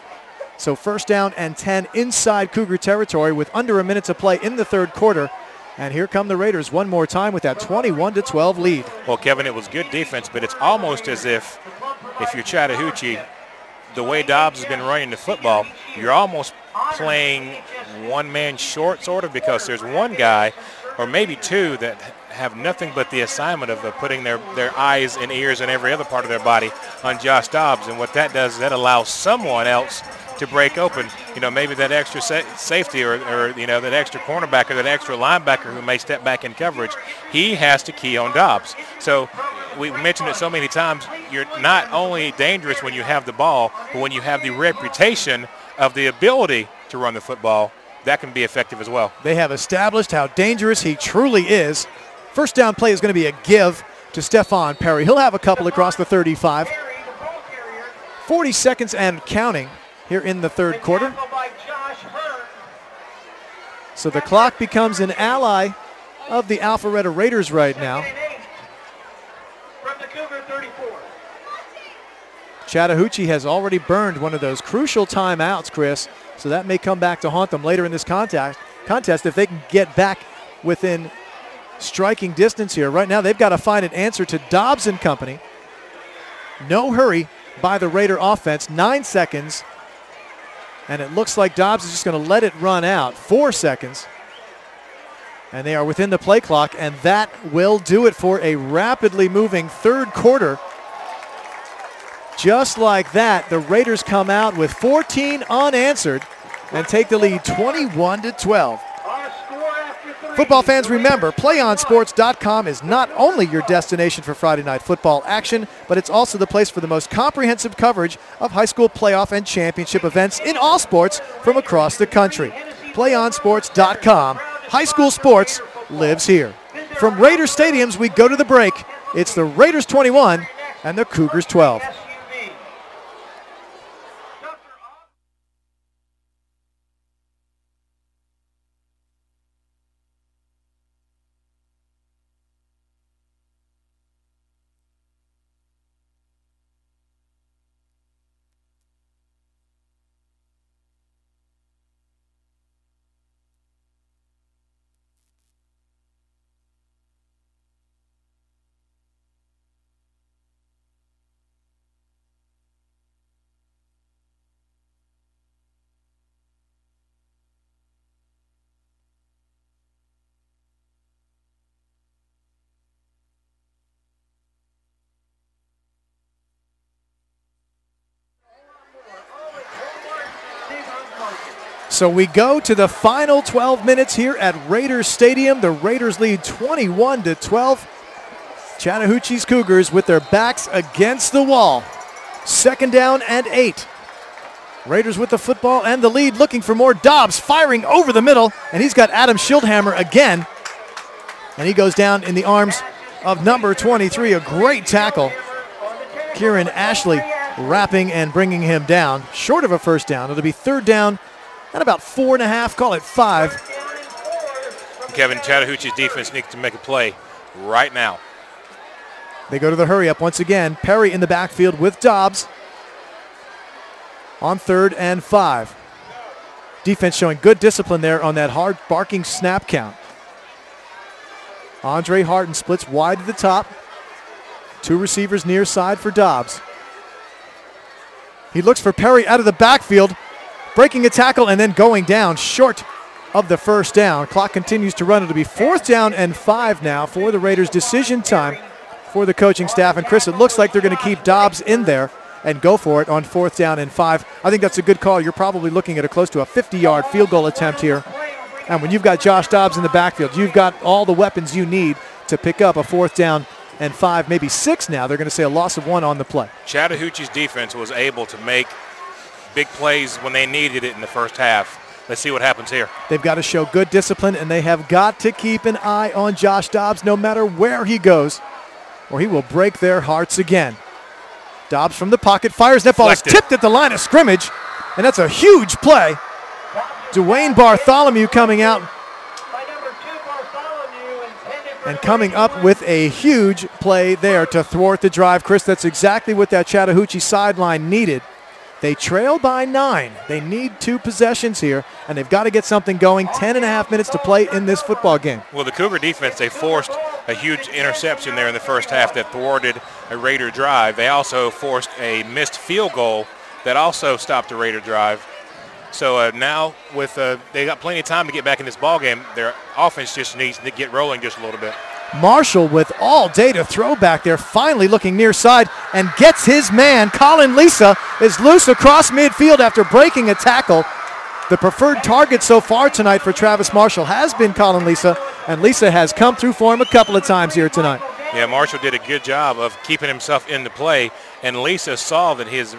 So first down and 10 inside Cougar territory with under a minute to play in the third quarter. And here come the Raiders one more time with that 21-12 lead. Well, Kevin, it was good defense, but it's almost as if you're Chattahoochee, the way Dobbs has been running the football, you're almost playing one-man short, sort of, because there's one guy or maybe two that have nothing but the assignment of putting their eyes and ears and every other part of their body on Josh Dobbs. And what that does is that allows someone else to break open, maybe that extra safety or that extra cornerback or that extra linebacker who may step back in coverage. He has to key on Dobbs. So we mentioned it so many times, you're not only dangerous when you have the ball, but when you have the reputation of the ability to run the football, that can be effective as well. They have established how dangerous he truly is. First down play is going to be a give to Stephon Perry. He'll have a couple across the 35. 40 seconds and counting here in the third quarter. So the clock becomes an ally of the Alpharetta Raiders right now. Chattahoochee has already burned one of those crucial timeouts, Chris, so that may come back to haunt them later in this contest if they can get back within striking distance here. Right now they've got to find an answer to Dobbs and company. No hurry by the Raider offense, 9 seconds, and it looks like Dobbs is just going to let it run out. 4 seconds, and they are within the play clock, and that will do it for a rapidly moving third quarter. Just like that, the Raiders come out with 14 unanswered and take the lead 21-12. Football fans, remember, PlayOnSports.com is not only your destination for Friday night football action, but it's also the place for the most comprehensive coverage of high school playoff and championship events in all sports from across the country. PlayOnSports.com. High school sports lives here. From Raiders Stadiums, we go to the break. It's the Raiders 21 and the Cougars 12. So we go to the final 12 minutes here at Raiders Stadium. The Raiders lead 21-12. Chattahoochee's Cougars with their backs against the wall. Second down and 8. Raiders with the football and the lead, looking for more. Dobbs firing over the middle, and he's got Adam Schildhammer again. And he goes down in the arms of number 23. A great tackle. Kieran Ashley wrapping and bringing him down. Short of a first down. It'll be third down and about 4.5, call it 5. Kevin, Chattahoochee's defense needs to make a play right now. They go to the hurry up once again. Perry in the backfield with Dobbs on 3rd and 5. Defense showing good discipline there on that hard barking snap count. Andre Harton splits wide to the top. 2 receivers near side for Dobbs. He looks for Perry out of the backfield, breaking a tackle and then going down short of the first down. Clock continues to run. It'll be 4th down and 5 now for the Raiders. Decision time for the coaching staff. And Chris, it looks like they're going to keep Dobbs in there and go for it on 4th down and 5. I think that's a good call. You're probably looking at a close to a 50-yard field goal attempt here. And when you've got Josh Dobbs in the backfield, you've got all the weapons you need to pick up a 4th down and 5, maybe 6 now. They're going to say a loss of 1 on the play. Chattahoochee's defense was able to make big plays when they needed it in the first half. Let's see what happens here. They've got to show good discipline, and they have got to keep an eye on Josh Dobbs no matter where he goes, or he will break their hearts again. Dobbs from the pocket fires. That ball is tipped at the line of scrimmage, and that's a huge play. Dwayne Bartholomew coming out and coming up with a huge play there to thwart the drive. Chris, that's exactly what that Chattahoochee sideline needed. They trail by 9. They need 2 possessions here, and they've got to get something going. 10.5 minutes to play in this football game. Well, the Cougar defense, they forced a huge interception there in the first half that thwarted a Raider drive. They also forced a missed field goal that also stopped a Raider drive. So now with they got plenty of time to get back in this ball game. Their offense just needs to get rolling just a little bit. Marshall with all day to throw back there, finally looking near side and gets his man. Colin Lisa is loose across midfield after breaking a tackle. The preferred target so far tonight for Travis Marshall has been Colin Lisa, and Lisa has come through for him a couple of times here tonight. Yeah, Marshall did a good job of keeping himself in the play, and Lisa saw that his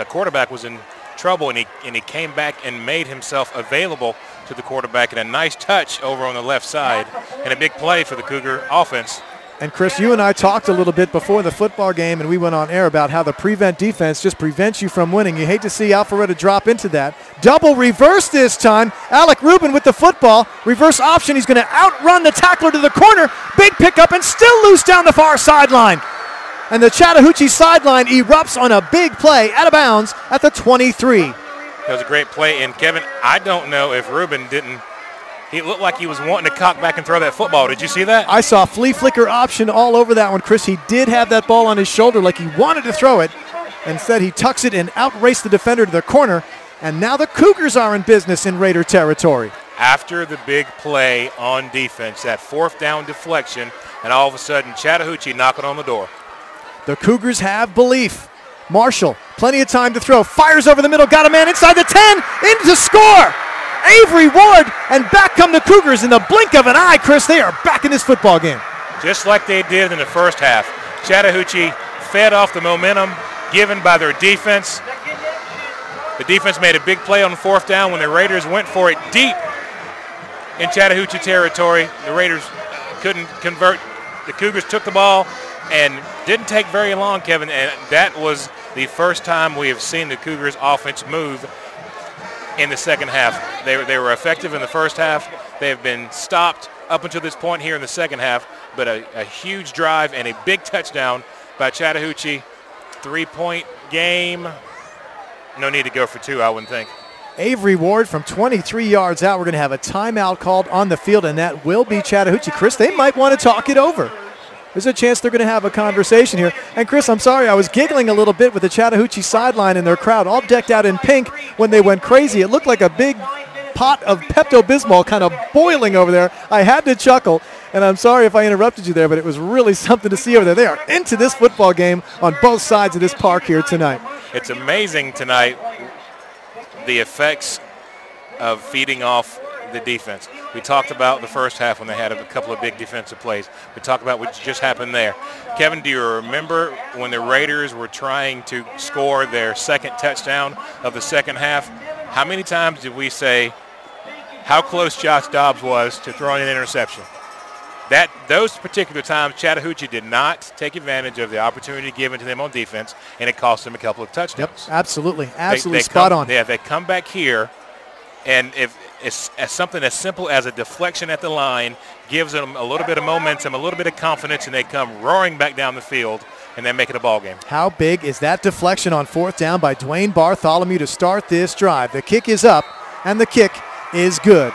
quarterback was in trouble, and he came back and made himself available to the quarterback, and a nice touch over on the left side, and a big play for the Cougar offense. And Chris, you and I talked a little bit before the football game, and we went on air about how the prevent defense just prevents you from winning. You hate to see Alpharetta drop into that. Double reverse this time. Alec Rubin with the football. Reverse option. He's going to outrun the tackler to the corner. Big pickup and still loose down the far sideline. And the Chattahoochee sideline erupts on a big play out of bounds at the 23. That was a great play. And, Kevin, I don't know if Rubin didn't. He looked like he was wanting to cock back and throw that football. Did you see that? I saw flea flicker option all over that one, Chris. He did have that ball on his shoulder like he wanted to throw it. Instead, he tucks it and outraced the defender to the corner. And now the Cougars are in business in Raider territory. After the big play on defense, that fourth down deflection, and all of a sudden Chattahoochee knocking on the door. The Cougars have belief. Marshall, plenty of time to throw. Fires over the middle, got a man inside the 10, in to score. Avery Ward, and back come the Cougars in the blink of an eye, Chris. They are back in this football game. Just like they did in the first half. Chattahoochee fed off the momentum given by their defense. The defense made a big play on the fourth down when the Raiders went for it deep in Chattahoochee territory. The Raiders couldn't convert. The Cougars took the ball and didn't take very long, Kevin, and that was the first time we have seen the Cougars offense move in the second half. They were effective in the first half. They have been stopped up until this point here in the second half, but a huge drive and a big touchdown by Chattahoochee. 3-point game. No need to go for two, I wouldn't think. Avery Ward from 23 yards out. We're going to have a timeout called on the field, and that will be Chattahoochee. Chris, they might want to talk it over. There's a chance they're going to have a conversation here. And, Chris, I'm sorry, I was giggling a little bit with the Chattahoochee sideline and their crowd all decked out in pink when they went crazy. It looked like a big pot of Pepto-Bismol kind of boiling over there. I had to chuckle, and I'm sorry if I interrupted you there, but it was really something to see over there. They are into this football game on both sides of this park here tonight. It's amazing tonight the effects of feeding off the defense. We talked about the first half when they had a couple of big defensive plays. We talked about what just happened there. Kevin, do you remember when the Raiders were trying to score their second touchdown of the second half? How many times did we say how close Josh Dobbs was to throwing an interception? Those particular times, Chattahoochee did not take advantage of the opportunity given to them on defense, and it cost them a couple of touchdowns. Yep, absolutely spot on. Yeah, they come back here, and if it's something as simple as a deflection at the line gives them a little bit of momentum, a little bit of confidence, and they come roaring back down the field, and they make it a ball game. How big is that deflection on fourth down by Dwayne Bartholomew to start this drive? The kick is up, and the kick is good.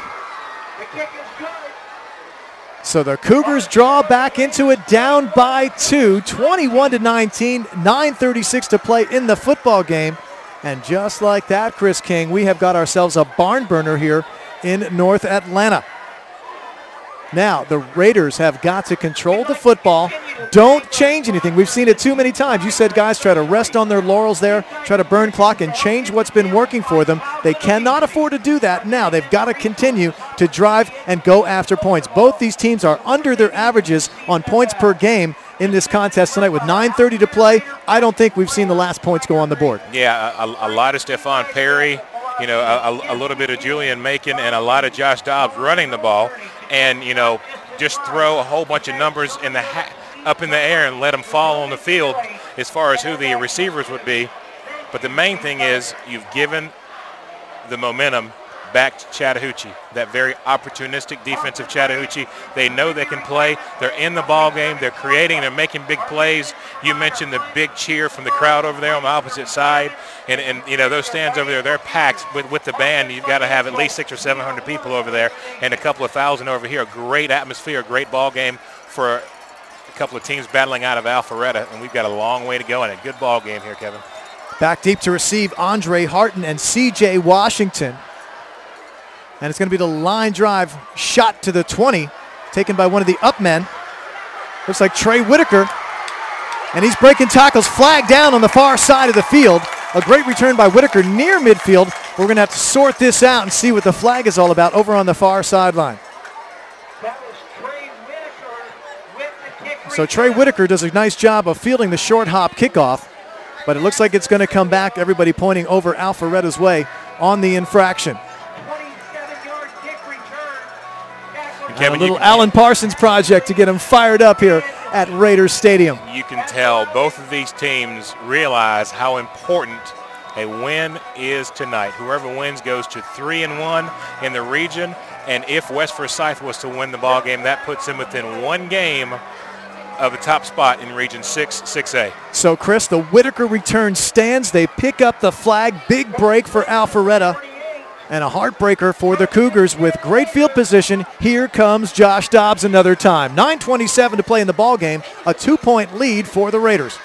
So the Cougars draw back into it, down by 2, 21-19, 9:36 to play in the football game. And just like that, Chris King, we have got ourselves a barn burner here in North Atlanta. Now, the Raiders have got to control the football. Don't change anything. We've seen it too many times. You said guys try to rest on their laurels there, try to burn clock and change what's been working for them. They cannot afford to do that now. They've got to continue to drive and go after points. Both these teams are under their averages on points per game in this contest tonight. With 9:30 to play, I don't think we've seen the last points go on the board. Yeah, a lot of Stephon Perry, you know, a little bit of Julian Macon, and a lot of Josh Dobbs running the ball. And, you know, just throw a whole bunch of numbers in the up in the air and let them fall on the field as far as who the receivers would be. But the main thing is you've given the momentum back to Chattahoochee, that very opportunistic defensive Chattahoochee. They know they can play. They're in the ball game. They're creating. They're making big plays. You mentioned the big cheer from the crowd over there on the opposite side. And you know, those stands over there, they're packed with the band. You've got to have at least 600 or 700 people over there and a couple of thousand over here. A great atmosphere, a great ball game for a couple of teams battling out of Alpharetta. And we've got a long way to go and a good ball game here, Kevin. Back deep to receive Andre Harton and C.J. Washington. And it's going to be the line drive shot to the 20, taken by one of the up men. Looks like Trey Whitaker. And he's breaking tackles, flag down on the far side of the field. A great return by Whitaker near midfield. We're going to have to sort this out and see what the flag is all about over on the far sideline. So Trey Whitaker does a nice job of fielding the short hop kickoff, but it looks like it's going to come back. Everybody pointing over Alpharetta's way on the infraction. 27-yard kick return. And a little Alan Parsons project to get him fired up here at Raiders Stadium. You can tell both of these teams realize how important a win is tonight. Whoever wins goes to 3-1 in the region, and if West Forsyth was to win the ball game, that puts them within one game of the top spot in Region 6A. So, Chris, the Whitaker return stands. They pick up the flag. Big break for Alpharetta and a heartbreaker for the Cougars with great field position. Here comes Josh Dobbs another time. 9:27 to play in the ball game. A 2-point lead for the Raiders.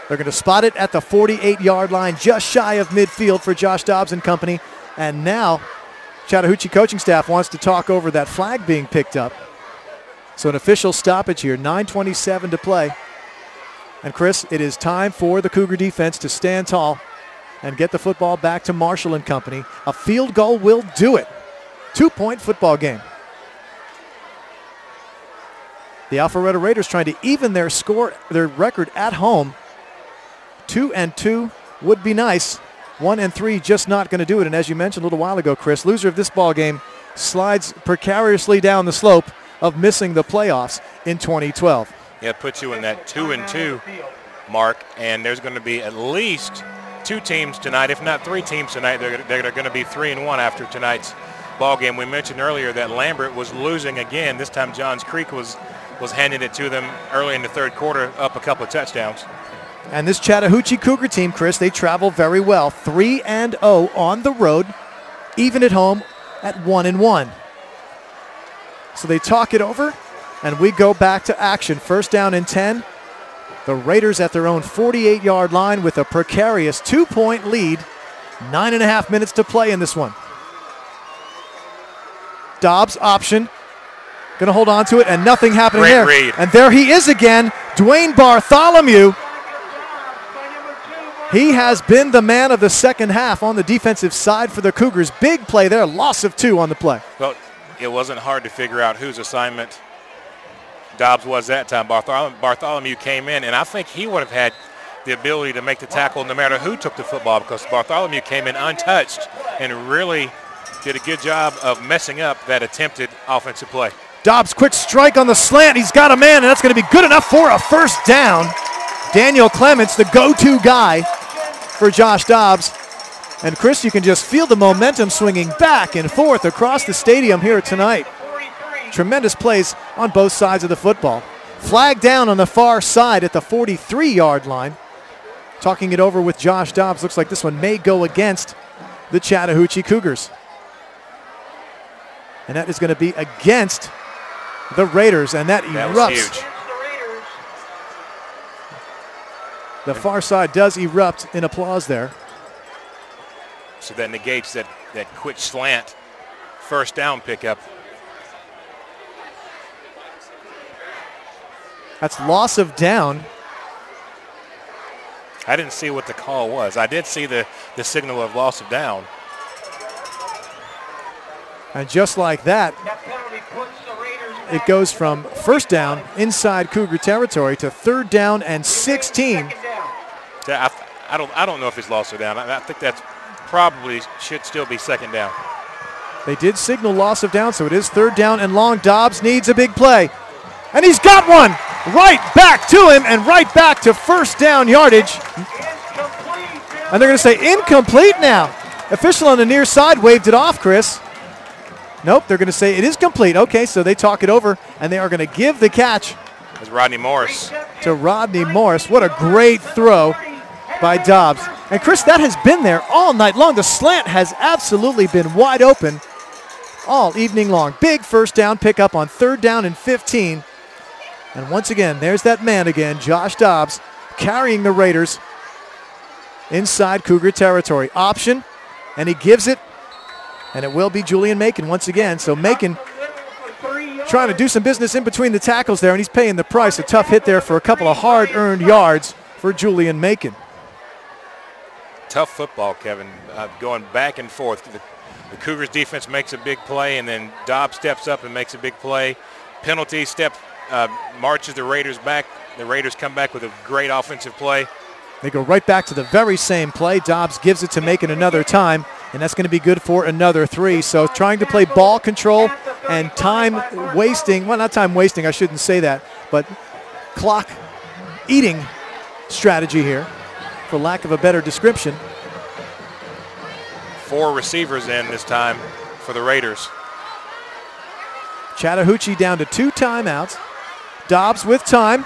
They're going to spot it at the 48-yard line, just shy of midfield for Josh Dobbs and company. And now Chattahoochee coaching staff wants to talk over that flag being picked up. So an official stoppage here, 9:27 to play. And Chris, it is time for the Cougar defense to stand tall and get the football back to Marshall and company. A field goal will do it. 2-point football game. The Alpharetta Raiders trying to even their record at home. 2-2 would be nice. 1-3 just not going to do it. And as you mentioned a little while ago, Chris, loser of this ball game slides precariously down the slope of missing the playoffs in 2012. Yeah, it puts you in that 2-2 mark, and there's going to be at least 2 teams tonight, if not 3 teams tonight. They're going to be 3-1 after tonight's ball game. We mentioned earlier that Lambert was losing again. This time Johns Creek was handing it to them early in the third quarter, up a couple of touchdowns. And this Chattahoochee Cougar team, Chris, they travel very well. 3-0 on the road, even at home at 1-1. So they talk it over, and we go back to action. First down and 10. The Raiders at their own 48-yard line with a precarious 2-point lead. 9.5 minutes to play in this one. Dobbs option. Going to hold on to it, and nothing happening Great there. read. And there he is again, Dwayne Bartholomew. He has been the man of the second half on the defensive side for the Cougars. Big play there, loss of 2 on the play. Well, it wasn't hard to figure out whose assignment Dobbs was that time. Bartholomew came in, and I think he would have had the ability to make the tackle no matter who took the football, because Bartholomew came in untouched and really did a good job of messing up that attempted offensive play. Dobbs, quick strike on the slant. He's got a man, and that's going to be good enough for a first down. Daniel Clements, the go-to guy for Josh Dobbs. And Chris, you can just feel the momentum swinging back and forth across the stadium here tonight. Tremendous plays on both sides of the football. Flag down on the far side at the 43-yard line. Talking it over with Josh Dobbs. Looks like this one may go against the Chattahoochee Cougars. And that is going to be against the Raiders, and that erupts. Was huge. The far side does erupt in applause there. So that negates that quick slant first down pickup. That's loss of down. I didn't see what the call was. I did see the signal of loss of down. And just like that, it goes from first down inside Cougar territory to third down and 16. I don't know if it's loss of down. I think that's probably should still be second down. They did signal loss of down, so it is third down and long. Dobbs needs a big play. And he's got one right back to him and right back to first down yardage. And they're going to say incomplete now. Official on the near side waved it off, Chris. Nope, they're going to say it is complete. Okay, so they talk it over, and they are going to give the catch. It's Rodney Morris. To Rodney Morris. What a great throw by Dobbs. And Chris, that has been there all night long. The slant has absolutely been wide open all evening long. Big first down pickup on third down and 15. And once again, there's that man again, Josh Dobbs, carrying the Raiders inside Cougar territory. Option, and he gives it, and it will be Julian Macon once again. So Macon trying to do some business in between the tackles there, and he's paying the price. A tough hit there for a couple of hard-earned yards for Julian Macon. Tough football, Kevin, going back and forth. The Cougars defense makes a big play, and then Dobbs steps up and makes a big play. Penalty, step marches the Raiders back. The Raiders come back with a great offensive play. They go right back to the very same play. Dobbs gives it to Macon another time, and that's going to be good for another 3. So trying to play ball control and time wasting, well, not time wasting, I shouldn't say that, but clock eating strategy here, for lack of a better description. 4 receivers in this time for the Raiders. Chattahoochee down to 2 timeouts. Dobbs with time.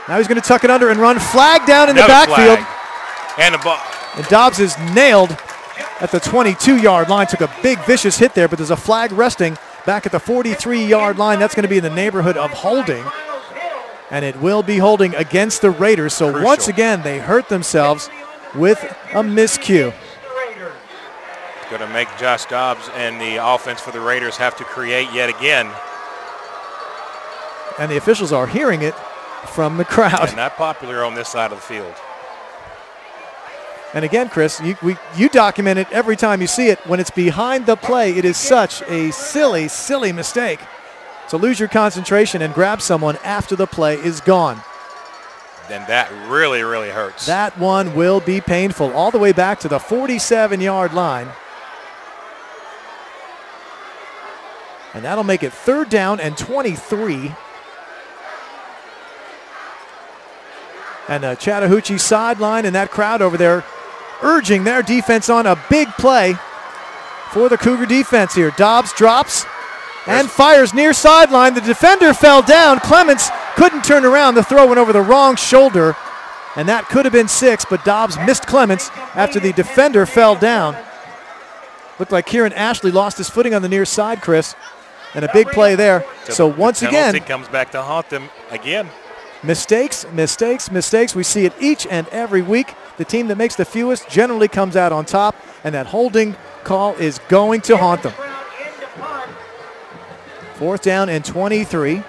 Now he's going to tuck it under and run. Flag down in the backfield. And the ball. And Dobbs is nailed at the 22-yard line. Took a big, vicious hit there, but there's a flag resting back at the 43-yard line. That's going to be in the neighborhood of holding. And it will be holding against the Raiders. So Crucial. Once again, they hurt themselves with a miscue. Going to make Josh Dobbs and the offense for the Raiders have to create yet again. And the officials are hearing it from the crowd. And not popular on this side of the field. And again, Chris, you document it every time you see it. When it's behind the play, it is such a silly, silly mistake. To lose your concentration and grab someone after the play is gone. Then that really, really hurts. That one will be painful. All the way back to the 47-yard line. And that'll make it 3rd down and 23. And the Chattahoochee sideline and that crowd over there urging their defense on. A big play for the Cougar defense here. Dobbs drops and fires near sideline. The defender fell down. Clements couldn't turn around. The throw went over the wrong shoulder, and that could have been 6, but Dobbs missed Clements after the defender fell down. Looked like Kieran Ashley lost his footing on the near side, Chris, and a big play there. So once again, it comes back to haunt them again. Mistakes, mistakes, mistakes. We see it each and every week. The team that makes the fewest generally comes out on top, and that holding call is going to haunt them. 4th down and 23.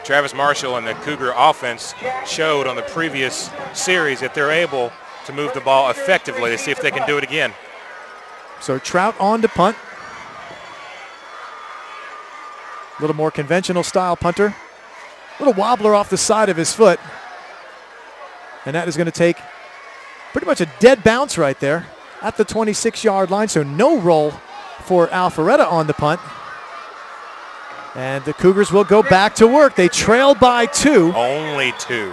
Travis Marshall and the Cougar offense showed on the previous series that they're able to move the ball effectively. Let's see if they can do it again. So Trout on to punt. A little more conventional style punter. Little wobbler off the side of his foot. And that is going to take pretty much a dead bounce right there at the 26-yard line. So no roll for Alpharetta on the punt. And the Cougars will go back to work. They trail by 2. Only 2.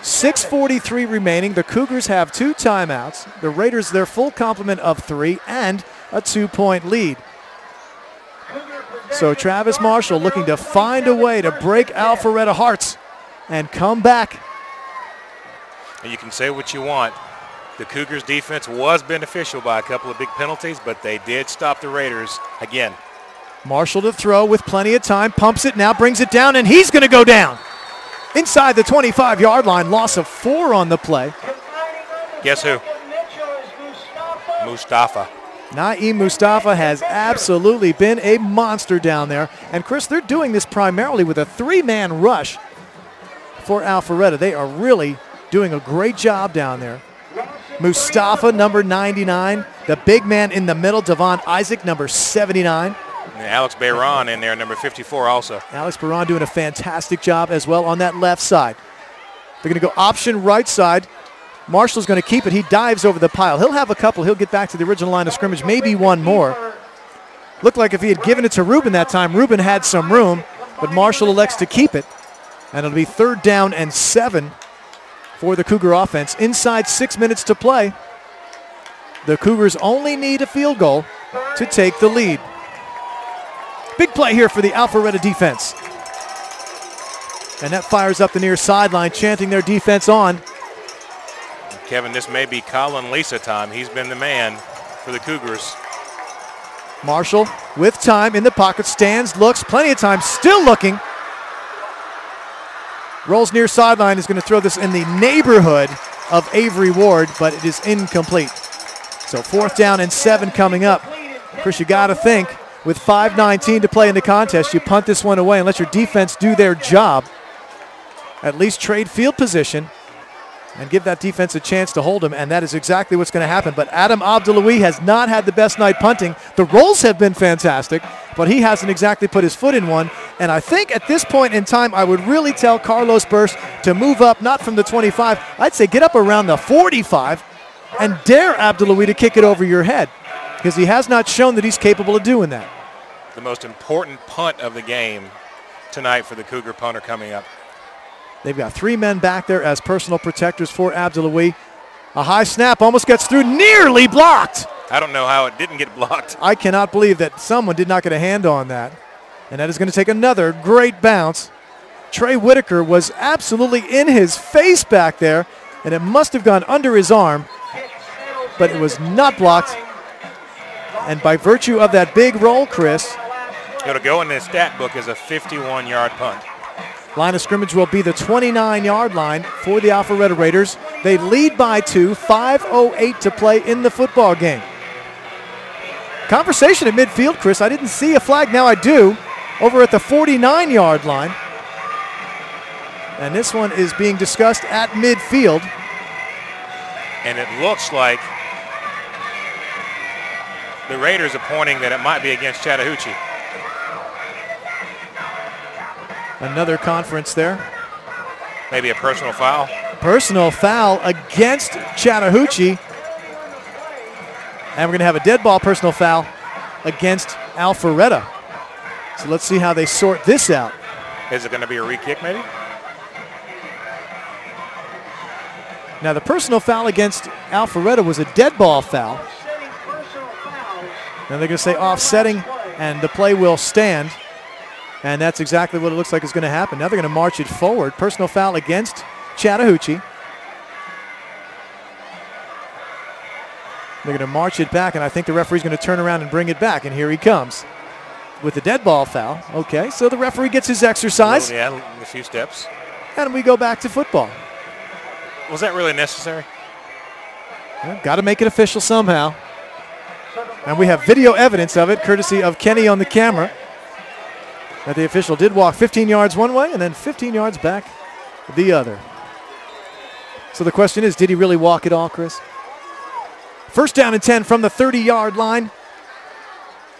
6:43 remaining. The Cougars have 2 timeouts. The Raiders their full complement of 3 and a 2-point lead. So Travis Marshall looking to find a way to break Alpharetta hearts and come back. And you can say what you want. The Cougars defense was beneficial by a couple of big penalties, but they did stop the Raiders again. Marshall to throw with plenty of time, pumps it now, brings it down, and he's going to go down. Inside the 25-yard line, loss of 4 on the play. Guess who? Mustafa. Naeem Mustafa has absolutely been a monster down there. And Chris, they're doing this primarily with a 3-man rush for Alpharetta. They are really doing a great job down there. Mustafa, number 99. The big man in the middle, Devon Isaac, number 79. And Alex Bayron in there, number 54 also. Alex Bayron doing a fantastic job as well on that left side. They're going to go option right side. Marshall's going to keep it. He dives over the pile. He'll have a couple. He'll get back to the original line of scrimmage, maybe one more. Looked like if he had given it to Ruben that time, Ruben had some room, but Marshall elects to keep it. And it'll be 3rd down and 7 for the Cougar offense. Inside 6 minutes to play. The Cougars only need a field goal to take the lead. Big play here for the Alpharetta defense. And that fires up the near sideline, chanting their defense on. Kevin, this may be Colin Lisa time. He's been the man for the Cougars. Marshall with time in the pocket, stands, looks, plenty of time, still looking. Rolls near sideline, is going to throw this in the neighborhood of Avery Ward, but it is incomplete. So 4th down and 7 coming up. Chris, you got to think, with 5:19 to play in the contest, you punt this one away and let your defense do their job. At least trade field position. and give that defense a chance to hold him, and that is exactly what's going to happen. But Adam Abdelouis has not had the best night punting. The rolls have been fantastic, but he hasn't exactly put his foot in one. And I think at this point in time, I would really tell Carlos Burst to move up, not from the 25. I'd say get up around the 45 and dare Abdelouis to kick it over your head, because he has not shown that he's capable of doing that. The most important punt of the game tonight for the Cougar punter coming up. They've got 3 men back there as personal protectors for Abdelouis. A high snap almost gets through, nearly blocked. I don't know how it didn't get blocked. I cannot believe that someone did not get a hand on that. And that is going to take another great bounce. Trey Whitaker was absolutely in his face back there, and it must have gone under his arm, but it was not blocked. And by virtue of that big roll, Chris, it'll go in the stat book as a 51-yard punt. Line of scrimmage will be the 29-yard line for the Alpharetta Raiders. They lead by 2, 5:08 to play in the football game. Conversation at midfield, Chris. I didn't see a flag, now I do, over at the 49-yard line. And this one is being discussed at midfield. And it looks like the Raiders are pointing that it might be against Chattahoochee. Another conference there. Maybe a personal foul. Personal foul against Chattahoochee. And we're going to have a dead ball personal foul against Alpharetta. So let's see how they sort this out. Is it going to be a re-kick maybe? Now the personal foul against Alpharetta was a dead ball foul. Now they're going to say offsetting, and the play will stand. And that's exactly what it looks like is going to happen. Now they're going to march it forward. Personal foul against Chattahoochee. They're going to march it back, and I think the referee's going to turn around and bring it back. And here he comes with the dead ball foul. Okay, so the referee gets his exercise. Yeah, a few steps. And we go back to football. Was that really necessary? Well, got to make it official somehow. And we have video evidence of it, courtesy of Kenny on the camera, that the official did walk 15 yards one way and then 15 yards back the other. So the question is, did he really walk it all, Chris? First down and 10 from the 30-yard line.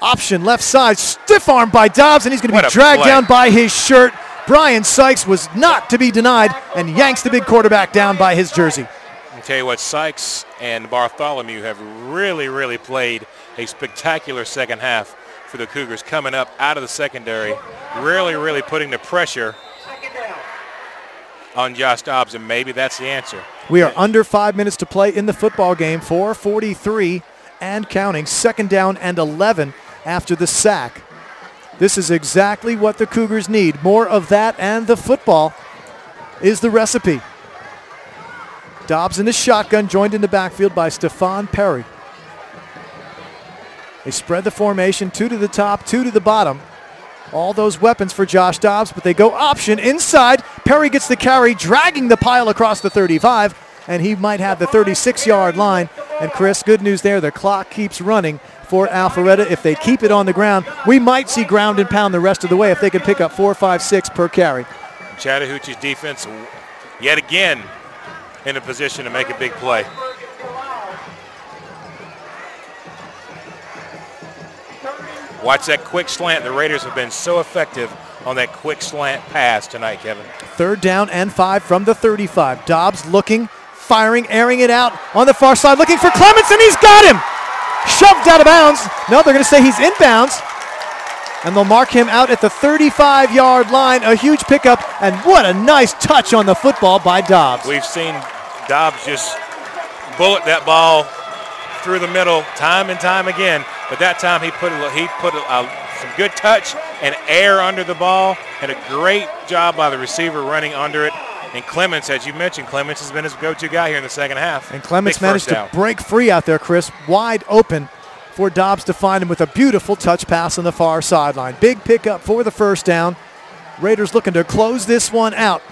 Option left side, stiff arm by Dobbs, and he's going to be dragged down by his shirt. Brian Sykes was not to be denied and yanks the big quarterback down by his jersey. I'll tell you what, Sykes and Bartholomew have really played a spectacular second half for the Cougars, coming up out of the secondary, really putting the pressure on Josh Dobbs, and maybe that's the answer. We are under 5 minutes to play in the football game, 4:43 and counting, 2nd down and 11 after the sack. This is exactly what the Cougars need. More of that, and the football is the recipe. Dobbs in the shotgun, joined in the backfield by Stephon Perry. They spread the formation, 2 to the top, 2 to the bottom. All those weapons for Josh Dobbs, but they go option inside. Perry gets the carry, dragging the pile across the 35, and he might have the 36-yard line. And Chris, good news there, the clock keeps running for Alpharetta. If they keep it on the ground, we might see ground and pound the rest of the way if they can pick up 4, 5, 6 per carry. Chattahoochee's defense yet again in a position to make a big play. Watch that quick slant. The Raiders have been so effective on that quick slant pass tonight, Kevin. 3rd down and 5 from the 35. Dobbs looking, firing, airing it out on the far side, looking for Clements, and he's got him! Shoved out of bounds. No, they're going to say he's inbounds. And they'll mark him out at the 35-yard line. A huge pickup, and what a nice touch on the football by Dobbs. We've seen Dobbs just bullet that ball through the middle time and time again, but that time he put some good touch and air under the ball, and a great job by the receiver running under it. And Clements, as you mentioned, Clements has been his go-to guy here in the second half. And Clements managed to break free out there, Chris, wide open for Dobbs to find him with a beautiful touch pass on the far sideline. Big pickup for the 1st down. Raiders looking to close this one out.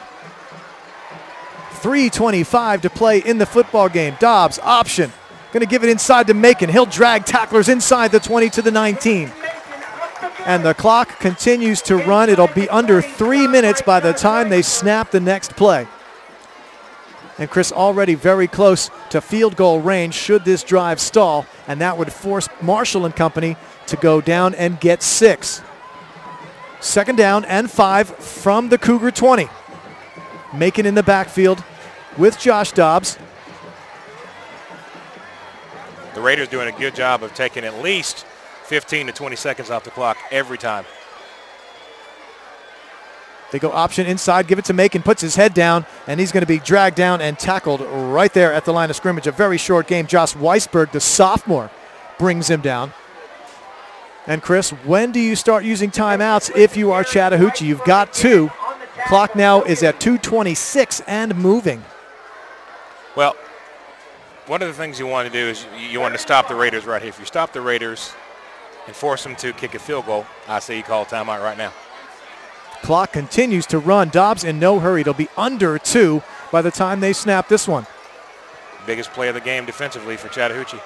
3:25 to play in the football game. Dobbs, option. Going to give it inside to Macon. He'll drag tacklers inside the 20 to the 19. And the clock continues to run. It'll be under 3 minutes by the time they snap the next play. And Chris already very close to field goal range should this drive stall, and that would force Marshall and company to go down and get 6. 2nd down and 5 from the Cougar 20. Macon in the backfield with Josh Dobbs. The Raiders doing a good job of taking at least 15 to 20 seconds off the clock every time. They go option inside, give it to Macon, puts his head down, and he's going to be dragged down and tackled right there at the line of scrimmage. A very short game. Josh Weisberg, the sophomore, brings him down. And Chris, when do you start using timeouts if you are Chattahoochee? You've got 2. Clock now is at 2:26 and moving. Well, one of the things you want to do is you want to stop the Raiders right here. If you stop the Raiders and force them to kick a field goal, I say you call a timeout right now. Clock continues to run. Dobbs in no hurry. It'll be under 2 by the time they snap this one. Biggest play of the game defensively for Chattahoochee.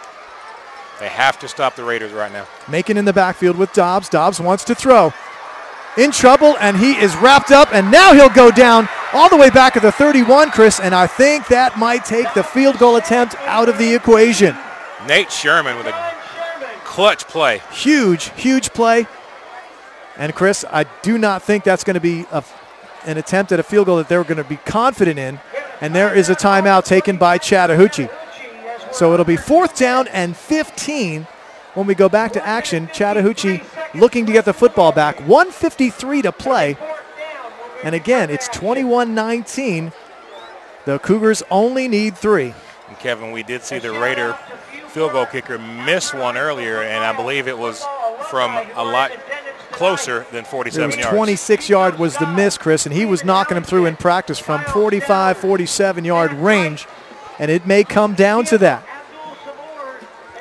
They have to stop the Raiders right now. Macon in the backfield with Dobbs. Dobbs wants to throw. In trouble, and he is wrapped up, and now he'll go down all the way back at the 31, Chris, and I think that might take the field goal attempt out of the equation. Nate Sherman with a clutch play. Huge, huge play. And Chris, I do not think that's going to be an attempt at a field goal that they're going to be confident in. And there is a timeout taken by Chattahoochee. So it'll be 4th down and 15 when we go back to action. Chattahoochee looking to get the football back. 1:53 to play. And again, it's 21-19. The Cougars only need 3. And Kevin, we did see the Raider field goal kicker miss one earlier, and I believe it was from a lot closer than 47 yards. 26-yard was the miss, Chris, and he was knocking them through in practice from 45, 47-yard range, and it may come down to that.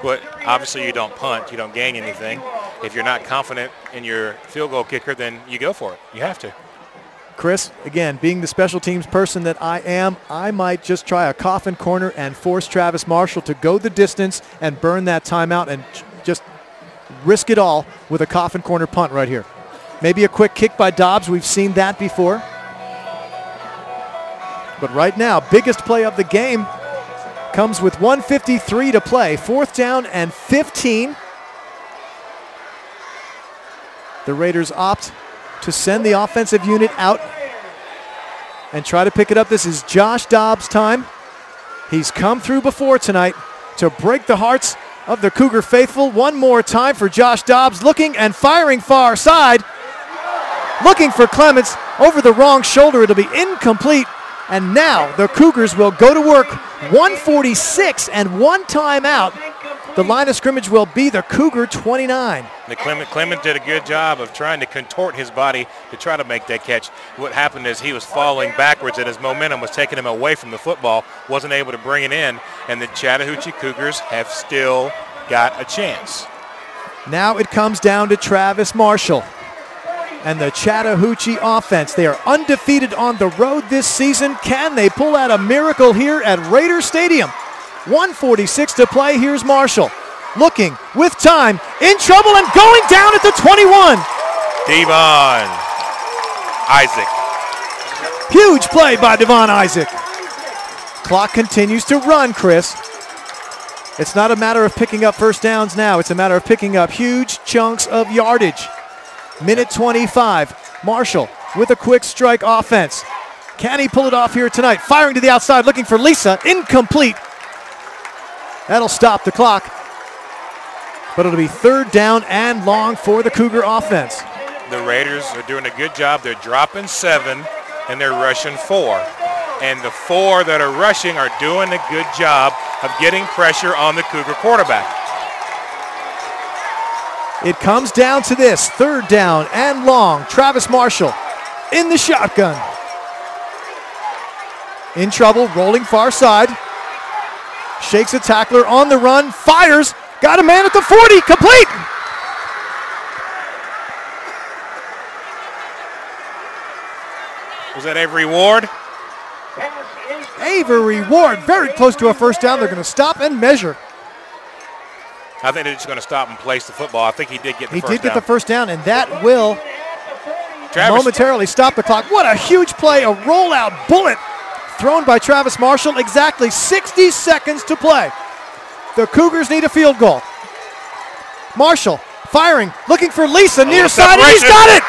But obviously you don't punt, you don't gain anything. If you're not confident in your field goal kicker, then you go for it. You have to. Chris, again, being the special teams person that I am, I might just try a coffin corner and force Travis Marshall to go the distance and burn that timeout and just risk it all with a coffin corner punt right here. Maybe a quick kick by Dobbs. We've seen that before. But right now, biggest play of the game comes with 1:53 to play. 4th down and 15. The Raiders opt to send the offensive unit out and try to pick it up. This is Josh Dobbs' time. He's come through before tonight to break the hearts of the Cougar faithful. One more time for Josh Dobbs, looking and firing far side. Looking for Clements over the wrong shoulder. It'll be incomplete. And now the Cougars will go to work. 1:46 and 1 timeout. The line of scrimmage will be the Cougar 29. Clement did a good job of trying to contort his body to try to make that catch. What happened is he was falling backwards and his momentum was taking him away from the football, wasn't able to bring it in, and the Chattahoochee Cougars have still got a chance. Now it comes down to Travis Marshall and the Chattahoochee offense. They are undefeated on the road this season. Can they pull out a miracle here at Raider Stadium? 1:46 to play. Here's Marshall looking with time, in trouble and going down at the 21. Devon Isaac. Huge play by Devon Isaac. Clock continues to run, Chris. It's not a matter of picking up first downs now. It's a matter of picking up huge chunks of yardage. Minute 25. Marshall with a quick strike offense. Can he pull it off here tonight? Firing to the outside, looking for Lisa. Incomplete. That'll stop the clock. But it'll be 3rd down and long for the Cougar offense. The Raiders are doing a good job. They're dropping 7 and they're rushing 4. And the 4 that are rushing are doing a good job of getting pressure on the Cougar quarterback. It comes down to this. 3rd down and long. Travis Marshall in the shotgun. In trouble, rolling far side. Shakes a tackler on the run, fires, got a man at the 40, complete! Was that Avery Ward? Avery Ward, very close to a first down. They're going to stop and measure. I think they're just going to stop and place the football. I think he did get the first down. He did get the first down, and that will momentarily stop the clock. What a huge play, a rollout bullet thrown by Travis Marshall. Exactly 60 seconds to play. The Cougars need a field goal. Marshall firing, looking for Lisa near side, and he's got it!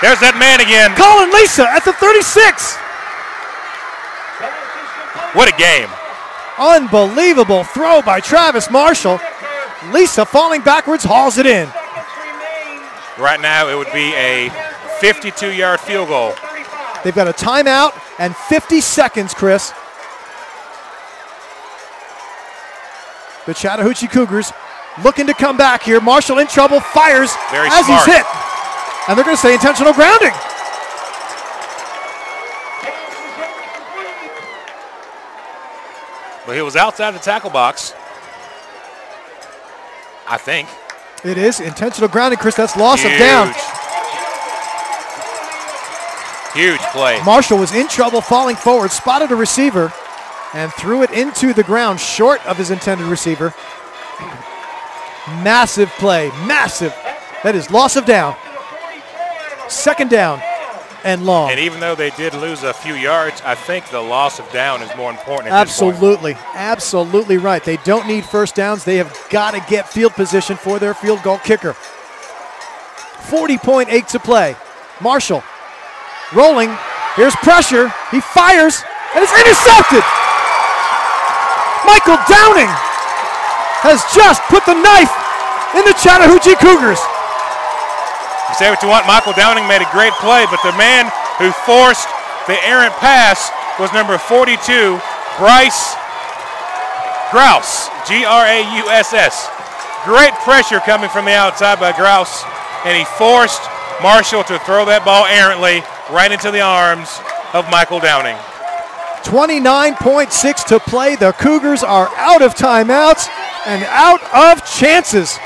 There's that man again. Colin Lisa at the 36. What a game. Unbelievable throw by Travis Marshall. Lisa falling backwards, hauls it in. Right now it would be a 52-yard field goal. They've got a timeout and 50 seconds, Chris. The Chattahoochee Cougars looking to come back here. Marshall in trouble, fires as he's hit. And they're going to say intentional grounding. Well, he was outside the tackle box, I think. It is intentional grounding, Chris. That's loss of down. Huge play. Marshall was in trouble, falling forward, spotted a receiver, and threw it into the ground short of his intended receiver. Massive play, massive. That is loss of down. Second down and long. And even though they did lose a few yards, I think the loss of down is more important at Absolutely, absolutely right. They don't need first downs. They have got to get field position for their field goal kicker. 40.8 to play. Marshall rolling. Here's pressure. He fires, and it's intercepted. Michael Downing has just put the knife in the Chattahoochee Cougars. You say what you want, Michael Downing made a great play, but the man who forced the errant pass was number 42, Bryce Grouse, G-R-A-U-S-S. Great pressure coming from the outside by Grouse, and he forced Marshall to throw that ball errantly right into the arms of Michael Downing. 29.6 to play. The Cougars are out of timeouts and out of chances.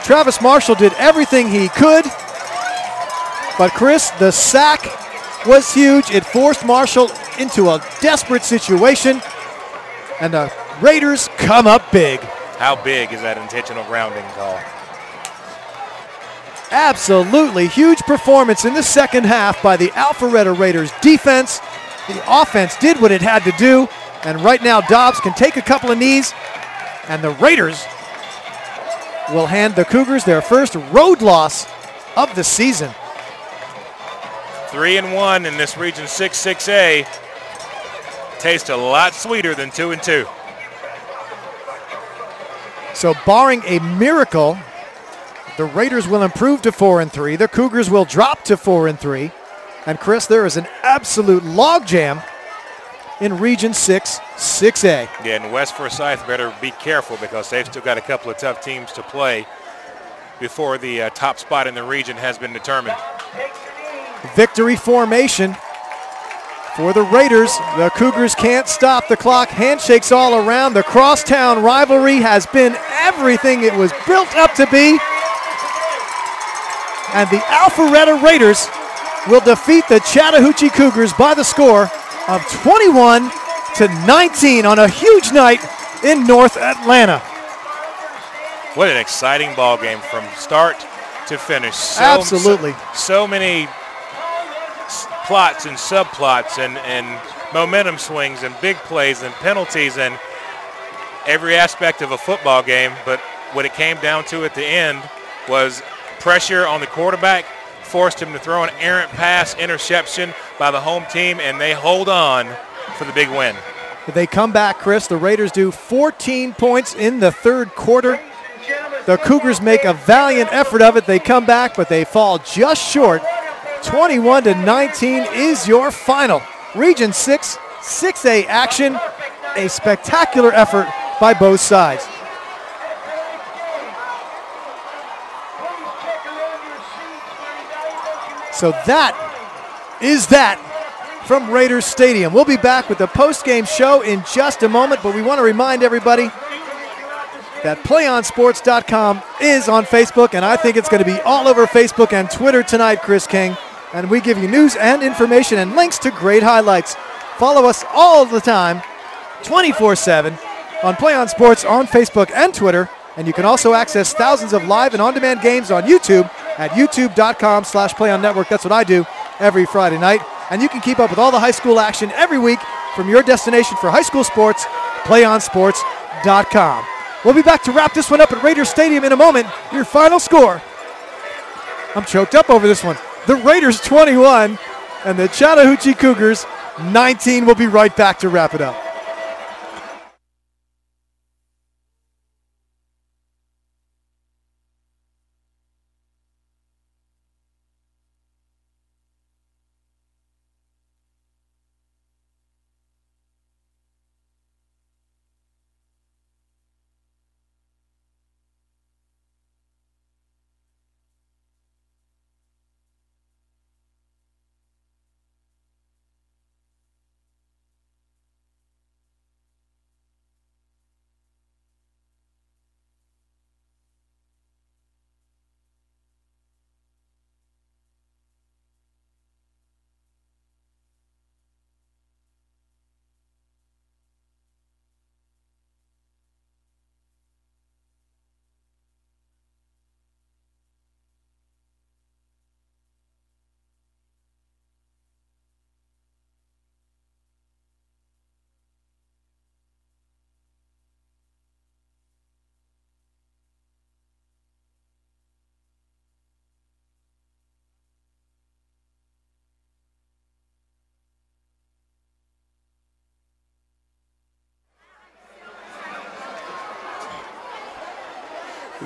Travis Marshall did everything he could, but Chris, the sack was huge. It forced Marshall into a desperate situation, and the Raiders come up big. How big is that intentional grounding call? Absolutely huge performance in the second half by the Alpharetta Raiders defense. The offense did what it had to do, and right now Dobbs can take a couple of knees, and the Raiders will hand the Cougars their first road loss of the season. 3-1 in this Region 6-6A. Tastes a lot sweeter than 2-2. So barring a miracle, the Raiders will improve to 4-3. The Cougars will drop to 4-3. And Chris, there is an absolute logjam in Region 6-6A. Yeah, and West Forsyth better be careful because they've still got a couple of tough teams to play before the top spot in the region has been determined. Victory formation for the Raiders. The Cougars can't stop the clock. Handshakes all around. The crosstown rivalry has been everything it was built up to be. And the Alpharetta Raiders will defeat the Chattahoochee Cougars by the score of 21-19 on a huge night in North Atlanta. What an exciting ball game from start to finish. Absolutely. So many plots and subplots and momentum swings and big plays and penalties and every aspect of a football game. But what it came down to at the end was pressure on the quarterback, forced him to throw an errant pass, interception by the home team, and they hold on for the big win. They come back, Chris. The Raiders do 14 points in the third quarter. The Cougars make a valiant effort of it. They come back, but they fall just short. 21-19 is your final. Region 6-6A action. A spectacular effort by both sides. So that is that from Raiders Stadium. We'll be back with the post-game show in just a moment, but we want to remind everybody that PlayOnSports.com is on Facebook, and I think it's going to be all over Facebook and Twitter tonight, Chris King. And we give you news and information and links to great highlights. Follow us all the time, 24/7, on Play On Sports on Facebook and Twitter. And you can also access thousands of live and on-demand games on YouTube at youtube.com/PlayOnNetwork. That's what I do every Friday night. And you can keep up with all the high school action every week from your destination for high school sports, playonsports.com. We'll be back to wrap this one up at Raiders Stadium in a moment. Your final score. I'm choked up over this one. The Raiders 21 and the Chattahoochee Cougars 19. We'll be right back to wrap it up.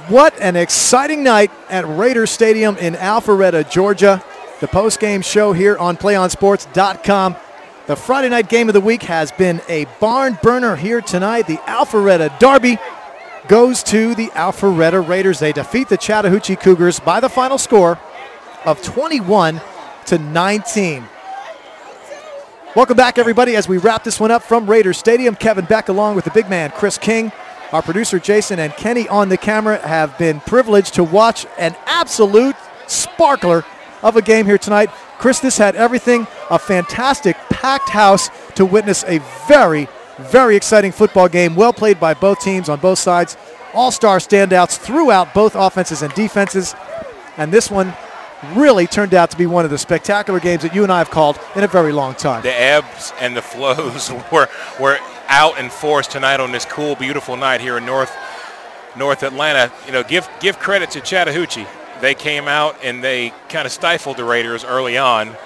What an exciting night at Raiders Stadium in Alpharetta, Georgia. The post-game show here on playonsports.com. The Friday night game of the week has been a barn burner here tonight. The Alpharetta Derby goes to the Alpharetta Raiders. They defeat the Chattahoochee Cougars by the final score of 21-19. Welcome back, everybody, as we wrap this one up from Raiders Stadium. Kevin Beck along with the big man, Chris King. Our producer, Jason, and Kenny on the camera have been privileged to watch an absolute sparkler of a game here tonight. Chris, this had everything, a fantastic packed house to witness a very, very exciting football game. Well played by both teams on both sides. All-star standouts throughout both offenses and defenses. And this one really turned out to be one of the spectacular games that you and I have called in a very long time. The ebbs and the flows were out in force tonight on this cool, beautiful night here in North Atlanta. You know, give credit to Chattahoochee. They came out and they kind of stifled the Raiders early on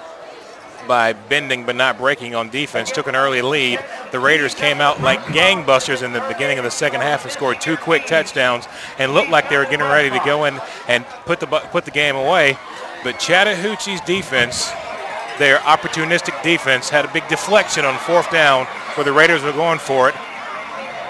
by bending but not breaking on defense, took an early lead. The Raiders came out like gangbusters in the beginning of the second half and scored 2 quick touchdowns and looked like they were getting ready to go in and put the game away. But Chattahoochee's defense, their opportunistic defense, had a big deflection on 4th down where the Raiders were going for it.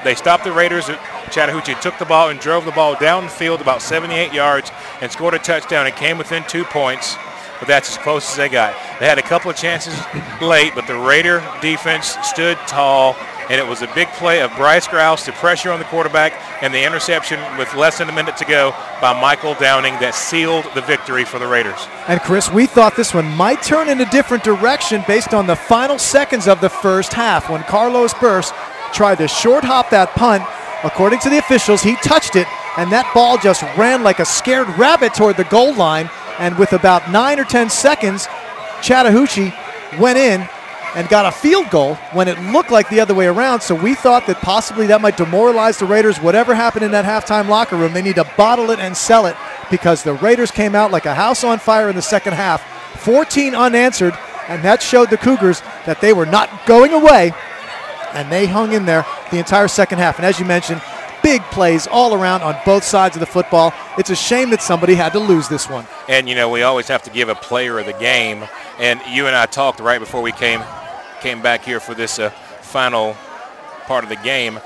They stopped the Raiders. Chattahoochee took the ball and drove the ball down the field about 78 yards and scored a touchdown and came within 2 points, but that's as close as they got. They had a couple of chances late, but the Raider defense stood tall, and it was a big play of Bryce Grouse to pressure on the quarterback and the interception with less than a minute to go by Michael Downing that sealed the victory for the Raiders. And Chris, we thought this one might turn in a different direction based on the final seconds of the first half when Carlos Burst tried to short hop that punt. According to the officials, he touched it, and that ball just ran like a scared rabbit toward the goal line. And with about 9 or 10 seconds, Chattahoochee went in and got a field goal when it looked like the other way around. So we thought that possibly that might demoralize the Raiders. Whatever happened in that halftime locker room, they need to bottle it and sell it, because the Raiders came out like a house on fire in the second half, 14 unanswered, and that showed the Cougars that they were not going away, and they hung in there the entire second half. And as you mentioned, big plays all around on both sides of the football. It's a shame that somebody had to lose this one. And, you know, we always have to give a player of the game. And you and I talked right before we came back here for this final part of the game.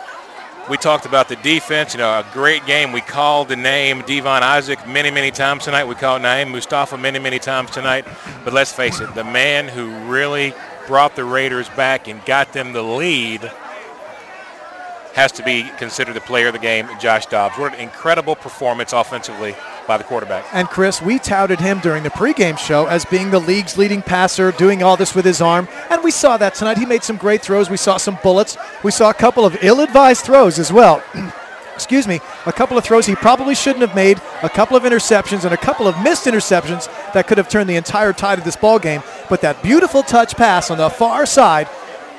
We talked about the defense, you know, a great game. We called the name Devon Isaac many, many times tonight. We called Naeem Mustafa many, many times tonight. But let's face it, the man who really brought the Raiders back and got them the lead has to be considered the player of the game, Josh Dobbs. What an incredible performance offensively by the quarterback. And Chris, we touted him during the pregame show as being the league's leading passer, doing all this with his arm, and we saw that tonight. He made some great throws. We saw some bullets. We saw a couple of ill-advised throws as well. a couple of throws he probably shouldn't have made, a couple of interceptions, and a couple of missed interceptions that could have turned the entire tide of this ball game. But that beautiful touch pass on the far side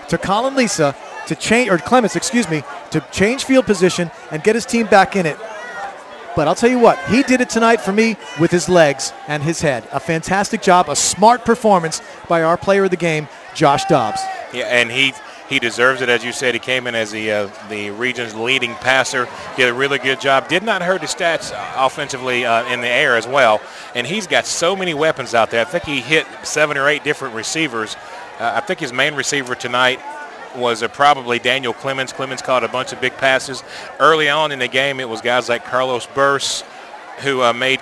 to Colin Lisa to change, or Clements, to change field position and get his team back in it. But I'll tell you what, he did it tonight for me with his legs and his head. A fantastic job, a smart performance by our player of the game, Josh Dobbs. Yeah, and he deserves it. As you said, he came in as the region's leading passer, did a really good job, did not hurt his stats offensively in the air as well. And he's got so many weapons out there. I think he hit 7 or 8 different receivers. I think his main receiver tonight was probably Daniel Clemens. Clemens caught a bunch of big passes. Early on in the game, it was guys like Carlos Burse who made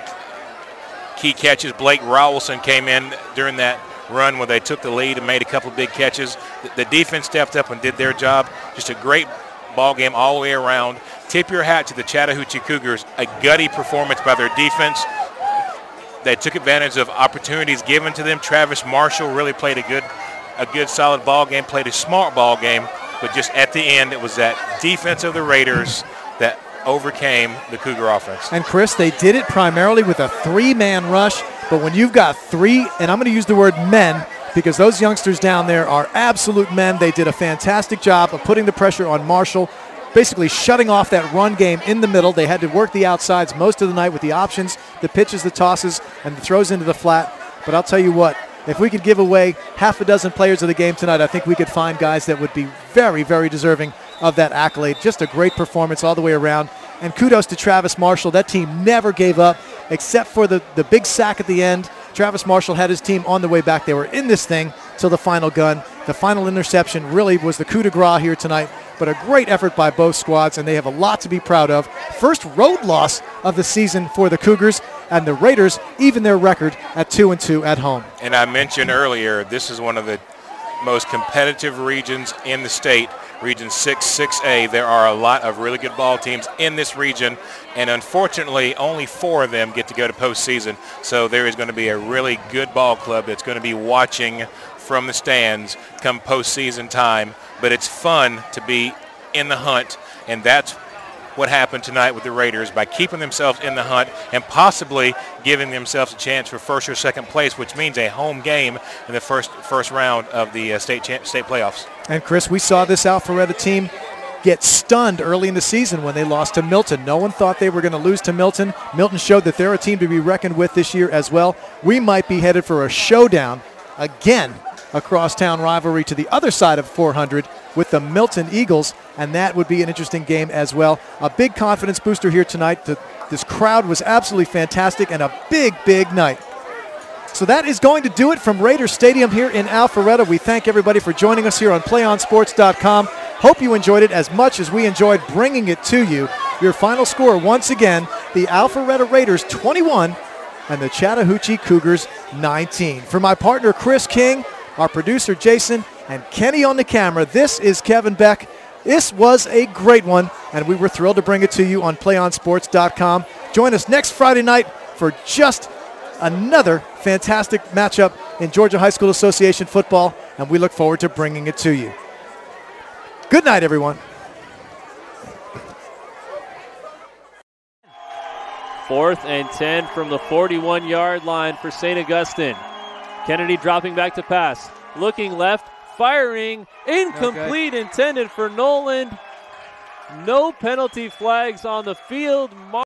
key catches. Blake Rawlson came in during that run where they took the lead and made a couple of big catches. The defense stepped up and did their job. Just a great ball game all the way around. Tip your hat to the Chattahoochee Cougars. A gutty performance by their defense. They took advantage of opportunities given to them. Travis Marshall really played a good solid ball game, played a smart ball game, but just at the end it was that defense of the Raiders that overcame the Cougar offense. And Chris, they did it primarily with a 3-man rush, but when you've got 3, and I'm going to use the word men because those youngsters down there are absolute men, they did a fantastic job of putting the pressure on Marshall, basically shutting off that run game in the middle. They had to work the outsides most of the night with the options, the pitches, the tosses, and the throws into the flat. But I'll tell you what, if we could give away half a dozen players of the game tonight, I think we could find guys that would be very, very deserving of that accolade. Just a great performance all the way around. And kudos to Travis Marshall. That team never gave up except for the big sack at the end. Travis Marshall had his team on the way back. They were in this thing till the final gun. The final interception really was the coup de grace here tonight. But a great effort by both squads, and they have a lot to be proud of. First road loss of the season for the Cougars, and the Raiders even their record at 2-2 at home. And I mentioned earlier, this is one of the most competitive regions in the state, Region 6A. There are a lot of really good ball teams in this region, and unfortunately only 4 of them get to go to postseason. So there is going to be a really good ball club that's going to be watching from the stands come postseason time. But it's fun to be in the hunt, and that's what happened tonight with the Raiders by keeping themselves in the hunt and possibly giving themselves a chance for first or second place, which means a home game in the first round of the state playoffs. And Chris, we saw this Alpharetta team get stunned early in the season when they lost to Milton. No one thought they were going to lose to Milton. Milton showed that they're a team to be reckoned with this year as well. We might be headed for a showdown again, a crosstown rivalry to the other side of 400 with the Milton Eagles, and that would be an interesting game as well. A big confidence booster here tonight. This crowd was absolutely fantastic and a big, big night. So that is going to do it from Raiders Stadium here in Alpharetta. We thank everybody for joining us here on PlayOnSports.com. Hope you enjoyed it as much as we enjoyed bringing it to you. Your final score, once again, the Alpharetta Raiders 21 and the Chattahoochee Cougars 19. For my partner, Chris King, our producer, Jason, and Kenny on the camera, this is Kevin Beck. This was a great one, and we were thrilled to bring it to you on PlayOnSports.com. Join us next Friday night for just another fantastic matchup in Georgia High School Association football, and we look forward to bringing it to you. Good night, everyone. 4th and 10 from the 41-yard line for St. Augustine. Kennedy dropping back to pass. Looking left, firing, incomplete, intended for Noland. No penalty flags on the field.